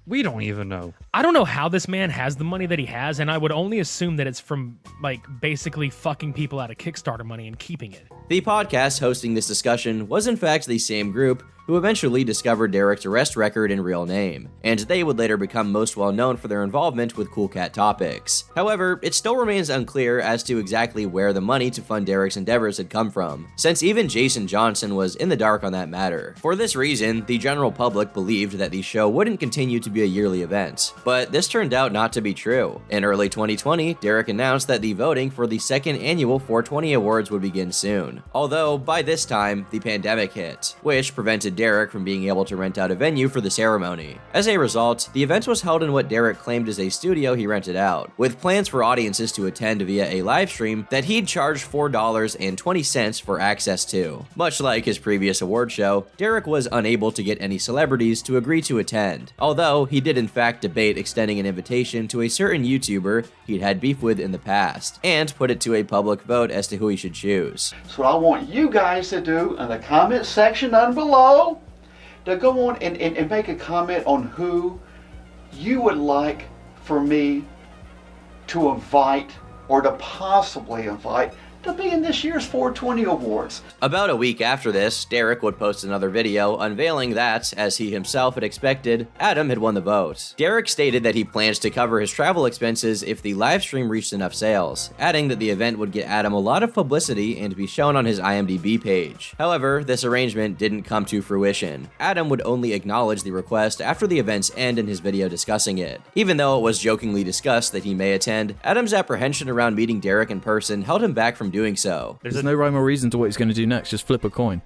We don't even know. I don't know how this man has the money that he has, and I would only assume that it's from, like, basically fucking people out of Kickstarter money and keeping it. The podcast hosting this discussion was in fact the same group who eventually discovered Derek's arrest record and real name, and they would later become most well known for their involvement with Cool Cat topics. However, it still remains unclear as to exactly where the money to fund Derek's endeavors had come from, since even Jason Johnson was in the dark on that matter. For this reason, the general public believed that the show wouldn't continue to be a yearly event, but this turned out not to be true. In early 2020, Derek announced that the voting for the second annual 420 Awards would begin soon, although by this time, the pandemic hit, which prevented Derek from being able to rent out a venue for the ceremony. As a result, the event was held in what Derek claimed is a studio he rented out, with plans for audiences to attend via a live stream that he'd charge $4.20 for access to. Much like his previous award show, Derek was unable to get any celebrities to agree to attend, although he did in fact debate extending an invitation to a certain YouTuber he'd had beef with in the past, and put it to a public vote as to who he should choose. So what I want you guys to do in the comment section down below, to go on and make a comment on who you would like for me to invite or to possibly invite to be in this year's 420 Awards. About a week after this, Derek would post another video unveiling that, as he himself had expected, Adam had won the vote. Derek stated that he plans to cover his travel expenses if the live stream reached enough sales, adding that the event would get Adam a lot of publicity and be shown on his IMDb page. However, this arrangement didn't come to fruition. Adam would only acknowledge the request after the event's end in his video discussing it. Even though it was jokingly discussed that he may attend, Adam's apprehension around meeting Derek in person held him back from doing so. There's no rhyme or reason to what he's going to do next, just flip a coin.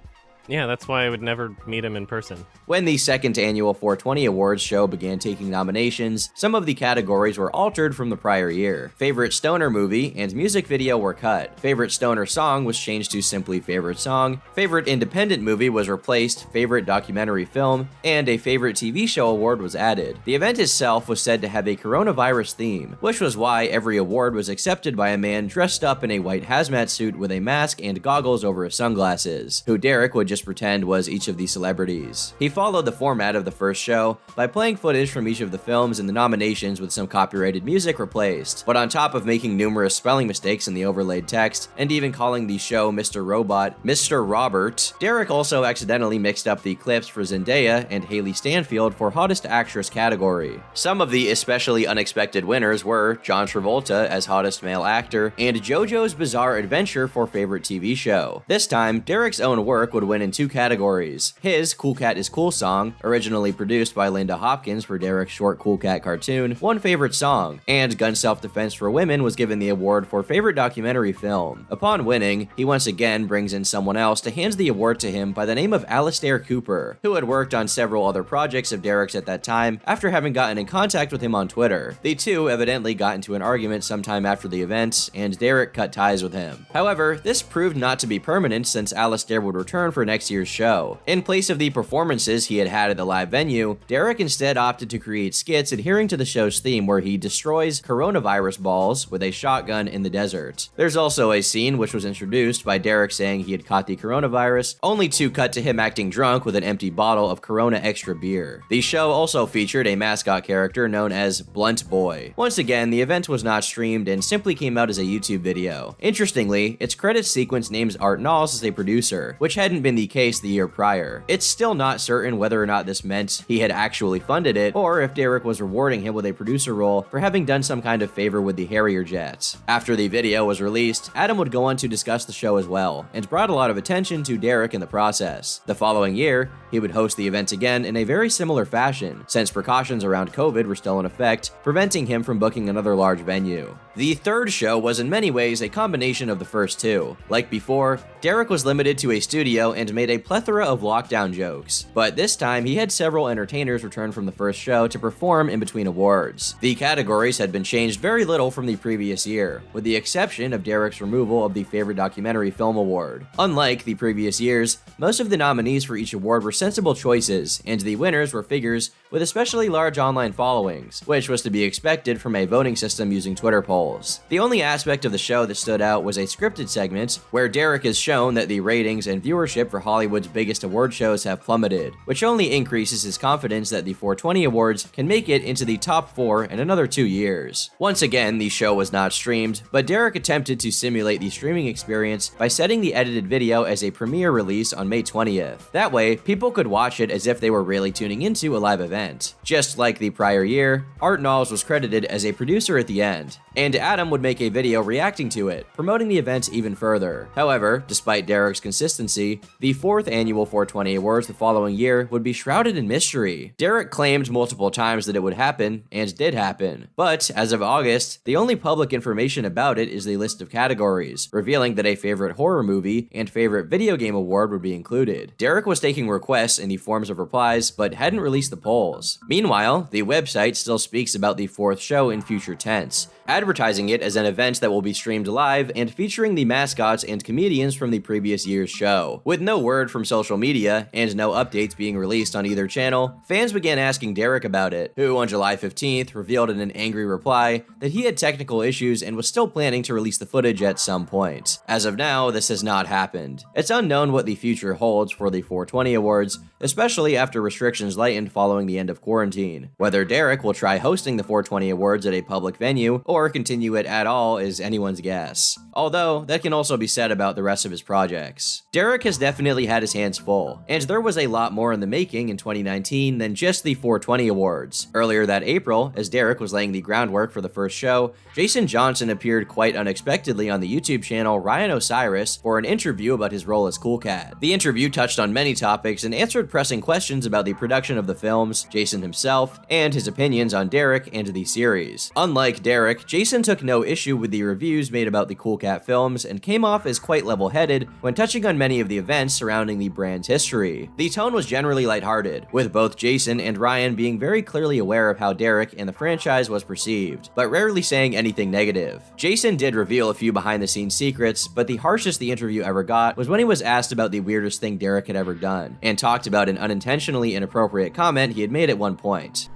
Yeah, that's why I would never meet him in person. When the second annual 420 Awards show began taking nominations, some of the categories were altered from the prior year. Favorite Stoner Movie and Music Video were cut. Favorite Stoner Song was changed to simply Favorite Song. Favorite Independent Movie was replaced. Favorite Documentary Film, and a Favorite TV Show award was added. The event itself was said to have a coronavirus theme, which was why every award was accepted by a man dressed up in a white hazmat suit with a mask and goggles over his sunglasses, who Derek would just pretend was each of the celebrities. He followed the format of the first show by playing footage from each of the films in the nominations with some copyrighted music replaced, but on top of making numerous spelling mistakes in the overlaid text, and even calling the show Mr. Robot Mr. Robert, Derek also accidentally mixed up the clips for Zendaya and Haley Stanfield for Hottest Actress category. Some of the especially unexpected winners were John Travolta as Hottest Male Actor, and JoJo's Bizarre Adventure for Favorite TV Show. This time, Derek's own work would win in two categories. His Cool Cat is Cool song, originally produced by Linda Hopkins for Derek's short Cool Cat cartoon, won Favorite Song, and Gun Self-Defense for Women was given the award for Favorite Documentary Film. Upon winning, he once again brings in someone else to hand the award to him by the name of Alistair Cooper, who had worked on several other projects of Derek's at that time after having gotten in contact with him on Twitter. The two evidently got into an argument sometime after the event, and Derek cut ties with him. However, this proved not to be permanent since Alistair would return for next year's show. In place of the performances he had had at the live venue, Derek instead opted to create skits adhering to the show's theme where he destroys coronavirus balls with a shotgun in the desert. There's also a scene which was introduced by Derek saying he had caught the coronavirus, only to cut to him acting drunk with an empty bottle of Corona Extra beer. The show also featured a mascot character known as Blunt Boy. Once again, the event was not streamed and simply came out as a YouTube video. Interestingly, its credits sequence names Art Knowles as a producer, which hadn't been the case the year prior. It's still not certain whether or not this meant he had actually funded it, or if Derek was rewarding him with a producer role for having done some kind of favor with the Harrier jets. After the video was released, Adam would go on to discuss the show as well, and brought a lot of attention to Derek in the process. The following year, he would host the event again in a very similar fashion, since precautions around COVID were still in effect, preventing him from booking another large venue. The third show was in many ways a combination of the first two. Like before, Derek was limited to a studio and made a plethora of lockdown jokes, but this time he had several entertainers return from the first show to perform in between awards. The categories had been changed very little from the previous year, with the exception of Derek's removal of the Favorite Documentary Film Award. Unlike the previous years, most of the nominees for each award were sensible choices, and the winners were figures with especially large online followings, which was to be expected from a voting system using Twitter polls. The only aspect of the show that stood out was a scripted segment where Derek is shown that the ratings and viewership for Hollywood's biggest award shows have plummeted, which only increases his confidence that the 420 Awards can make it into the top 4 in another 2 years. Once again, the show was not streamed, but Derek attempted to simulate the streaming experience by setting the edited video as a premiere release on May 20th. That way, people could watch it as if they were really tuning into a live event. Just like the prior year, Art Knowles was credited as a producer at the end, and Adam would make a video reacting to it, promoting the event even further. However, despite Derek's consistency, the 4th annual 420 Awards the following year would be shrouded in mystery. Derek claimed multiple times that it would happen, and did happen, but as of August, the only public information about it is the list of categories, revealing that a favorite horror movie and favorite video game award would be included. Derek was taking requests in the forms of replies, but hadn't released the polls. Meanwhile, the website still speaks about the 4th show in future tense, advertising it as an event that will be streamed live and featuring the mascots and comedians from the previous year's show. With no word from social media and no updates being released on either channel, fans began asking Derek about it, who on July 15th revealed in an angry reply that he had technical issues and was still planning to release the footage at some point. As of now, this has not happened. It's unknown what the future holds for the 420 Awards, especially after restrictions lightened following the end of quarantine. Whether Derek will try hosting the 420 Awards at a public venue or continue it at all is anyone's guess. Although, that can also be said about the rest of his projects. Derek has definitely had his hands full, and there was a lot more in the making in 2019 than just the 420 Awards. Earlier that April, as Derek was laying the groundwork for the first show, Jason Johnson appeared quite unexpectedly on the YouTube channel Ryan Osiris for an interview about his role as Cool Cat. The interview touched on many topics and answered pressing questions about the production of the films, Jason himself, and his opinions on Derek and the series. Unlike Derek, Jason took no issue with the reviews made about the Cool Cat films and came off as quite level-headed when touching on many of the events surrounding the brand's history. The tone was generally lighthearted, with both Jason and Ryan being very clearly aware of how Derek and the franchise was perceived, but rarely saying anything negative. Jason did reveal a few behind-the-scenes secrets, but the harshest the interview ever got was when he was asked about the weirdest thing Derek had ever done, and talked about an unintentionally inappropriate comment he had made at one point.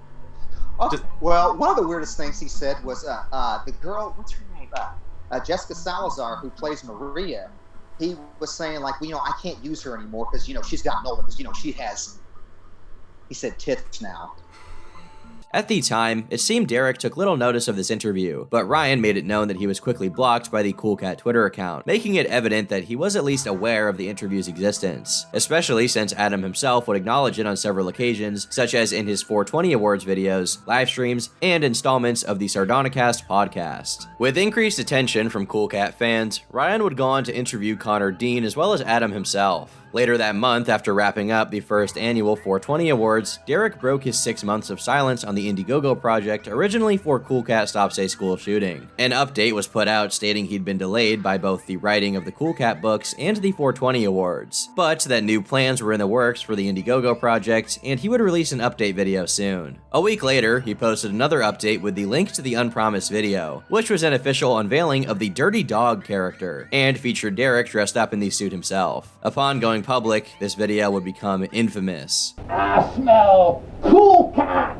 Oh, well, one of the weirdest things he said was the girl, what's her name? Jessica Salazar, who plays Maria. He was saying, like, well, I can't use her anymore because, she's gotten older because, she has, he said, tits now. At the time, it seemed Derek took little notice of this interview, but Ryan made it known that he was quickly blocked by the Cool Cat Twitter account, making it evident that he was at least aware of the interview's existence, especially since Adam himself would acknowledge it on several occasions, such as in his 420 Awards videos, live streams, and installments of the Sardonicast podcast. With increased attention from Cool Cat fans, Ryan would go on to interview Connor Dean as well as Adam himself. Later that month, after wrapping up the first annual 420 Awards, Derek broke his 6 months of silence on the Indiegogo project originally for Cool Cat Stops a School Shooting. An update was put out stating he'd been delayed by both the writing of the Cool Cat books and the 420 Awards, but that new plans were in the works for the Indiegogo project, and he would release an update video soon. A week later, he posted another update with the link to the unpromised video, which was an official unveiling of the Dirty Dog character, and featured Derek dressed up in the suit himself. Upon going public, this video would become infamous. I smell Cool Cat.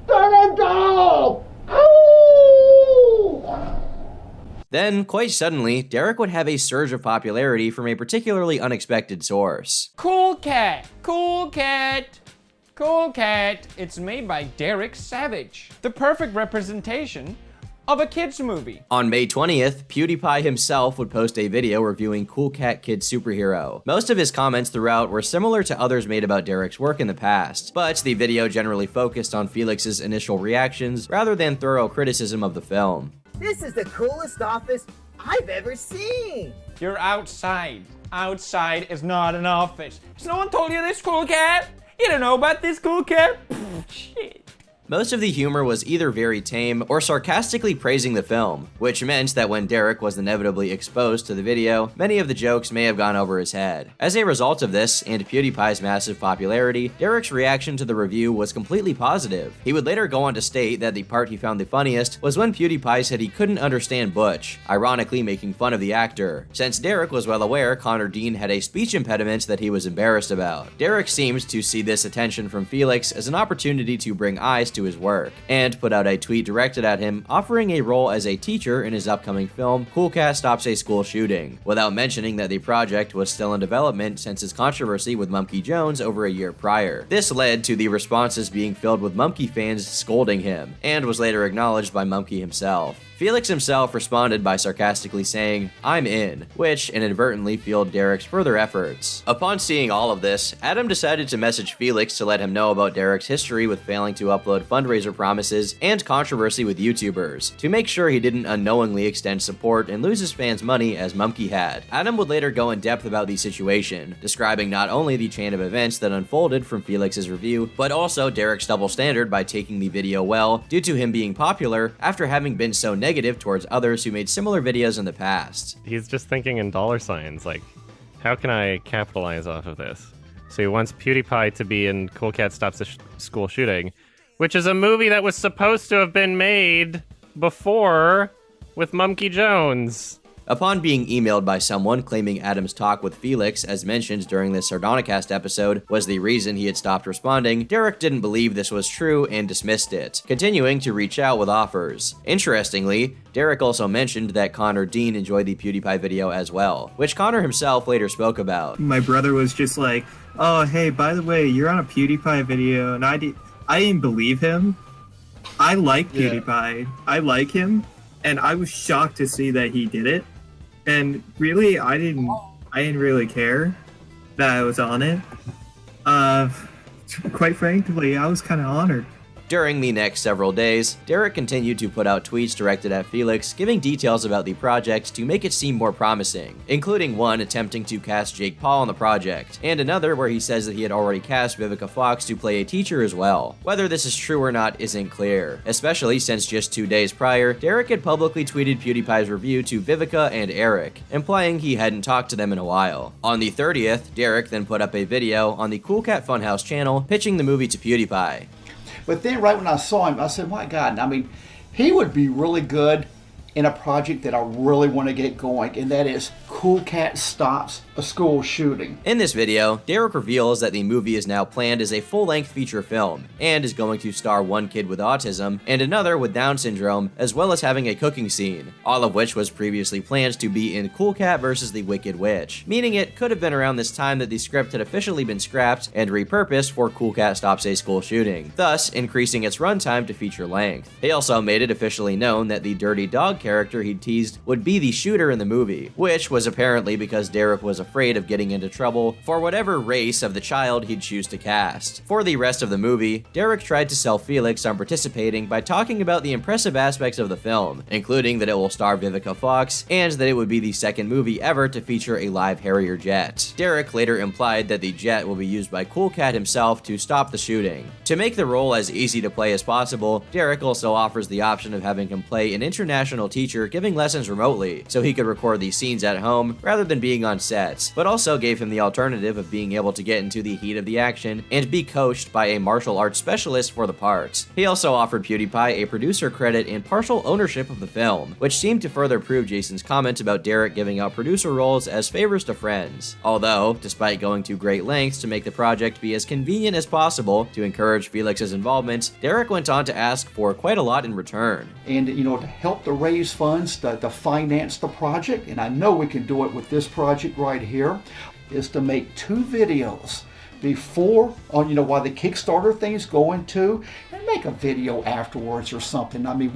Dirty Dog. Then, quite suddenly, Derek would have a surge of popularity from a particularly unexpected source. Cool Cat, Cool Cat, Cool Cat. It's made by Derek Savage. The perfect representation of a kids movie. On May 20th, PewDiePie himself would post a video reviewing Cool Cat Kid Superhero. Most of his comments throughout were similar to others made about Derek's work in the past, but the video generally focused on Felix's initial reactions rather than thorough criticism of the film. This is the coolest office I've ever seen. You're outside. Outside is not an office. Has no one told you this, Cool Cat? You don't know about this, Cool Cat? Shit. Most of the humor was either very tame or sarcastically praising the film, which meant that when Derek was inevitably exposed to the video, many of the jokes may have gone over his head. As a result of this, and PewDiePie's massive popularity, Derek's reaction to the review was completely positive. He would later go on to state that the part he found the funniest was when PewDiePie said he couldn't understand Butch, ironically making fun of the actor, since Derek was well aware Connor Dean had a speech impediment that he was embarrassed about. Derek seems to see this attention from Felix as an opportunity to bring eyes to his work, and put out a tweet directed at him offering a role as a teacher in his upcoming film, Cool Cat Stops a School Shooting, without mentioning that the project was still in development since his controversy with Mumkey Jones over a year prior. This led to the responses being filled with Mumkey fans scolding him, and was later acknowledged by Mumkey himself. Felix himself responded by sarcastically saying, "I'm in," which inadvertently fueled Derek's further efforts. Upon seeing all of this, Adam decided to message Felix to let him know about Derek's history with failing to upload fundraiser promises and controversy with YouTubers, to make sure he didn't unknowingly extend support and lose his fans' money as Mumkey had. Adam would later go in depth about the situation, describing not only the chain of events that unfolded from Felix's review, but also Derek's double standard by taking the video well due to him being popular after having been so negative towards others who made similar videos in the past. He's just thinking in dollar signs, like, how can I capitalize off of this? So he wants PewDiePie to be in Cool Cat Stops a School Shooting, which is a movie that was supposed to have been made before with Mumkey Jones. Upon being emailed by someone claiming Adam's talk with Felix, as mentioned during the Sardonicast episode, was the reason he had stopped responding, Derek didn't believe this was true and dismissed it, continuing to reach out with offers. Interestingly, Derek also mentioned that Connor Dean enjoyed the PewDiePie video as well, which Connor himself later spoke about. My brother was just like, "Oh, hey, by the way, you're on a PewDiePie video," and I didn't believe him. I like PewDiePie. I like him, and I was shocked to see that he did it. And really, I didn't really care that I was on it. Quite frankly, I was kind of honored. During the next several days, Derek continued to put out tweets directed at Felix, giving details about the project to make it seem more promising, including one attempting to cast Jake Paul on the project, and another where he says that he had already cast Vivica Fox to play a teacher as well. Whether this is true or not isn't clear, especially since just 2 days prior, Derek had publicly tweeted PewDiePie's review to Vivica and Eric, implying he hadn't talked to them in a while. On the 30th, Derek then put up a video on the Cool Cat Funhouse channel pitching the movie to PewDiePie. But then right when I saw him, I said, my God, I mean, he would be really good in a project that I really want to get going, and that is Cool Cat Stops a School Shooting. In this video, Derek reveals that the movie is now planned as a full-length feature film, and is going to star one kid with autism and another with Down syndrome, as well as having a cooking scene, all of which was previously planned to be in Cool Cat vs. the Wicked Witch, meaning it could have been around this time that the script had officially been scrapped and repurposed for Cool Cat Stops a School Shooting, thus increasing its runtime to feature length. He also made it officially known that the dirty dog character he'd teased would be the shooter in the movie, which was apparently because Derek was afraid of getting into trouble for whatever race of the child he'd choose to cast. For the rest of the movie, Derek tried to sell Felix on participating by talking about the impressive aspects of the film, including that it will star Vivica Fox, and that it would be the second movie ever to feature a live Harrier jet. Derek later implied that the jet will be used by Cool Cat himself to stop the shooting. To make the role as easy to play as possible, Derek also offers the option of having him play an international teacher giving lessons remotely, so he could record these scenes at home rather than being on sets, but also gave him the alternative of being able to get into the heat of the action and be coached by a martial arts specialist for the part. He also offered PewDiePie a producer credit and partial ownership of the film, which seemed to further prove Jason's comment about Derek giving out producer roles as favors to friends. Although, despite going to great lengths to make the project be as convenient as possible to encourage Felix's involvement, Derek went on to ask for quite a lot in return. And, you know, to help to raise funds to finance the project, and I know we can do it with this project right here, is to make 2 videos before, you know, while the Kickstarter thing's going to, and make a video afterwards or something. I mean,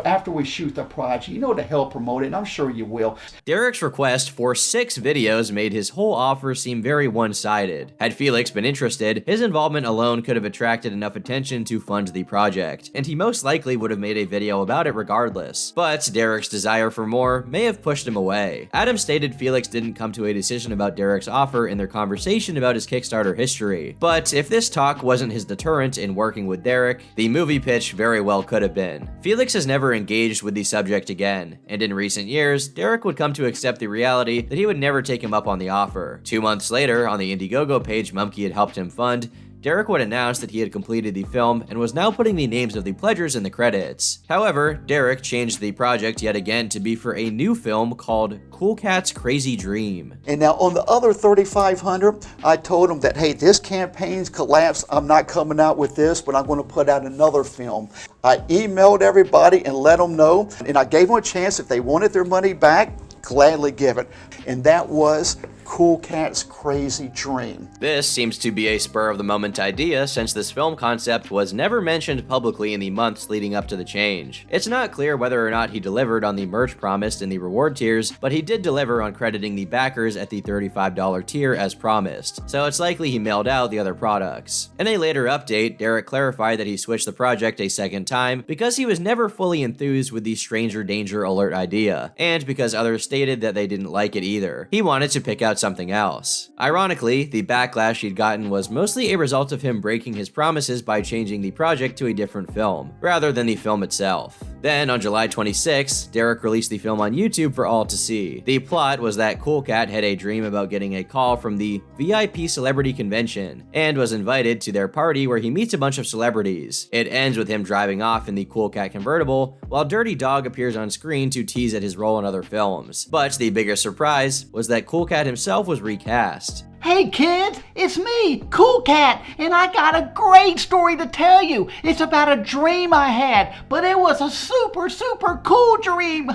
after we shoot the project, you know, to help promote it, and I'm sure you will. Derek's request for 6 videos made his whole offer seem very one-sided. Had Felix been interested, his involvement alone could have attracted enough attention to fund the project, and he most likely would have made a video about it regardless. But Derek's desire for more may have pushed him away. Adam stated Felix didn't come to a decision about Derek's offer in their conversation about his Kickstarter history. But if this talk wasn't his deterrent in working with Derek, the movie pitch very well could have been. Felix has never engaged with the subject again, and in recent years, Derek would come to accept the reality that he would never take him up on the offer. 2 months later, on the Indiegogo page Mumkey had helped him fund, Derek would announce that he had completed the film and was now putting the names of the pledgers in the credits. However, Derek changed the project yet again to be for a new film called Cool Cat's Crazy Dream. And now on the other 3,500, I told them that, hey, this campaign's collapsed. I'm not coming out with this, but I'm going to put out another film. I emailed everybody and let them know, and I gave them a chance. If they wanted their money back, gladly give it. And that was Cool Cat's Crazy Dream. This seems to be a spur-of-the-moment idea, since this film concept was never mentioned publicly in the months leading up to the change. It's not clear whether or not he delivered on the merch promised in the reward tiers, but he did deliver on crediting the backers at the $35 tier as promised, so it's likely he mailed out the other products. In a later update, Derek clarified that he switched the project a second time because he was never fully enthused with the Stranger Danger alert idea, and because others stated that they didn't like it either. He wanted to pick out something else. Ironically, the backlash he'd gotten was mostly a result of him breaking his promises by changing the project to a different film, rather than the film itself. Then, on July 26, Derek released the film on YouTube for all to see. The plot was that Cool Cat had a dream about getting a call from the VIP Celebrity Convention, and was invited to their party where he meets a bunch of celebrities. It ends with him driving off in the Cool Cat convertible, while Dirty Dog appears on screen to tease at his role in other films. But the biggest surprise was that Cool Cat himself was recast. Hey kids, it's me, Cool Cat, and I got a great story to tell you. It's about a dream I had, but it was a super cool dream.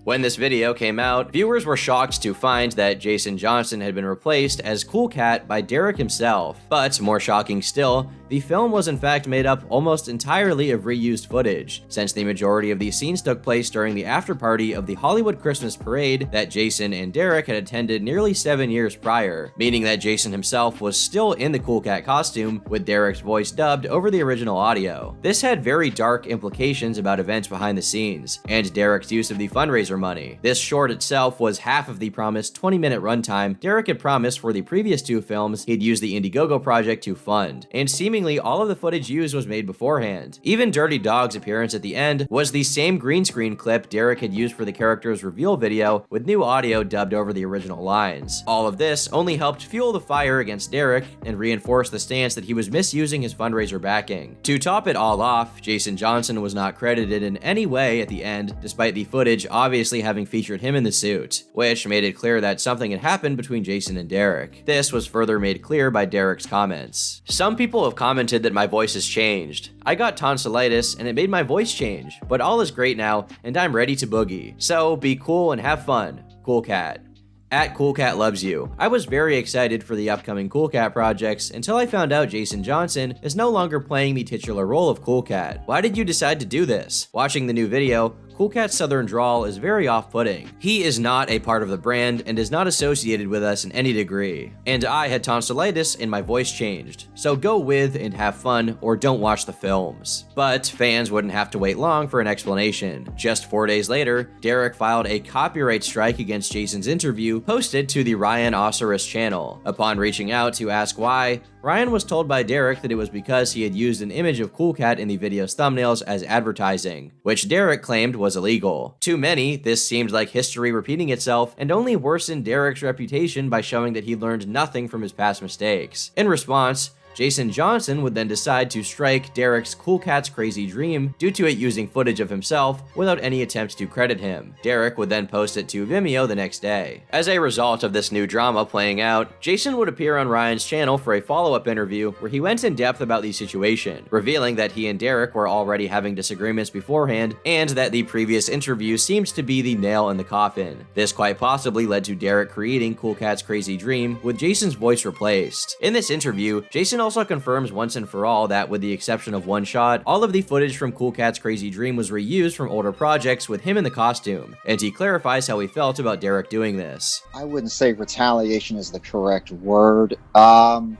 When this video came out, viewers were shocked to find that Jason Johnson had been replaced as Cool Cat by Derek himself. But more shocking still, the film was in fact made up almost entirely of reused footage, since the majority of these scenes took place during the after-party of the Hollywood Christmas parade that Jason and Derek had attended nearly 7 years prior, meaning that Jason himself was still in the Cool Cat costume, with Derek's voice dubbed over the original audio. This had very dark implications about events behind the scenes, and Derek's use of the fundraiser money. This short itself was half of the promised 20-minute runtime Derek had promised for the previous 2 films he'd used the Indiegogo project to fund, and seemingly all of the footage used was made beforehand. Even Dirty Dog's appearance at the end was the same green screen clip Derek had used for the character's reveal video, with new audio dubbed over the original lines. All of this only helped fuel the fire against Derek and reinforce the stance that he was misusing his fundraiser backing. To top it all off, Jason Johnson was not credited in any way at the end, despite the footage obviously having featured him in the suit, which made it clear that something had happened between Jason and Derek. This was further made clear by Derek's comments. Some people have commented that my voice has changed. I got tonsillitis and it made my voice change, but all is great now and I'm ready to boogie. So be cool and have fun. Cool Cat. At Cool Cat Loves You. I was very excited for the upcoming Cool Cat projects until I found out Jason Johnson is no longer playing the titular role of Cool Cat. Why did you decide to do this? Watching the new video, Cool Cat's southern drawl is very off-putting. He is not a part of the brand and is not associated with us in any degree. And I had tonsillitis and my voice changed. So go with and have fun or don't watch the films. But fans wouldn't have to wait long for an explanation. Just 4 days later, Derek filed a copyright strike against Jason's interview posted to the Ryan Osiris channel. Upon reaching out to ask why, Ryan was told by Derek that it was because he had used an image of Cool Cat in the video's thumbnails as advertising, which Derek claimed was illegal. To many, this seemed like history repeating itself and only worsened Derek's reputation by showing that he learned nothing from his past mistakes. In response, Jason Johnson would then decide to strike Derek's Cool Cat's Crazy Dream due to it using footage of himself without any attempt to credit him. Derek would then post it to Vimeo the next day. As a result of this new drama playing out, Jason would appear on Ryan's channel for a follow-up interview where he went in depth about the situation, revealing that he and Derek were already having disagreements beforehand and that the previous interview seems to be the nail in the coffin. This quite possibly led to Derek creating Cool Cat's Crazy Dream with Jason's voice replaced. In this interview, Jason also confirms once and for all that, with the exception of one shot, all of the footage from Cool Cat's Crazy Dream was reused from older projects with him in the costume, and he clarifies how he felt about Derek doing this. I wouldn't say retaliation is the correct word. I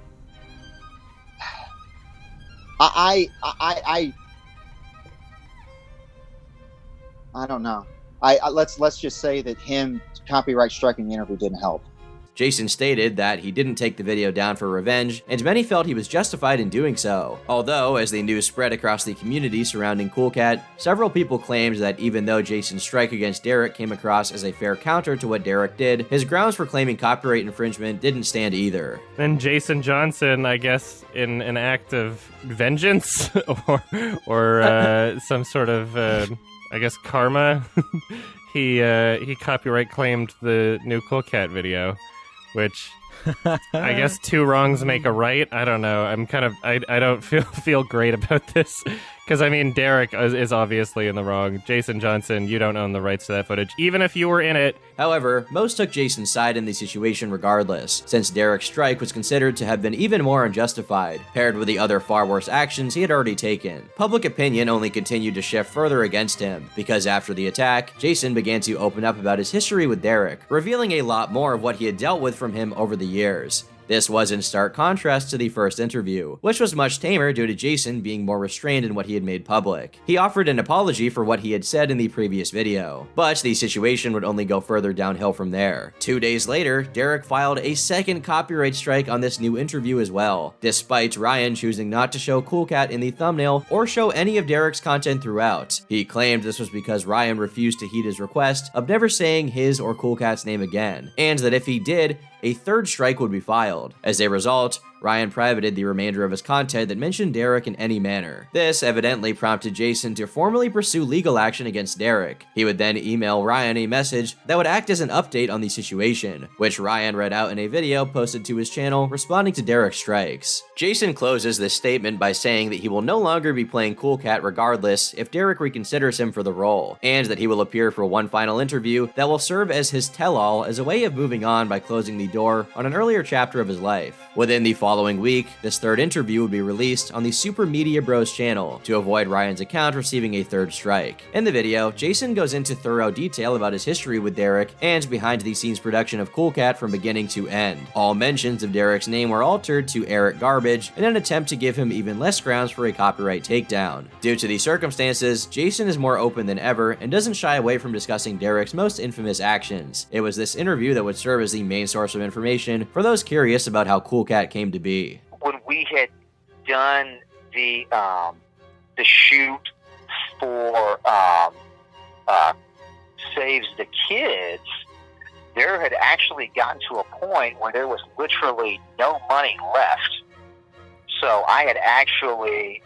don't know. Let's just say that him copyright striking the interview didn't help. Jason stated that he didn't take the video down for revenge, and many felt he was justified in doing so. Although, as the news spread across the community surrounding Cool Cat, several people claimed that even though Jason's strike against Derek came across as a fair counter to what Derek did, his grounds for claiming copyright infringement didn't stand either. Then Jason Johnson, I guess, in an act of vengeance or some sort of, I guess, karma, he copyright claimed the new Cool Cat video, which I guess two wrongs make a right. I don't know. I don't feel great about this. Because, I mean, Derek is obviously in the wrong. Jason Johnson, you don't own the rights to that footage, even if you were in it. However, most took Jason's side in the situation regardless, since Derek's strike was considered to have been even more unjustified, paired with the other far worse actions he had already taken. Public opinion only continued to shift further against him, because after the attack, Jason began to open up about his history with Derek, revealing a lot more of what he had dealt with from him over the years. This was in stark contrast to the first interview, which was much tamer due to Jason being more restrained in what he had made public. He offered an apology for what he had said in the previous video, but the situation would only go further downhill from there. 2 days later, Derek filed a second copyright strike on this new interview as well, despite Ryan choosing not to show Cool Cat in the thumbnail or show any of Derek's content throughout. He claimed this was because Ryan refused to heed his request of never saying his or Cool Cat's name again, and that if he did, a third strike would be filed. As a result, Ryan privated the remainder of his content that mentioned Derek in any manner. This evidently prompted Jason to formally pursue legal action against Derek. He would then email Ryan a message that would act as an update on the situation, which Ryan read out in a video posted to his channel responding to Derek's strikes. Jason closes this statement by saying that he will no longer be playing Cool Cat regardless if Derek reconsiders him for the role, and that he will appear for one final interview that will serve as his tell-all as a way of moving on by closing the door on an earlier chapter of his life. Within the following week, this third interview would be released on the Super Media Bros channel to avoid Ryan's account receiving a third strike. In the video, Jason goes into thorough detail about his history with Derek and behind-the-scenes production of Cool Cat from beginning to end. All mentions of Derek's name were altered to Eric Garbage in an attempt to give him even less grounds for a copyright takedown. Due to these circumstances, Jason is more open than ever and doesn't shy away from discussing Derek's most infamous actions. It was this interview that would serve as the main source of information for those curious about how Cool Cat came to be. When we had done the shoot for Saves the Kids, there had actually gotten to a point where there was literally no money left. So I had actually,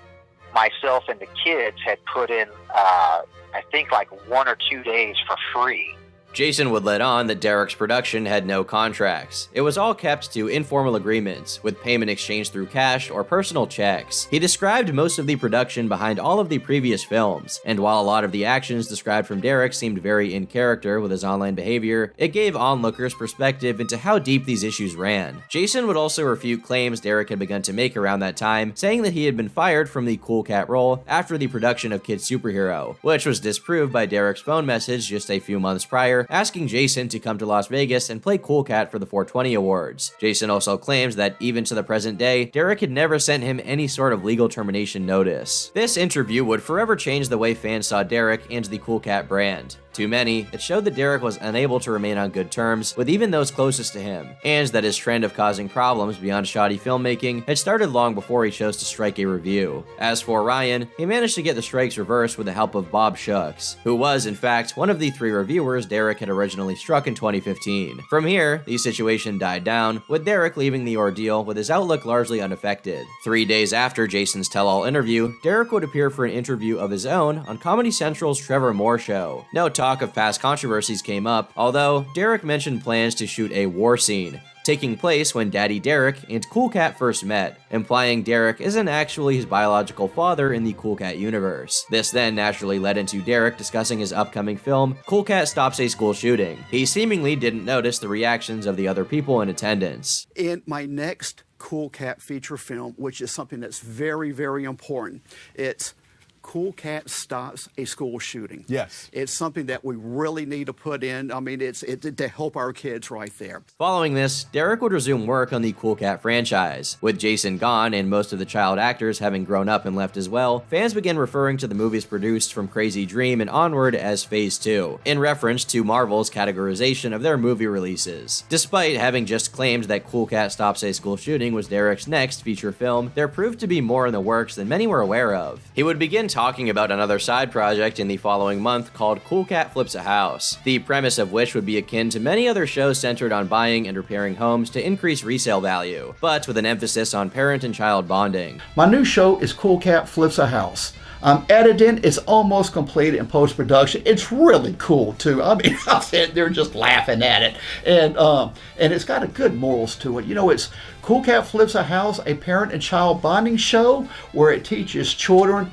myself and the kids had put in, I think like 1 or 2 days for free. Jason would let on that Derek's production had no contracts. It was all kept to informal agreements, with payment exchanged through cash or personal checks. He described most of the production behind all of the previous films, and while a lot of the actions described from Derek seemed very in character with his online behavior, it gave onlookers perspective into how deep these issues ran. Jason would also refute claims Derek had begun to make around that time, saying that he had been fired from the Cool Cat role after the production of Kid Superhero, which was disproved by Derek's phone message just a few months prior, asking Jason to come to Las Vegas and play Cool Cat for the 420 Awards. Jason also claims that even to the present day, Derek had never sent him any sort of legal termination notice. This interview would forever change the way fans saw Derek and the Cool Cat brand. To many, it showed that Derek was unable to remain on good terms with even those closest to him, and that his trend of causing problems beyond shoddy filmmaking had started long before he chose to strike a review. As for Ryan, he managed to get the strikes reversed with the help of Bob Shucks, who was, in fact, one of the 3 reviewers Derek had originally struck in 2015. From here, the situation died down, with Derek leaving the ordeal with his outlook largely unaffected. 3 days after Jason's tell-all interview, Derek would appear for an interview of his own on Comedy Central's Trevor Moore Show. No talk of past controversies came up, although Derek mentioned plans to shoot a war scene, taking place when Daddy Derek and Cool Cat first met, implying Derek isn't actually his biological father in the Cool Cat universe. This then naturally led into Derek discussing his upcoming film, Cool Cat Stops a School Shooting. He seemingly didn't notice the reactions of the other people in attendance. In my next Cool Cat feature film, which is something that's very, very important, it's Cool Cat Stops a School Shooting. Yes. It's something that we really need to put in. I mean, it's to help our kids right there. Following this, Derek would resume work on the Cool Cat franchise. With Jason gone and most of the child actors having grown up and left as well, fans began referring to the movies produced from Crazy Dream and onward as Phase 2, in reference to Marvel's categorization of their movie releases. Despite having just claimed that Cool Cat Stops a School Shooting was Derek's next feature film, there proved to be more in the works than many were aware of. He would begin talking about another side project in the following month called Cool Cat Flips a House, the premise of which would be akin to many other shows centered on buying and repairing homes to increase resale value, but with an emphasis on parent and child bonding. My new show is Cool Cat Flips a House. I'm editing, it's almost complete in post-production. It's really cool too. I mean, I'm sitting there just laughing at it. And it's got a good morals to it. You know, it's Cool Cat Flips a House, a parent and child bonding show where it teaches children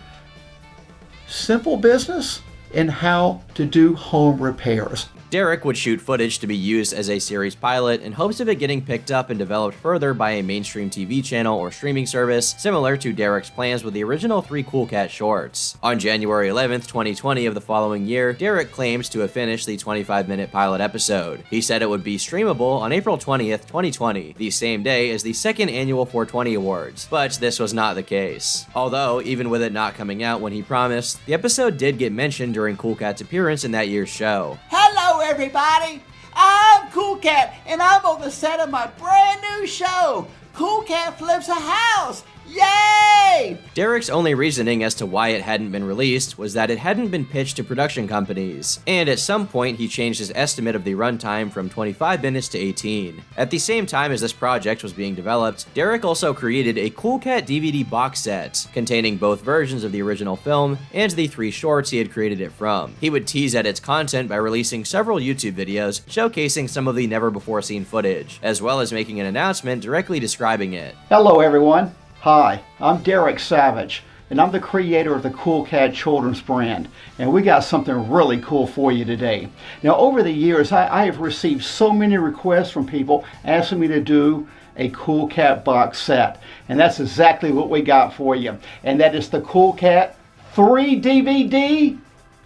simple business and how to do home repairs. Derek would shoot footage to be used as a series pilot in hopes of it getting picked up and developed further by a mainstream TV channel or streaming service, similar to Derek's plans with the original 3 Cool Cat shorts. On January 11th, 2020 of the following year, Derek claims to have finished the 25-minute pilot episode. He said it would be streamable on April 20th, 2020, the same day as the second annual 420 Awards, but this was not the case. Although, even with it not coming out when he promised, the episode did get mentioned during Cool Cat's appearance in that year's show. Hello, everybody. I'm Cool Cat, and I'm on the set of my brand new show, Cool Cat Flips a House. Yay! Derek's only reasoning as to why it hadn't been released was that it hadn't been pitched to production companies, and at some point he changed his estimate of the runtime from 25 minutes to 18. At the same time as this project was being developed, Derek also created a Cool Cat DVD box set, containing both versions of the original film and the 3 shorts he had created it from. He would tease at its content by releasing several YouTube videos showcasing some of the never-before-seen footage, as well as making an announcement directly describing it. Hello, everyone. Hi, I'm Derek Savage, and I'm the creator of the Cool Cat Children's brand, and we got something really cool for you today. Now, over the years, I have received so many requests from people asking me to do a Cool Cat box set, and that's exactly what we got for you, and that is the Cool Cat 3 DVD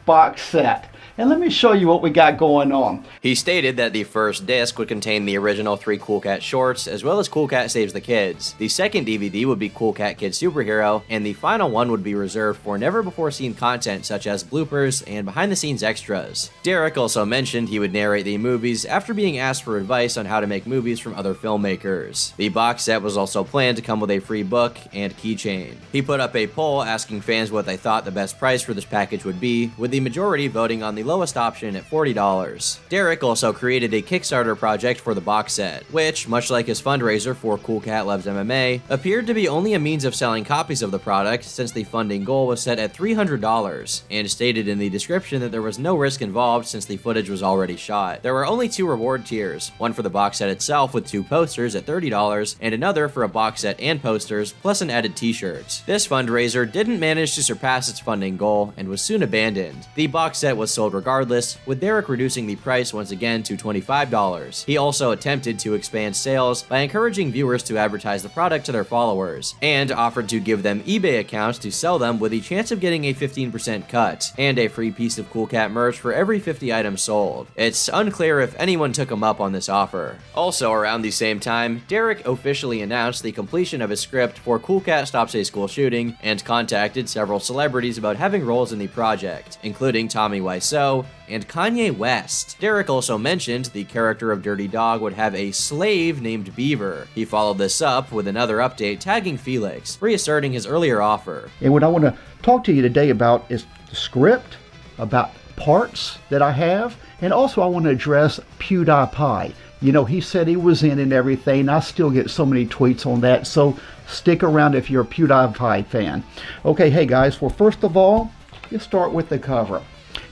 box set. And let me show you what we got going on. He stated that the first disc would contain the original 3 Cool Cat shorts, as well as Cool Cat Saves the Kids. The second DVD would be Cool Cat Kid Superhero, and the final one would be reserved for never-before-seen content such as bloopers and behind-the-scenes extras. Derek also mentioned he would narrate the movies after being asked for advice on how to make movies from other filmmakers. The box set was also planned to come with a free book and keychain. He put up a poll asking fans what they thought the best price for this package would be, with the majority voting on the lowest option at $40. Derek also created a Kickstarter project for the box set, which, much like his fundraiser for Cool Cat Loves MMA, appeared to be only a means of selling copies of the product since the funding goal was set at $300, and stated in the description that there was no risk involved since the footage was already shot. There were only 2 reward tiers, one for the box set itself with 2 posters at $30, and another for a box set and posters, plus an added t-shirt. This fundraiser didn't manage to surpass its funding goal and was soon abandoned. The box set was sold regardless, with Derek reducing the price once again to $25. He also attempted to expand sales by encouraging viewers to advertise the product to their followers, and offered to give them eBay accounts to sell them with the chance of getting a 15% cut, and a free piece of Cool Cat merch for every 50 items sold. It's unclear if anyone took him up on this offer. Also around the same time, Derek officially announced the completion of his script for Cool Cat Stops a School Shooting, and contacted several celebrities about having roles in the project, including Tommy Wiseau and Kanye West. Derek also mentioned the character of Dirty Dog would have a slave named Beaver. He followed this up with another update tagging Felix, reasserting his earlier offer. And what I want to talk to you today about is the script, about parts that I have, and also I want to address PewDiePie. You know, he said he was in and everything. I still get so many tweets on that, so stick around if you're a PewDiePie fan. Okay, hey guys, well, first of all, let's start with the cover.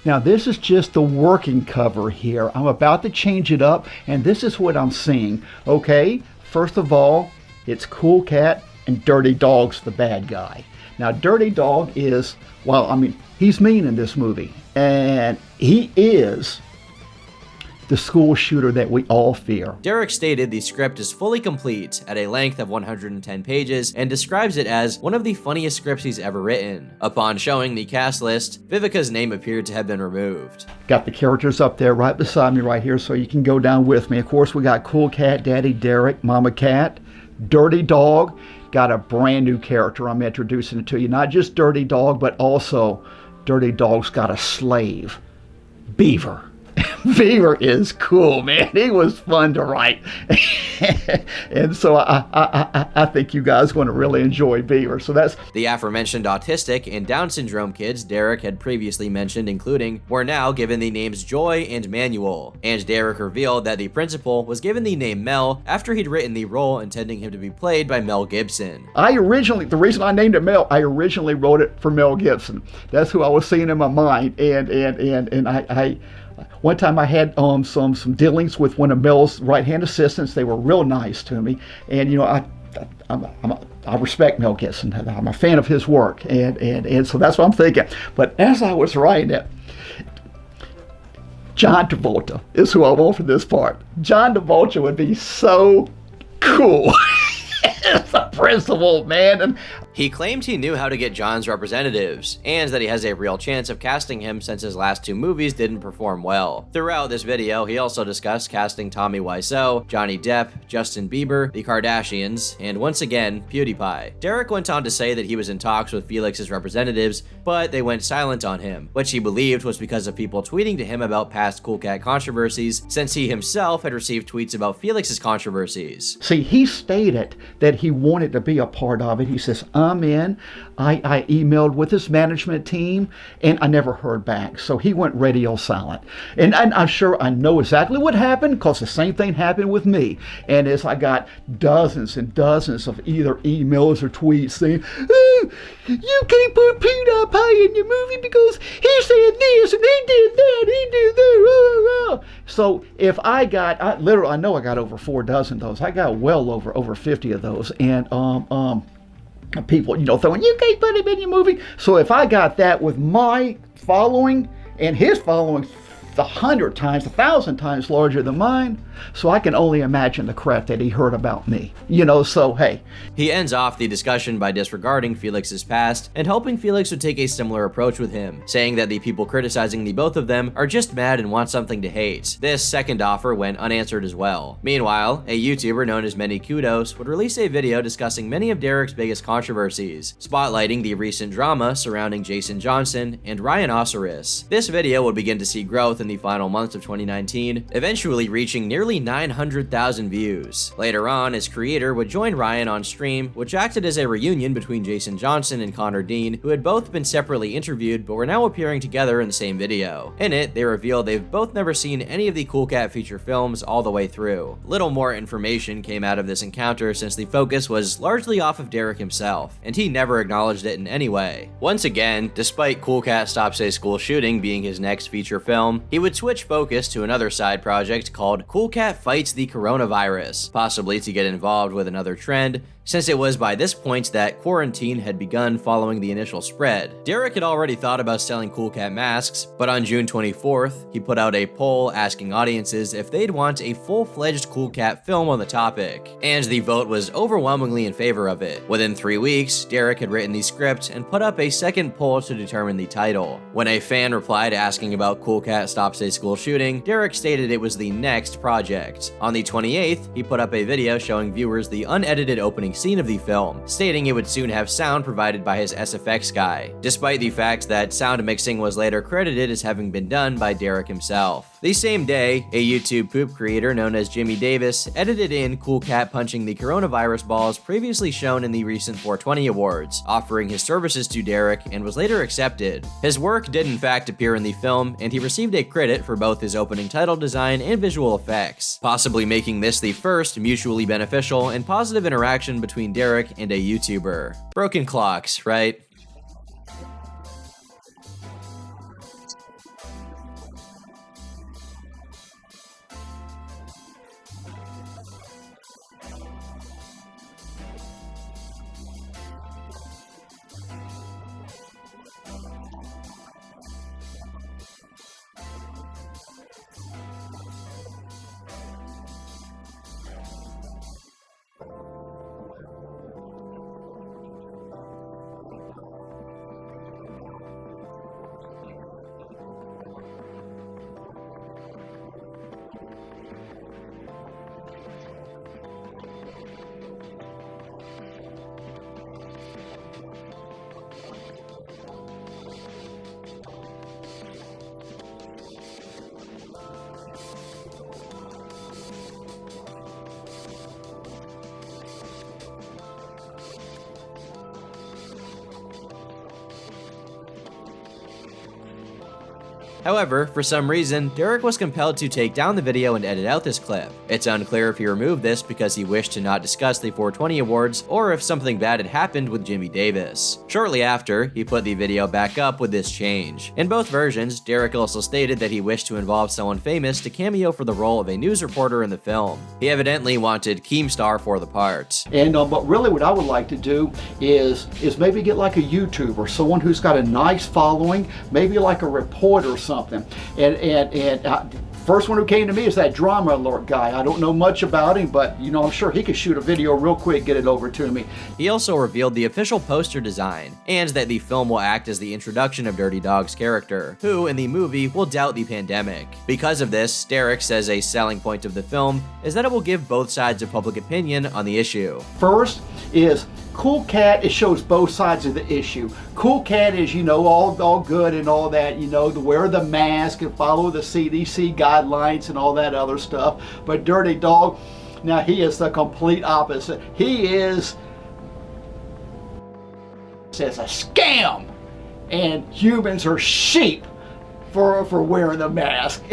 Now this is just the working cover here. I'm about to change it up, and this is what I'm seeing. Okay, first of all, it's Cool Cat and Dirty Dog's the bad guy. Now Dirty Dog is, well, I mean, he's mean in this movie, and he is the school shooter that we all fear. Derek stated the script is fully complete at a length of 110 pages and describes it as one of the funniest scripts he's ever written. Upon showing the cast list, Vivica's name appeared to have been removed. Got the characters up there right beside me right here so you can go down with me. Of course, we got Cool Cat, Daddy Derek, Mama Cat, Dirty Dog. Got a brand new character I'm introducing it to you. Not just Dirty Dog, but also Dirty Dog's got a slave, Beaver. Beaver is cool, man. He was fun to write. And so I think you guys are going to really enjoy Beaver. So that's the aforementioned autistic and Down syndrome kids Derek had previously mentioned, including, were now given the names Joy and Manuel. And Derek revealed that the principal was given the name Mel after he'd written the role intending him to be played by Mel Gibson. The reason I named it Mel, I originally wrote it for Mel Gibson. That's who I was seeing in my mind. And I one time I had some dealings with one of Mel's right-hand assistants. They were real nice to me, and you know I respect Mel Gibson. I'm a fan of his work, and so that's what I'm thinking. But as I was writing it, John Travolta is who I want for this part. John Travolta would be so cool. It's a principal, man. And he claimed he knew how to get John's representatives, and that he has a real chance of casting him since his last 2 movies didn't perform well. Throughout this video, he also discussed casting Tommy Wiseau, Johnny Depp, Justin Bieber, the Kardashians, and once again, PewDiePie. Derek went on to say that he was in talks with Felix's representatives, but they went silent on him, which he believed was because of people tweeting to him about past Cool Cat controversies, since he himself had received tweets about Felix's controversies. See, he stated that he wanted to be a part of it. He says, I'm in. I emailed with his management team, and I never heard back. So he went radio silent. And I'm sure I know exactly what happened, because the same thing happened with me. And as I got dozens and dozens of either emails or tweets saying, oh, you can't put PewDiePie in your movie because he said this and he did that, he did that. So if I know I got over 4 dozen of those. I got well over 50 of those. And people, throwing, you can't put him in your movie. So if I got that with my following and his following 100 times, 1,000 times larger than mine, so I can only imagine the crap that he heard about me. So hey. He ends off the discussion by disregarding Felix's past and hoping Felix would take a similar approach with him, saying that the people criticizing the both of them are just mad and want something to hate. This second offer went unanswered as well. Meanwhile, a YouTuber known as Many Kudos would release a video discussing many of Derek's biggest controversies, spotlighting the recent drama surrounding Jason Johnson and Ryan Osiris. This video would begin to see growth in the final months of 2019, eventually reaching nearly 900,000 views. Later on, his creator would join Ryan on stream, which acted as a reunion between Jason Johnson and Connor Dean, who had both been separately interviewed but were now appearing together in the same video. In it, they revealed they've both never seen any of the Cool Cat feature films all the way through. Little more information came out of this encounter since the focus was largely off of Derek himself, and he never acknowledged it in any way. Once again, despite Cool Cat Stops a School Shooting being his next feature film, he would switch focus to another side project called Cool Cat Fights the Coronavirus, possibly to get involved with another trend, since it was by this point that quarantine had begun following the initial spread. Derek had already thought about selling Cool Cat masks, but on June 24th, he put out a poll asking audiences if they'd want a full-fledged Cool Cat film on the topic, and the vote was overwhelmingly in favor of it. Within 3 weeks, Derek had written the script and put up a second poll to determine the title. When a fan replied asking about Cool Cat Stops a School Shooting, Derek stated it was the next project. On the 28th, he put up a video showing viewers the unedited opening scene of the film, stating it would soon have sound provided by his SFX guy, despite the fact that sound mixing was later credited as having been done by Derek himself. The same day, a YouTube poop creator known as Jimmy Davis edited in Cool Cat punching the coronavirus balls previously shown in the recent 420 awards, offering his services to Derek, and was later accepted. His work did in fact appear in the film, and he received a credit for both his opening title design and visual effects, possibly making this the first mutually beneficial and positive interaction between Derek and a YouTuber. Broken clocks, right? However, for some reason, Derek was compelled to take down the video and edit out this clip. It's unclear if he removed this because he wished to not discuss the 420 awards or if something bad had happened with Jimmy Davis. Shortly after, he put the video back up with this change. In both versions, Derek also stated that he wished to involve someone famous to cameo for the role of a news reporter in the film. He evidently wanted Keemstar for the part. And but really what I would like to do is maybe get like a YouTuber, someone who's got a nice following, maybe like a reporter or something. And first one who came to me is that Drama Alert guy. I don't know much about him, but you know, I'm sure he could shoot a video real quick, get it over to me. He also revealed the official poster design, and that the film will act as the introduction of Dirty Dog's character, who in the movie will doubt the pandemic. Because of this, Derek says a selling point of the film is that it will give both sides of public opinion on the issue. First is Cool Cat, it shows both sides of the issue. Cool Cat is, you know, all good and all that, you know, to wear the mask and follow the CDC guidelines and all that other stuff. But Dirty Dog, now he is the complete opposite. He is says a scam, and humans are sheep for wearing the mask.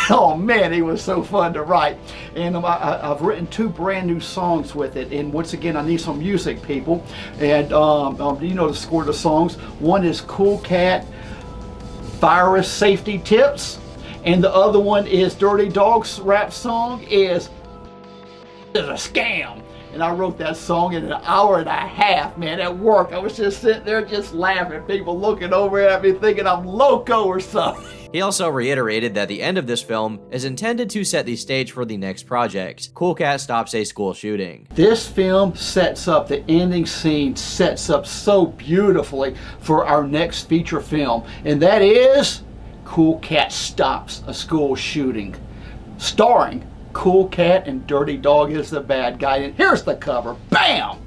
Oh man, he was so fun to write. And I've written 2 brand new songs with it. And once again, I need some music people. And you know the score of the songs. One is Cool Cat Virus Safety Tips. And the other one is Dirty Dog's rap song is a scam. And I wrote that song in an hour and a half, man, at work. I was just sitting there just laughing, people looking over at me thinking I'm loco or something. He also reiterated that the end of this film is intended to set the stage for the next project, Cool Cat Stops a School Shooting. This film sets up, the ending scene sets up so beautifully for our next feature film, and that is Cool Cat Stops a School Shooting, starring Cool Cat and Dirty Dog is the bad guy. And here's the cover. Bam!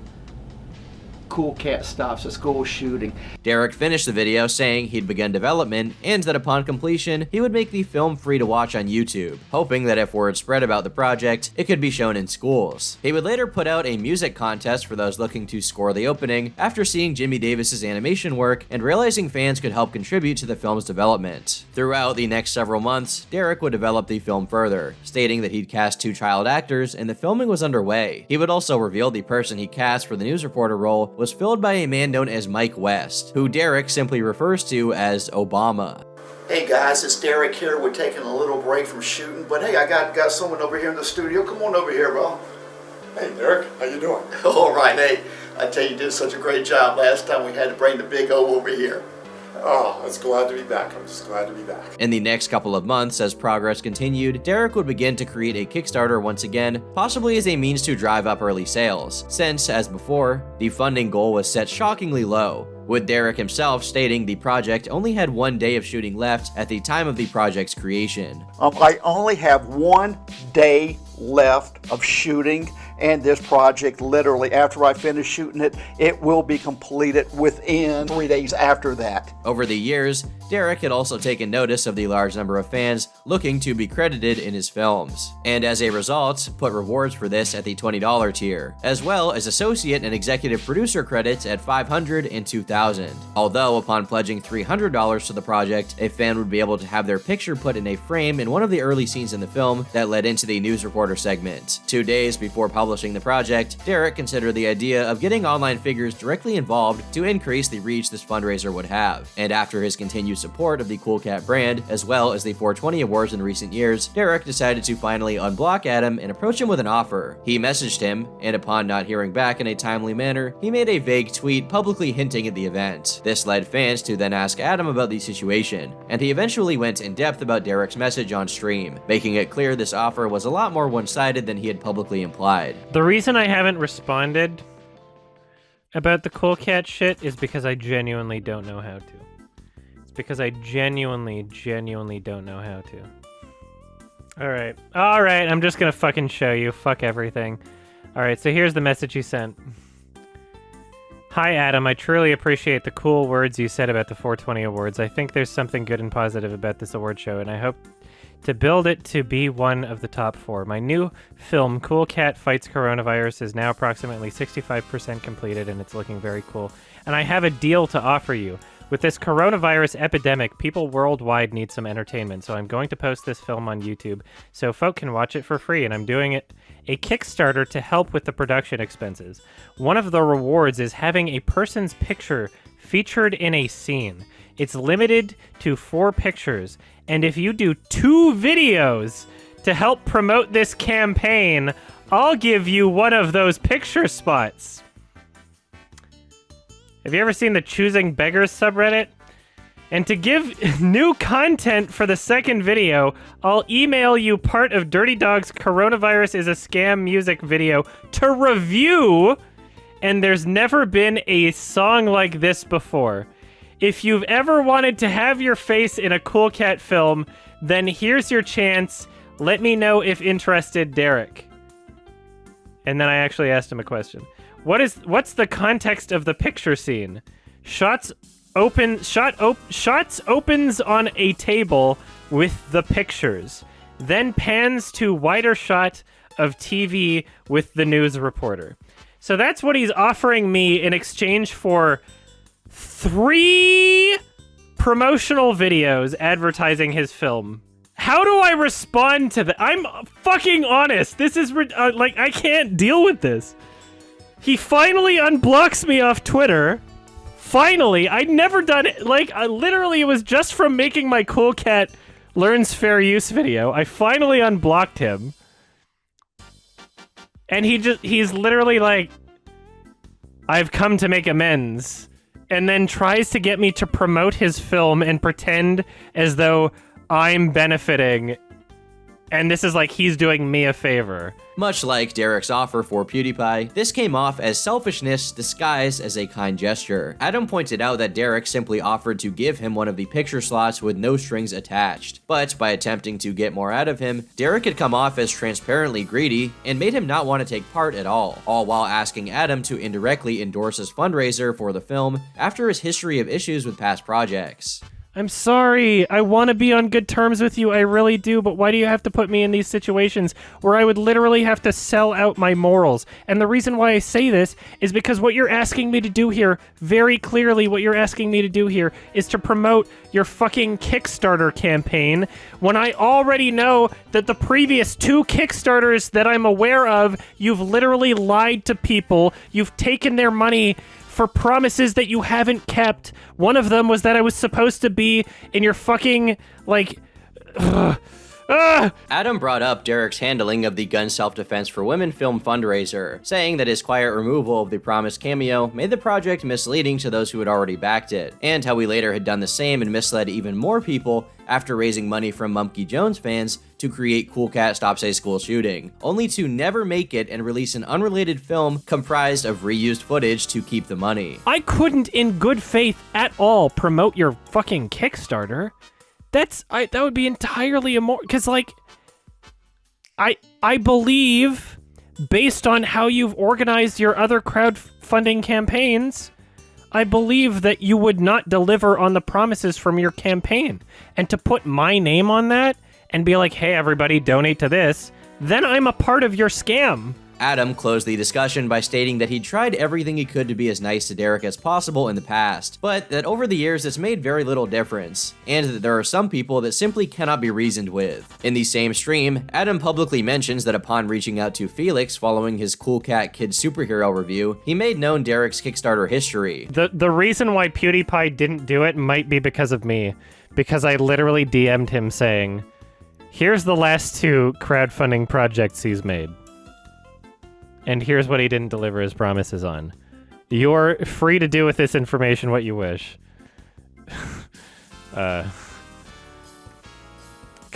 Cool Cat Stops a School Shooting. Derek finished the video saying he'd begun development and that upon completion, he would make the film free to watch on YouTube, hoping that if word spread about the project, it could be shown in schools. He would later put out a music contest for those looking to score the opening after seeing Jimmy Davis's animation work and realizing fans could help contribute to the film's development. Throughout the next several months, Derek would develop the film further, stating that he'd cast 2 child actors and the filming was underway. He would also reveal the person he cast for the news reporter role was filled by a man known as Mike West, who Derek simply refers to as Obama. Hey guys, it's Derek here. We're taking a little break from shooting, but hey, I got someone over here in the studio. Come on over here, bro. Hey Derek, how you doing? All right, hey, I tell you, you did such a great job last time. We had to bring the big O over here. Oh, I was glad to be back. I'm just glad to be back. In the next couple of months, as progress continued, Derek would begin to create a Kickstarter once again, possibly as a means to drive up early sales, since, as before, the funding goal was set shockingly low, with Derek himself stating the project only had 1 day of shooting left at the time of the project's creation. I only have 1 day left of shooting, and this project, literally, after I finish shooting it, it will be completed within 3 days after that. Over the years, Derek had also taken notice of the large number of fans looking to be credited in his films, and as a result, put rewards for this at the $20 tier, as well as associate and executive producer credits at $500 and $2,000. Although, upon pledging $300 to the project, a fan would be able to have their picture put in a frame in one of the early scenes in the film that led into the news reporter segment. 2 days before publishing the project, Derek considered the idea of getting online figures directly involved to increase the reach this fundraiser would have, and after his continued support of the Cool Cat brand, as well as the 420 awards in recent years, Derek decided to finally unblock Adam and approach him with an offer. He messaged him, and upon not hearing back in a timely manner, he made a vague tweet publicly hinting at the event. This led fans to then ask Adam about the situation, and he eventually went in depth about Derek's message on stream, making it clear this offer was a lot more one-sided than he had publicly implied. The reason I haven't responded about the Cool Cat shit is because I genuinely don't know how to. It's because I genuinely don't know how to. Alright, I'm just gonna fucking show you. Fuck everything. Alright, so here's the message he sent. Hi Adam, I truly appreciate the cool words you said about the 420 awards. I think there's something good and positive about this award show, and I hope to build it to be one of the top 4. My new film, Cool Cat Fights Coronavirus, is now approximately 65% completed, and it's looking very cool. And I have a deal to offer you. With this coronavirus epidemic, people worldwide need some entertainment, so I'm going to post this film on YouTube so folk can watch it for free, and I'm doing it a Kickstarter to help with the production expenses. One of the rewards is having a person's picture featured in a scene. It's limited to 4 pictures, and if you do 2 videos to help promote this campaign, I'll give you one of those picture spots. Have you ever seen the Choosing Beggars subreddit? And to give new content for the second video, I'll email you part of Dirty Dog's Coronavirus is a Scam music video to review, and there's never been a song like this before. If you've ever wanted to have your face in a Cool Cat film, then here's your chance. Let me know if interested, Derek. And then I actually asked him a question. What's the context of the picture scene? Shots opens on a table with the pictures, then pans to wider shot of TV with the news reporter. So that's what he's offering me in exchange for 3 promotional videos advertising his film. How do I respond to that? I'm fucking honest. This is like, I can't deal with this. He finally unblocks me off Twitter. Finally, I'd never done it. Like, literally, it was just from making my Cool Cat Learns Fair Use video. I finally unblocked him. And he's literally like, I've come to make amends. And then tries to get me to promote his film and pretend as though I'm benefiting. And this is like he's doing me a favor. Much like Derek's offer for PewDiePie, this came off as selfishness disguised as a kind gesture. Adam pointed out that Derek simply offered to give him one of the picture slots with no strings attached. But by attempting to get more out of him, Derek had come off as transparently greedy and made him not want to take part at all while asking Adam to indirectly endorse his fundraiser for the film after his history of issues with past projects. I'm sorry. I want to be on good terms with you. I really do. But why do you have to put me in these situations where I would literally have to sell out my morals? And the reason why I say this is because what you're asking me to do here, very clearly what you're asking me to do here, is to promote your fucking Kickstarter campaign when I already know that the previous 2 Kickstarters that I'm aware of, you've literally lied to people. You've taken their money for promises that you haven't kept. One of them was that I was supposed to be in your fucking, like... Adam brought up Derek's handling of the Gun Self-Defense for Women film fundraiser, saying that his quiet removal of the promised cameo made the project misleading to those who had already backed it, and how he later had done the same and misled even more people after raising money from Mumkey Jones fans to create Cool Cat Stops a School Shooting, only to never make it and release an unrelated film comprised of reused footage to keep the money. I couldn't in good faith at all promote your fucking Kickstarter. That would be entirely immoral, because, like, I believe, based on how you've organized your other crowdfunding campaigns, I believe that you would not deliver on the promises from your campaign. And to put my name on that and be like, hey, everybody, donate to this, then I'm a part of your scam. Adam closed the discussion by stating that he'd tried everything he could to be as nice to Derek as possible in the past, but that over the years it's made very little difference, and that there are some people that simply cannot be reasoned with. In the same stream, Adam publicly mentions that upon reaching out to Felix following his Cool Cat Kid Superhero review, he made known Derek's Kickstarter history. The reason why PewDiePie didn't do it might be because of me, because I literally DM'd him saying, here's the last 2 crowdfunding projects he's made. And here's what he didn't deliver his promises on. You're free to do with this information what you wish. Because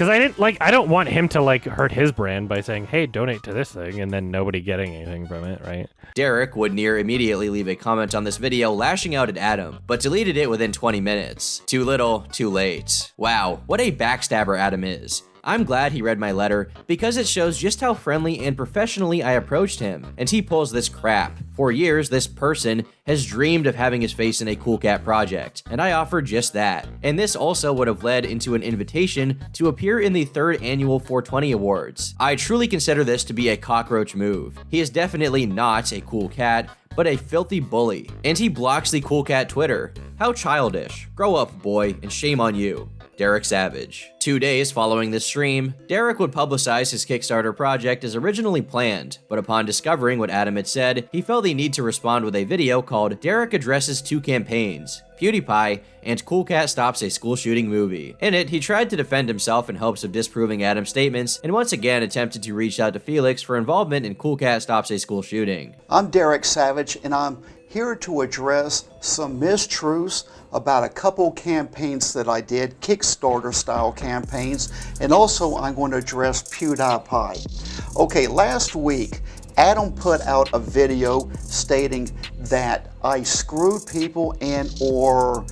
I don't want him to, like, hurt his brand by saying, hey, donate to this thing, and then nobody getting anything from it, right? Derek would near immediately leave a comment on this video lashing out at Adam, but deleted it within 20 minutes. Too little, too late. Wow, what a backstabber Adam is. I'm glad he read my letter because it shows just how friendly and professionally I approached him, and he pulls this crap. For years, this person has dreamed of having his face in a Cool Cat project, and I offered just that. And this also would have led into an invitation to appear in the 3rd annual 420 Awards. I truly consider this to be a cockroach move. He is definitely not a cool cat, but a filthy bully. And he blocks the Cool Cat Twitter. How childish. Grow up, boy, and shame on you. Derek Savage. 2 days following this stream, Derek would publicize his Kickstarter project as originally planned, but upon discovering what Adam had said, he felt the need to respond with a video called Derek Addresses 2 Campaigns, PewDiePie, and Cool Cat Stops a School Shooting Movie. In it, he tried to defend himself in hopes of disproving Adam's statements, and once again attempted to reach out to Felix for involvement in Cool Cat Stops a School Shooting. I'm Derek Savage, and I'm here to address some mistruths about a couple campaigns that I did, Kickstarter style campaigns, and also I'm going to address PewDiePie. Okay, last week, Adam put out a video stating that I screwed people and or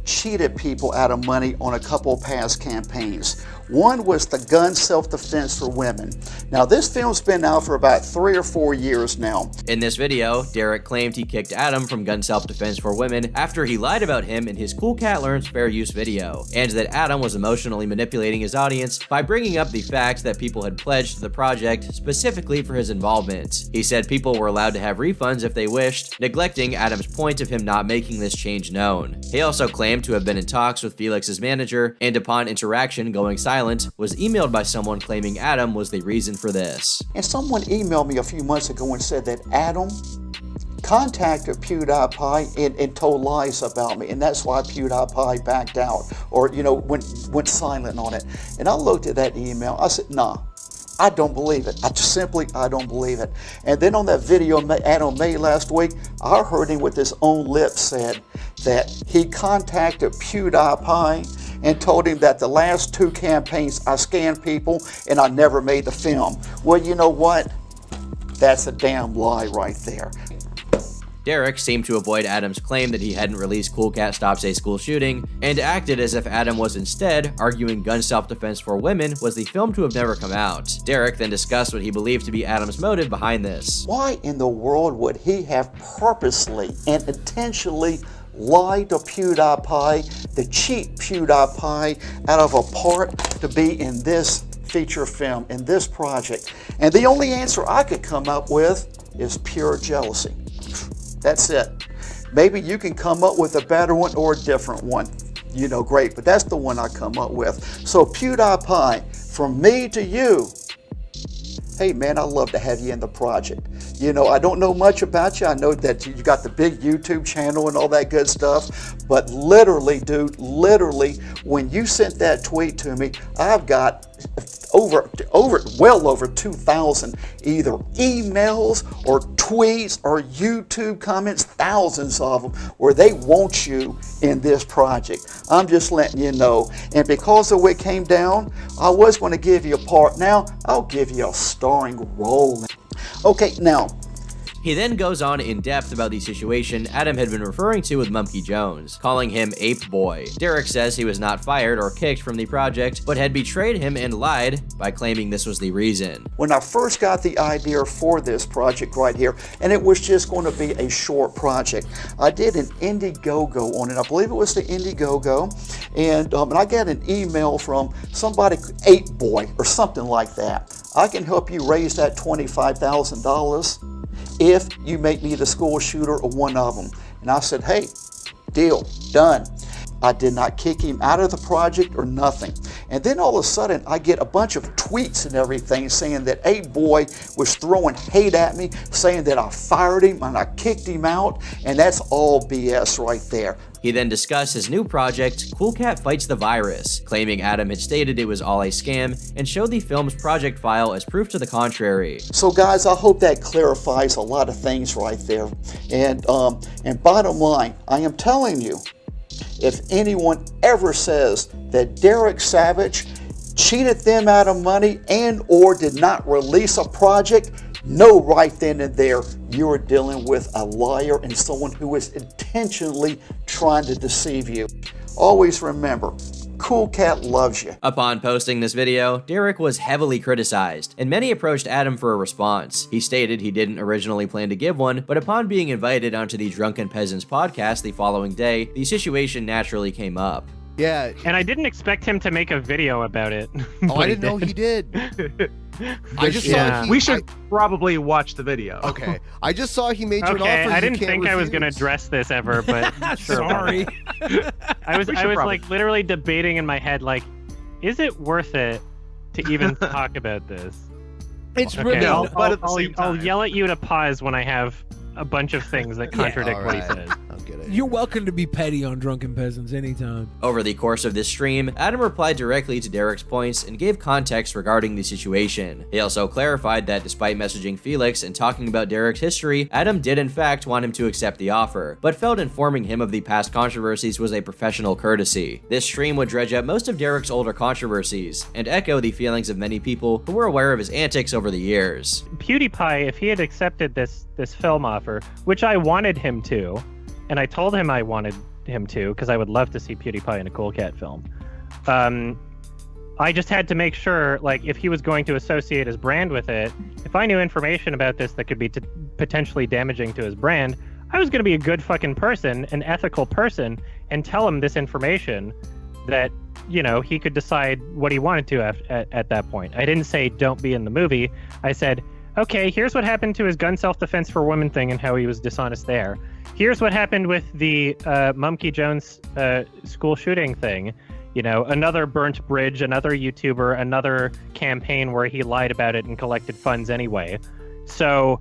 cheated people out of money on a couple past campaigns. One was the gun self-defense for women. Now this film's been out for about 3 or 4 years now. In this video, Derek claimed he kicked Adam from gun self-defense for women after he lied about him in his Cool Cat Learns Fair Use video, and that Adam was emotionally manipulating his audience by bringing up the fact that people had pledged to the project specifically for his involvement. He said people were allowed to have refunds if they wished, neglecting Adam's point of him not making this change known. He also claimed to have been in talks with Felix's manager, and upon interaction going silent, was emailed by someone claiming Adam was the reason for this. And someone emailed me a few months ago and said that Adam contacted PewDiePie and told lies about me, and that's why PewDiePie backed out, or went silent on it. And I looked at that email, I said, nah, I don't believe it. I don't believe it. And then on that video Adam made last week, I heard him with his own lips said that he contacted PewDiePie and told him that the last 2 campaigns I scammed people and I never made the film. Well, you know what? That's a damn lie right there. Derek seemed to avoid Adam's claim that he hadn't released Cool Cat Stops a School Shooting, and acted as if Adam was instead arguing gun self-defense for women was the film to have never come out. Derek then discussed what he believed to be Adam's motive behind this. Why in the world would he have purposely and intentionally lied to PewDiePie, to cheat PewDiePie out of a part to be in this feature film, in this project? And the only answer I could come up with is pure jealousy. That's it. Maybe you can come up with a better one or a different one. Great, but that's the one I come up with. So PewDiePie, from me to you, hey man, I'd love to have you in the project. I don't know much about you. I know that you got the big YouTube channel and all that good stuff, but literally, dude, when you sent that tweet to me, I've got well over 2,000 either emails or tweets or YouTube comments, thousands of them, where they want you in this project. I'm just letting you know. And because of what came down, I was going to give you a part. Now I'll give you a starring role. Okay, now He then goes on in depth about the situation Adam had been referring to with Mumkey Jones, calling him Ape Boy. Derek says he was not fired or kicked from the project, but had betrayed him and lied by claiming this was the reason. When I first got the idea for this project right here, and it was just going to be a short project, I did an Indiegogo on it. I believe it was the Indiegogo, and I got an email from somebody, Ape Boy, or something like that. I can help you raise that $25,000 if you make me the school shooter or one of them. And I said, hey, deal, done. I did not kick him out of the project or nothing. And then all of a sudden, I get a bunch of tweets and everything saying that Ape Boy was throwing hate at me, saying that I fired him and I kicked him out, and that's all BS right there. He then discussed his new project, Cool Cat Fights the Virus, claiming Adam had stated it was all a scam, and showed the film's project file as proof to the contrary. So guys, I hope that clarifies a lot of things right there. And bottom line, I am telling you, if anyone ever says that Derek Savage cheated them out of money and or did not release a project, know right then and there you are dealing with a liar and someone who is intentionally trying to deceive you. Always remember, Cool Cat loves you. Upon posting this video, Derek was heavily criticized, and many approached Adam for a response. He stated he didn't originally plan to give one, but upon being invited onto the Drunken Peasants podcast the following day, the situation naturally came up. Yeah. And I didn't expect him to make a video about it. Oh, I didn't know he did. I just saw we should probably watch the video. Okay. I just saw he made you an Okay, offer. I didn't think I was going to address this ever, but sure. Sorry. I was like literally debating in my head, like, is it worth it to even talk about this? It's Okay, really I'll yell at you to pause when I have a bunch of things that contradict what he says. You're welcome to be petty on Drunken Peasants anytime. Over the course of this stream, Adam replied directly to Derek's points and gave context regarding the situation. He also clarified that despite messaging Felix and talking about Derek's history, Adam did in fact want him to accept the offer, but felt informing him of the past controversies was a professional courtesy. This stream would dredge up most of Derek's older controversies, and echo the feelings of many people who were aware of his antics over the years. PewDiePie, if he had accepted this film offer, which I wanted him to, and I told him I wanted him to because I would love to see PewDiePie in a Cool Cat film. I just had to make sure, like, if he was going to associate his brand with it, if I knew information about this that could be potentially damaging to his brand, I was going to be a good fucking person, an ethical person, and tell him this information that, you know, he could decide what he wanted to at that point. I didn't say don't be in the movie. I said, okay, here's what happened to his gun self-defense for women thing and how he was dishonest there. Here's what happened with the Mumkey Jones school shooting thing. You know, another burnt bridge, another YouTuber, another campaign where he lied about it and collected funds anyway. So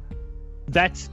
that's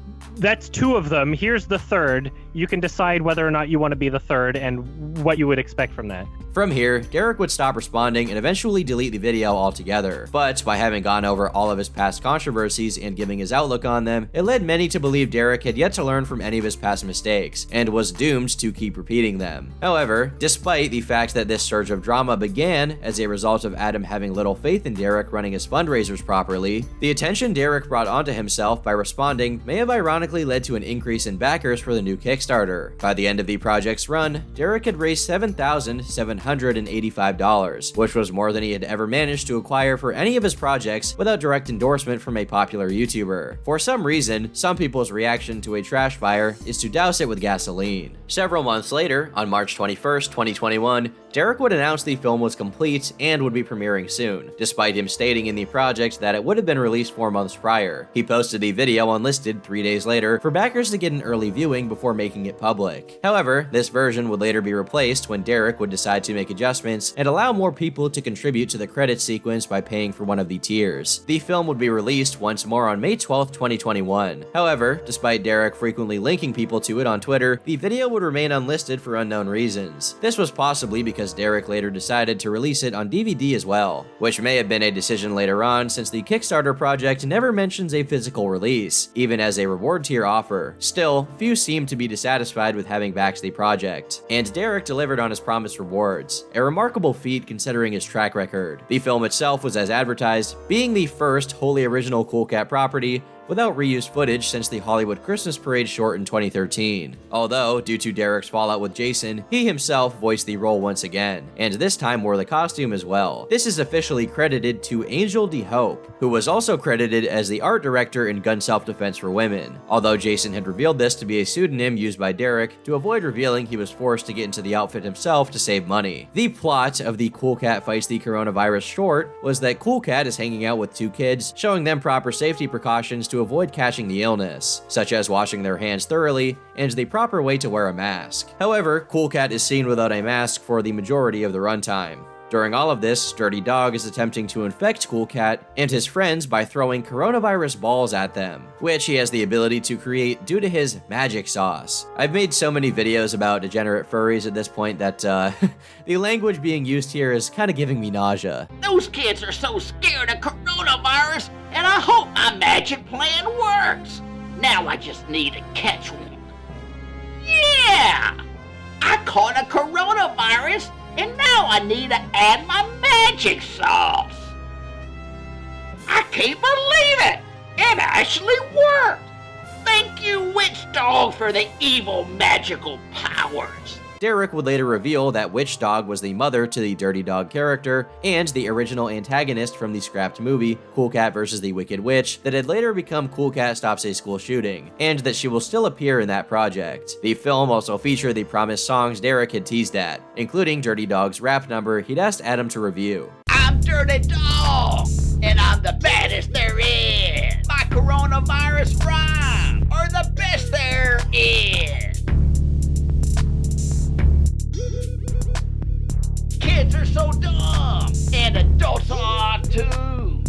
two of them. Here's the third. You can decide whether or not you want to be the third and what you would expect from that. From here, Derek would stop responding and eventually delete the video altogether. But by having gone over all of his past controversies and giving his outlook on them, it led many to believe Derek had yet to learn from any of his past mistakes, and was doomed to keep repeating them. However, despite the fact that this surge of drama began as a result of Adam having little faith in Derek running his fundraisers properly, the attention Derek brought onto himself by responding may have ironically led to an increase in backers for the new Kickstarter. By the end of the project's run, Derek had raised $7,785, which was more than he had ever managed to acquire for any of his projects without direct endorsement from a popular YouTuber. For some reason, some people's reaction to a trash fire is to douse it with gasoline. Several months later, on March 21st, 2021, Derek would announce the film was complete and would be premiering soon, despite him stating in the project that it would have been released 4 months prior. He posted the video unlisted 3 days later for backers to get an early viewing before making it public. However, this version would later be replaced when Derek would decide to make adjustments and allow more people to contribute to the credits sequence by paying for one of the tiers. The film would be released once more on May 12th, 2021. However, despite Derek frequently linking people to it on Twitter, the video would remain unlisted for unknown reasons. This was possibly because Derek later decided to release it on DVD as well, which may have been a decision later on since the Kickstarter project never mentions a physical release, even as a reward tier offer. Still, few seem to be dissatisfied with having backed the project, and Derek delivered on his promised rewards, a remarkable feat considering his track record. The film itself was as advertised, being the first wholly original Cool Cat property without reused footage since the Hollywood Christmas Parade short in 2013. Although, due to Derek's fallout with Jason, he himself voiced the role once again, and this time wore the costume as well. This is officially credited to Angel D. Hope, who was also credited as the art director in Gun Self-Defense for Women, although Jason had revealed this to be a pseudonym used by Derek to avoid revealing he was forced to get into the outfit himself to save money. The plot of the Cool Cat Fights the Coronavirus short was that Cool Cat is hanging out with two kids, showing them proper safety precautions to avoid catching the illness, such as washing their hands thoroughly and the proper way to wear a mask. However, Cool Cat is seen without a mask for the majority of the runtime. During all of this, Dirty Dog is attempting to infect Cool Cat and his friends by throwing coronavirus balls at them, which he has the ability to create due to his magic sauce. I've made so many videos about degenerate furries at this point that the language being used here is kind of giving me nausea. Those kids are so scared of coronavirus, and I hope my magic plan works. Now I just need to catch one. Yeah! I caught a coronavirus, and now I need to add my magic sauce. I can't believe it! It actually worked! Thank you, Witch Dog, for the evil magical powers. Derek would later reveal that Witch Dog was the mother to the Dirty Dog character and the original antagonist from the scrapped movie Cool Cat vs. the Wicked Witch that had later become Cool Cat Stops a School Shooting, and that she will still appear in that project. The film also featured the promised songs Derek had teased at, including Dirty Dog's rap number he'd asked Adam to review. I'm Dirty Dog, and I'm the baddest there is. My coronavirus rhyme are the best there is. Kids are so dumb, and adults are too.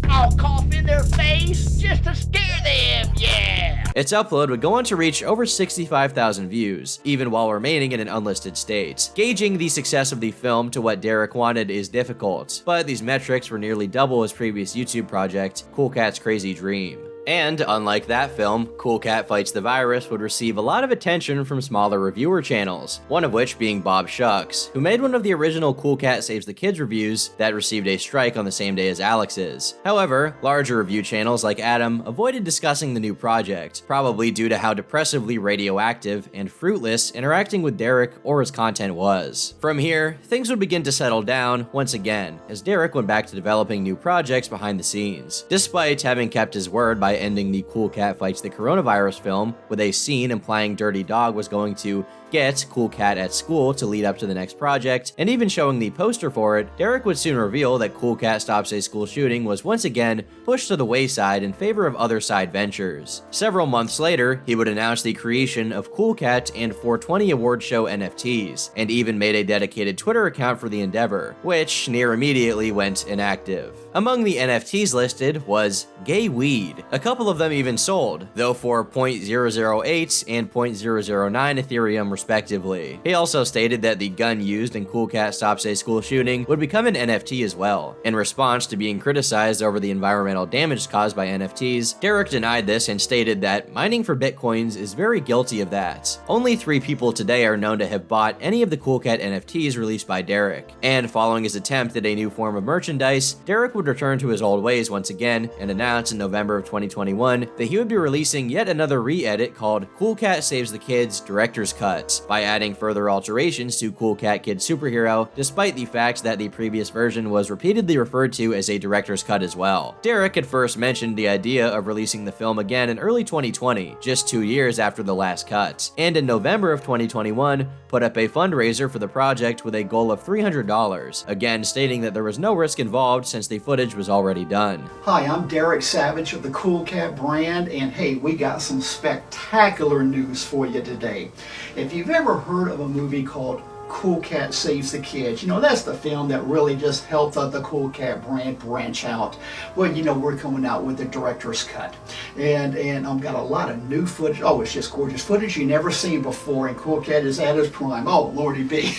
I'll cough in their face just to scare them, yeah. Its upload would go on to reach over 65,000 views, even while remaining in an unlisted state. Gauging the success of the film to what Derek wanted is difficult, but these metrics were nearly double his previous YouTube project, Cool Cat's Crazy Dream. And unlike that film, Cool Cat Fights the Virus would receive a lot of attention from smaller reviewer channels, one of which being Bob Shucks, who made one of the original Cool Cat Saves the Kids reviews that received a strike on the same day as Alex's. However, larger review channels like Adam avoided discussing the new project, probably due to how depressively radioactive and fruitless interacting with Derek or his content was. From here, things would begin to settle down once again, as Derek went back to developing new projects behind the scenes. Despite having kept his word by ending the Cool Cat Fights the Coronavirus film with a scene implying Dirty Dog was going to get Cool Cat at school to lead up to the next project, and even showing the poster for it, Derek would soon reveal that Cool Cat Stops a School Shooting was once again pushed to the wayside in favor of other side ventures. Several months later, he would announce the creation of Cool Cat and 420 award show NFTs, and even made a dedicated Twitter account for the endeavor, which near immediately went inactive. Among the NFTs listed was Gay Weed. A couple of them even sold, though for 0.008 and 0.009 Ethereum respectively. He also stated that the gun used in Cool Cat Stops a School Shooting would become an NFT as well. In response to being criticized over the environmental damage caused by NFTs, Derek denied this and stated that mining for bitcoins is very guilty of that. Only 3 people today are known to have bought any of the Cool Cat NFTs released by Derek, and following his attempt at a new form of merchandise, Derek would return to his old ways once again and announce in November of 2021 that he would be releasing yet another re-edit called Cool Cat Saves the Kids Director's Cut, by adding further alterations to Cool Cat Kid Superhero, despite the fact that the previous version was repeatedly referred to as a director's cut as well. Derek had first mentioned the idea of releasing the film again in early 2020, just 2 years after the last cut, and in November of 2021, put up a fundraiser for the project with a goal of $300, again stating that there was no risk involved since the footage was already done. Hi, I'm Derek Savage of the Cool Cat brand, and hey, we got some spectacular news for you today. If you've ever heard of a movie called Cool Cat Saves the Kids, that's the film that really just helped the Cool Cat brand branch out. Well, we're coming out with the director's cut, and I've got a lot of new footage. Oh, it's just gorgeous footage you never seen before, and Cool Cat is at his prime. Oh, Lordy be.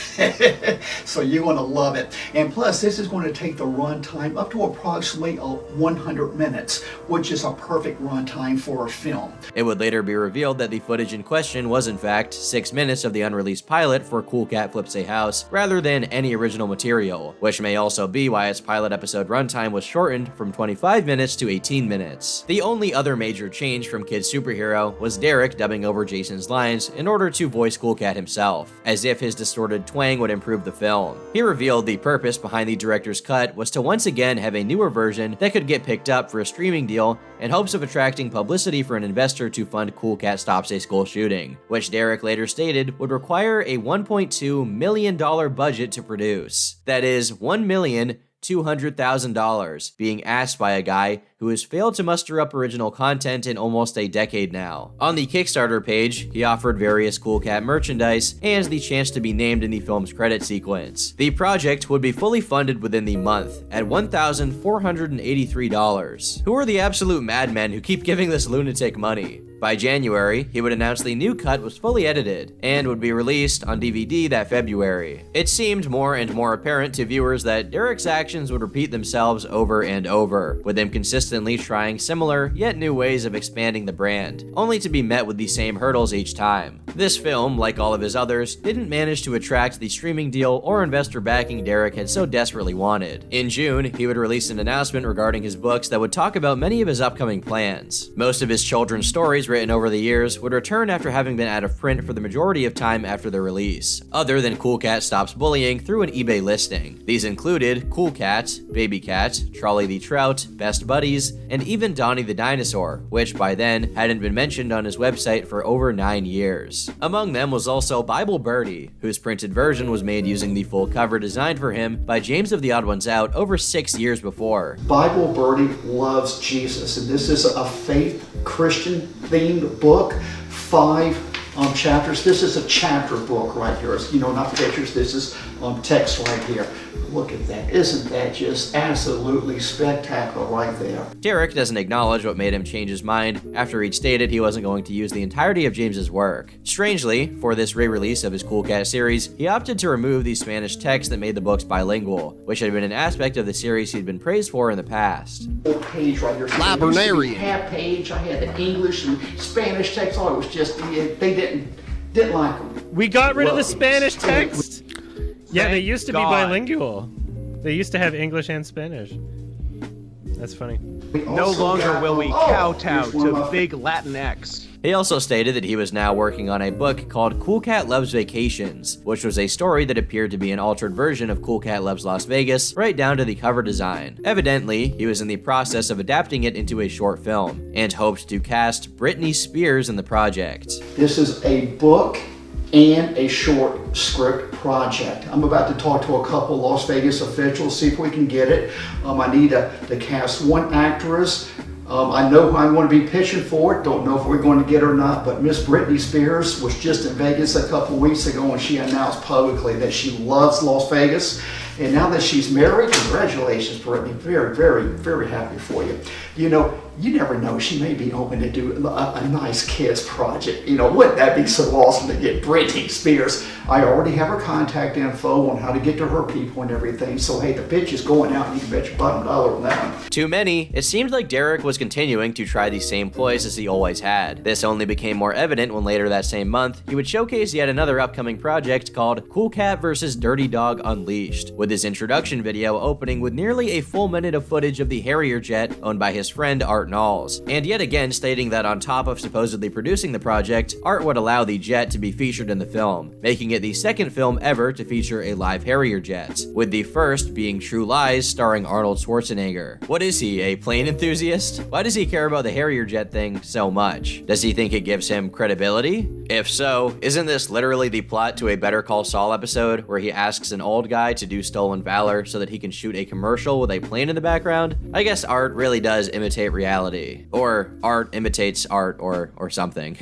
So you're going to love it. And plus, this is going to take the run time up to approximately 100 minutes, which is a perfect run time for a film. It would later be revealed that the footage in question was in fact 6 minutes of the unreleased pilot for Cool Cat Flips a House, rather than any original material, which may also be why its pilot episode runtime was shortened from 25 minutes to 18 minutes. The only other major change from Kid Superhero was Derek dubbing over Jason's lines in order to voice Cool Cat himself, as if his distorted twang would improve the film. He revealed the purpose behind the director's cut was to once again have a newer version that could get picked up for a streaming deal in hopes of attracting publicity for an investor to fund Cool Cat Stops a School Shooting, which Derek later stated would require a $1.2 million budget to produce. That is $1,200,000 being asked by a guy who has failed to muster up original content in almost a decade now. On the Kickstarter page, he offered various Cool Cat merchandise and the chance to be named in the film's credit sequence. The project would be fully funded within the month at $1,483. Who are the absolute madmen who keep giving this lunatic money? By January, he would announce the new cut was fully edited and would be released on DVD that February. It seemed more and more apparent to viewers that Derek's actions would repeat themselves over and over, with him consistently trying similar yet new ways of expanding the brand, only to be met with the same hurdles each time. This film, like all of his others, didn't manage to attract the streaming deal or investor backing Derek had so desperately wanted. In June, he would release an announcement regarding his books that would talk about many of his upcoming plans. Most of his children's stories written over the years would return after having been out of print for the majority of time after their release, other than Cool Cat Stops Bullying through an eBay listing. These included Cool Cat, Baby Cat, Trolley the Trout, Best Buddies, and even Donnie the Dinosaur, which by then hadn't been mentioned on his website for over 9 years. Among them was also Bible Birdie, whose printed version was made using the full cover designed for him by James of the Odd Ones Out over 6 years before. Bible Birdie loves Jesus, and this is a faith Christian themed book. 5 chapters. This is a chapter book right here. It's, not pictures. This is text right here. Look at that. Isn't that just absolutely spectacular right there? Derek doesn't acknowledge what made him change his mind after he'd stated he wasn't going to use the entirety of James's work. Strangely, for this re-release of his Cool Cat series, he opted to remove the Spanish text that made the books bilingual, which had been an aspect of the series he'd been praised for in the past. Page right here. Librarian. Half page. I had the English and Spanish text. Oh, it was just, they didn't like them. We got rid of the Spanish text? Yeah, they used to be bilingual. They used to have English and Spanish. That's funny. No longer will we kowtow to big Latinx. He also stated that he was now working on a book called Cool Cat Loves Vacations, which was a story that appeared to be an altered version of Cool Cat Loves Las Vegas, right down to the cover design. Evidently, he was in the process of adapting it into a short film, and hoped to cast Britney Spears in the project. This is a book and a short script project. I'm about to talk to a couple Las Vegas officials, see if we can get it. I need to cast 1 actress. I know who I'm going to be pitching for it. Don't know if we're going to get her or not, but Miss Britney Spears was just in Vegas a couple weeks ago, and she announced publicly that she loves Las Vegas. And now that she's married, congratulations, Britney. Very, very, very happy for you. You never know. She may be open to do a nice kids project. Wouldn't that be so awesome to get Britney Spears? I already have her contact info on how to get to her people and everything. So, hey, the pitch is going out, and you can bet your bottom dollar on that one. To many, it seemed like Derek was continuing to try the same ploys as he always had. This only became more evident when later that same month, he would showcase yet another upcoming project called Cool Cat vs. Dirty Dog Unleashed, with his introduction video opening with nearly a full minute of footage of the Harrier jet owned by his friend Art Knowles, and yet again stating that on top of supposedly producing the project, Art would allow the jet to be featured in the film, making it the second film ever to feature a live Harrier jet, with the first being True Lies starring Arnold Schwarzenegger. What is he, a plane enthusiast? Why does he care about the Harrier jet thing so much? Does he think it gives him credibility? If so, isn't this literally the plot to a Better Call Saul episode where he asks an old guy to do stolen valor so that he can shoot a commercial with a plane in the background? I guess Art really does imitate reality. Or Art imitates Art, or something.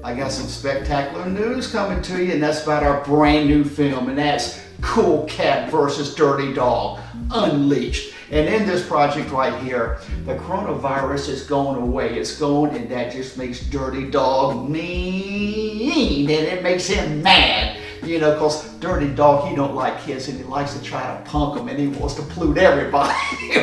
I got some spectacular news coming to you, and that's about our brand new film, and that's Cool Cat vs. Dirty Dog Unleashed. And in this project right here, the coronavirus is going away. It's going, and that just makes Dirty Dog mean, and it makes him mad. Because Dirty Dog, he don't like kids, and he likes to try to punk them, and he wants to pollute everybody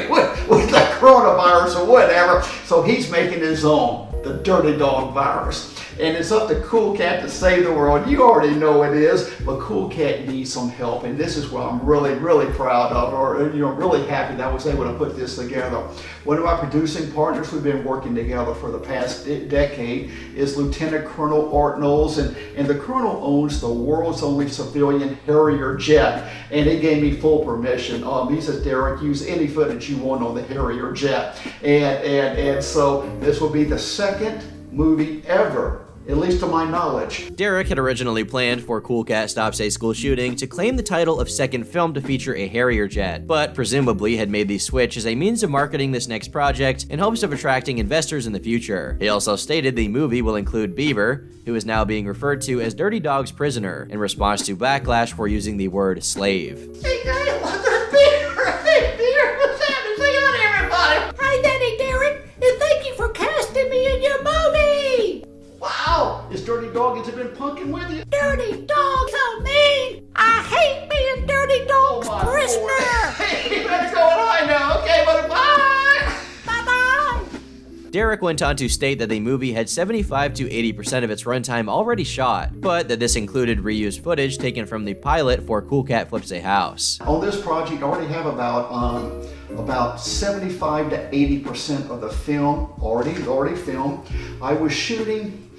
with the coronavirus or whatever. So he's making his own, the Dirty Dog virus. And it's up to Cool Cat to save the world. You already know it is, but Cool Cat needs some help, and this is what I'm really, really proud of, or really happy that I was able to put this together. One of my producing partners, we've been working together for the past decade, is Lieutenant Colonel Art Knowles, and the Colonel owns the world's only civilian Harrier jet, and he gave me full permission. He says, Derek, use any footage you want on the Harrier jet, and so this will be the second movie ever, at least to my knowledge. Derek had originally planned for Cool Cat Stops a School Shooting to claim the title of second film to feature a Harrier jet, but presumably had made the switch as a means of marketing this next project in hopes of attracting investors in the future. He also stated the movie will include Beaver, who is now being referred to as Dirty Dog's prisoner, in response to backlash for using the word slave. Hey guys, Beaver! Hey Beaver, what's happening? Say hi to everybody! Hi Daddy Derek, and thank you for casting me in your movie! Wow! Is Dirty Dog, has it been punking with you? Dirty Dog, so mean! I hate being Dirty Dog's prisoner! Hey, you better go and I now, okay, but bye! Bye-bye! Derek went on to state that the movie had 75 to 80% of its runtime already shot, but that this included reused footage taken from the pilot for Cool Cat Flips a House. On this project, I already have about 75 to 80% of the film already filmed. I was shooting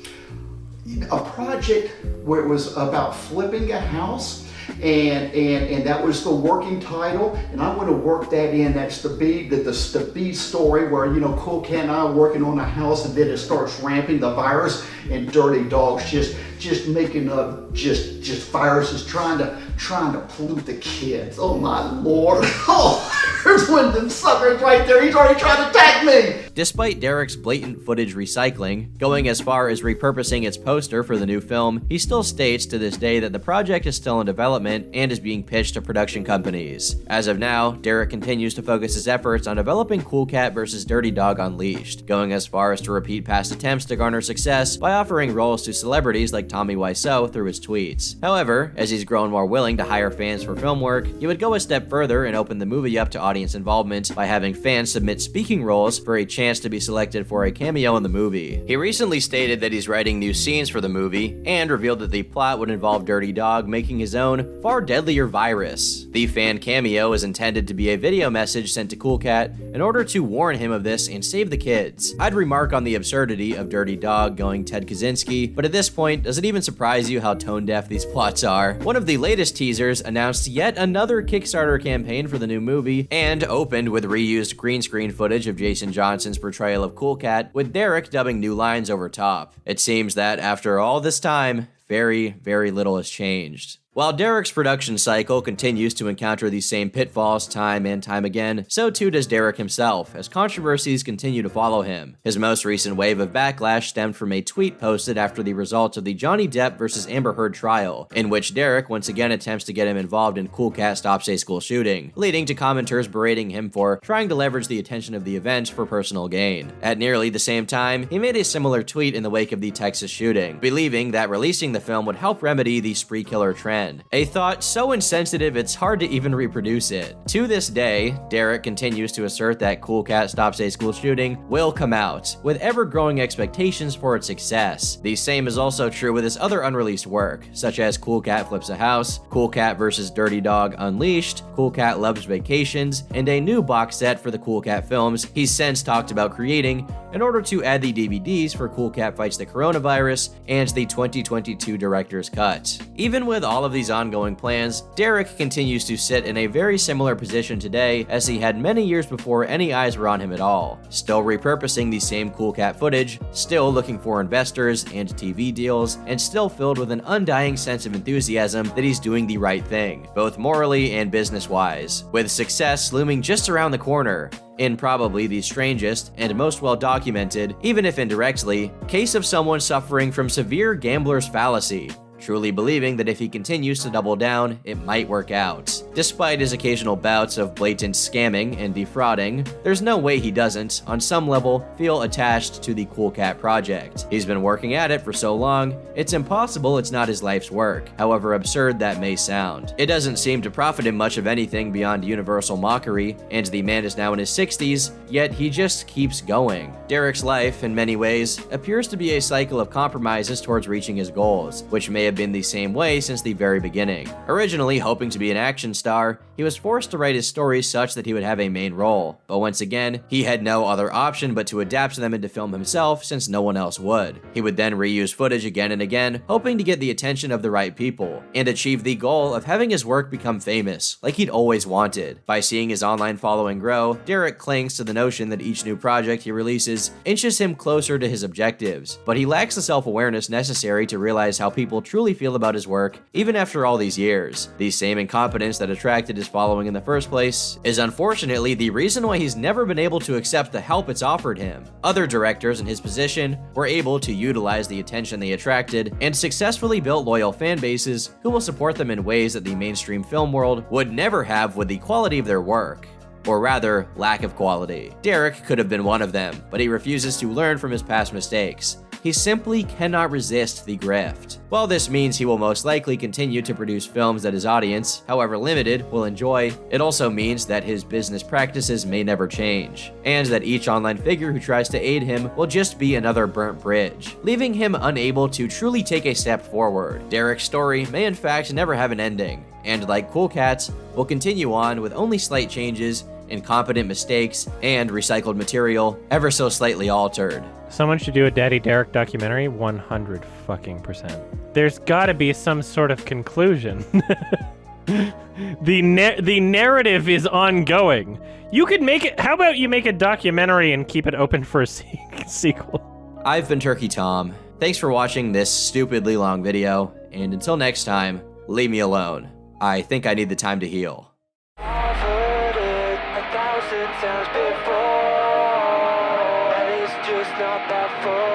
a project where it was about flipping a house, and that was the working title, and I'm going to work that in. That's the B story where, you know, Cool Cat and I are working on a house, and then it starts ramping the virus, and Dirty Dog's just making up just viruses trying to pollute the kids. Oh my lord. Oh, there's one of them suckers right there. He's already trying to attack me. Despite Derek's blatant footage recycling, going as far as repurposing its poster for the new film, he still states to this day that the project is still in development and is being pitched to production companies. As of now, Derek continues to focus his efforts on developing Cool Cat vs. Dirty Dog Unleashed, going as far as to repeat past attempts to garner success by offering roles to celebrities like Tommy Wiseau through his tweets. However, as he's grown more willing to hire fans for film work, he would go a step further and open the movie up to audience involvement by having fans submit speaking roles for a chance to be selected for a cameo in the movie. He recently stated that he's writing new scenes for the movie and revealed that the plot would involve Dirty Dog making his own, far deadlier virus. The fan cameo is intended to be a video message sent to Cool Cat in order to warn him of this and save the kids. I'd remark on the absurdity of Dirty Dog going Ted Kaczynski, but at this point, does it even surprise you how tone-deaf these plots are? One of the latest teasers announced yet another Kickstarter campaign for the new movie and opened with reused green screen footage of Jason Johnson's portrayal of Cool Cat, with Derek dubbing new lines over top. It seems that after all this time, very, very little has changed. While Derek's production cycle continues to encounter these same pitfalls time and time again, so too does Derek himself, as controversies continue to follow him. His most recent wave of backlash stemmed from a tweet posted after the results of the Johnny Depp vs. Amber Heard trial, in which Derek once again attempts to get him involved in Cool Cat Stops a School shooting, leading to commenters berating him for trying to leverage the attention of the event for personal gain. At nearly the same time, he made a similar tweet in the wake of the Texas shooting, believing that releasing the film would help remedy the spree killer trend. A thought so insensitive it's hard to even reproduce it. To this day, Derek continues to assert that Cool Cat Stops a School shooting will come out, with ever-growing expectations for its success. The same is also true with his other unreleased work, such as Cool Cat Flips a House, Cool Cat vs. Dirty Dog Unleashed, Cool Cat Loves Vacations, and a new box set for the Cool Cat films he's since talked about creating in order to add the DVDs for Cool Cat Fights the Coronavirus and the 2022 Director's Cut. Even with all of these ongoing plans, Derek continues to sit in a very similar position today as he had many years before any eyes were on him at all. Still repurposing the same Cool Cat footage, still looking for investors and TV deals, and still filled with an undying sense of enthusiasm that he's doing the right thing, both morally and business-wise, with success looming just around the corner. In probably the strangest and most well-documented, even if indirectly, case of someone suffering from severe gambler's fallacy, truly believing that if he continues to double down, it might work out. Despite his occasional bouts of blatant scamming and defrauding, there's no way he doesn't, on some level, feel attached to the Cool Cat project. He's been working at it for so long, it's impossible it's not his life's work, however absurd that may sound. It doesn't seem to profit him much of anything beyond universal mockery, and the man is now in his 60s, yet he just keeps going. Derek's life, in many ways, appears to be a cycle of compromises towards reaching his goals, which may have been the same way since the very beginning. Originally hoping to be an action star, he was forced to write his stories such that he would have a main role, but once again, he had no other option but to adapt them into film himself since no one else would. He would then reuse footage again and again, hoping to get the attention of the right people, and achieve the goal of having his work become famous, like he'd always wanted. By seeing his online following grow, Derek clings to the notion that each new project he releases inches him closer to his objectives, but he lacks the self-awareness necessary to realize how people truly feel about his work, even after all these years. The same incompetence that attracted his following in the first place is unfortunately the reason why he's never been able to accept the help it's offered him. Other directors in his position were able to utilize the attention they attracted and successfully built loyal fan bases who will support them in ways that the mainstream film world would never have with the quality of their work. Or rather, lack of quality. Derek could have been one of them, but he refuses to learn from his past mistakes. he simply cannot resist the grift. While this means he will most likely continue to produce films that his audience, however limited, will enjoy, it also means that his business practices may never change, and that each online figure who tries to aid him will just be another burnt bridge, leaving him unable to truly take a step forward. Derek's story may in fact never have an ending, and like Cool Cat's, will continue on with only slight changes, incompetent mistakes, and recycled material ever so slightly altered. Someone should do a Daddy Derek documentary, 100%. There's gotta be some sort of conclusion. The narrative is ongoing. You could make it, how about you make a documentary and keep it open for a sequel? I've been Turkey Tom. Thanks for watching this stupidly long video, and until next time, leave me alone. I think I need the time to heal. I've heard it 1,000 times before, and it's just not that far.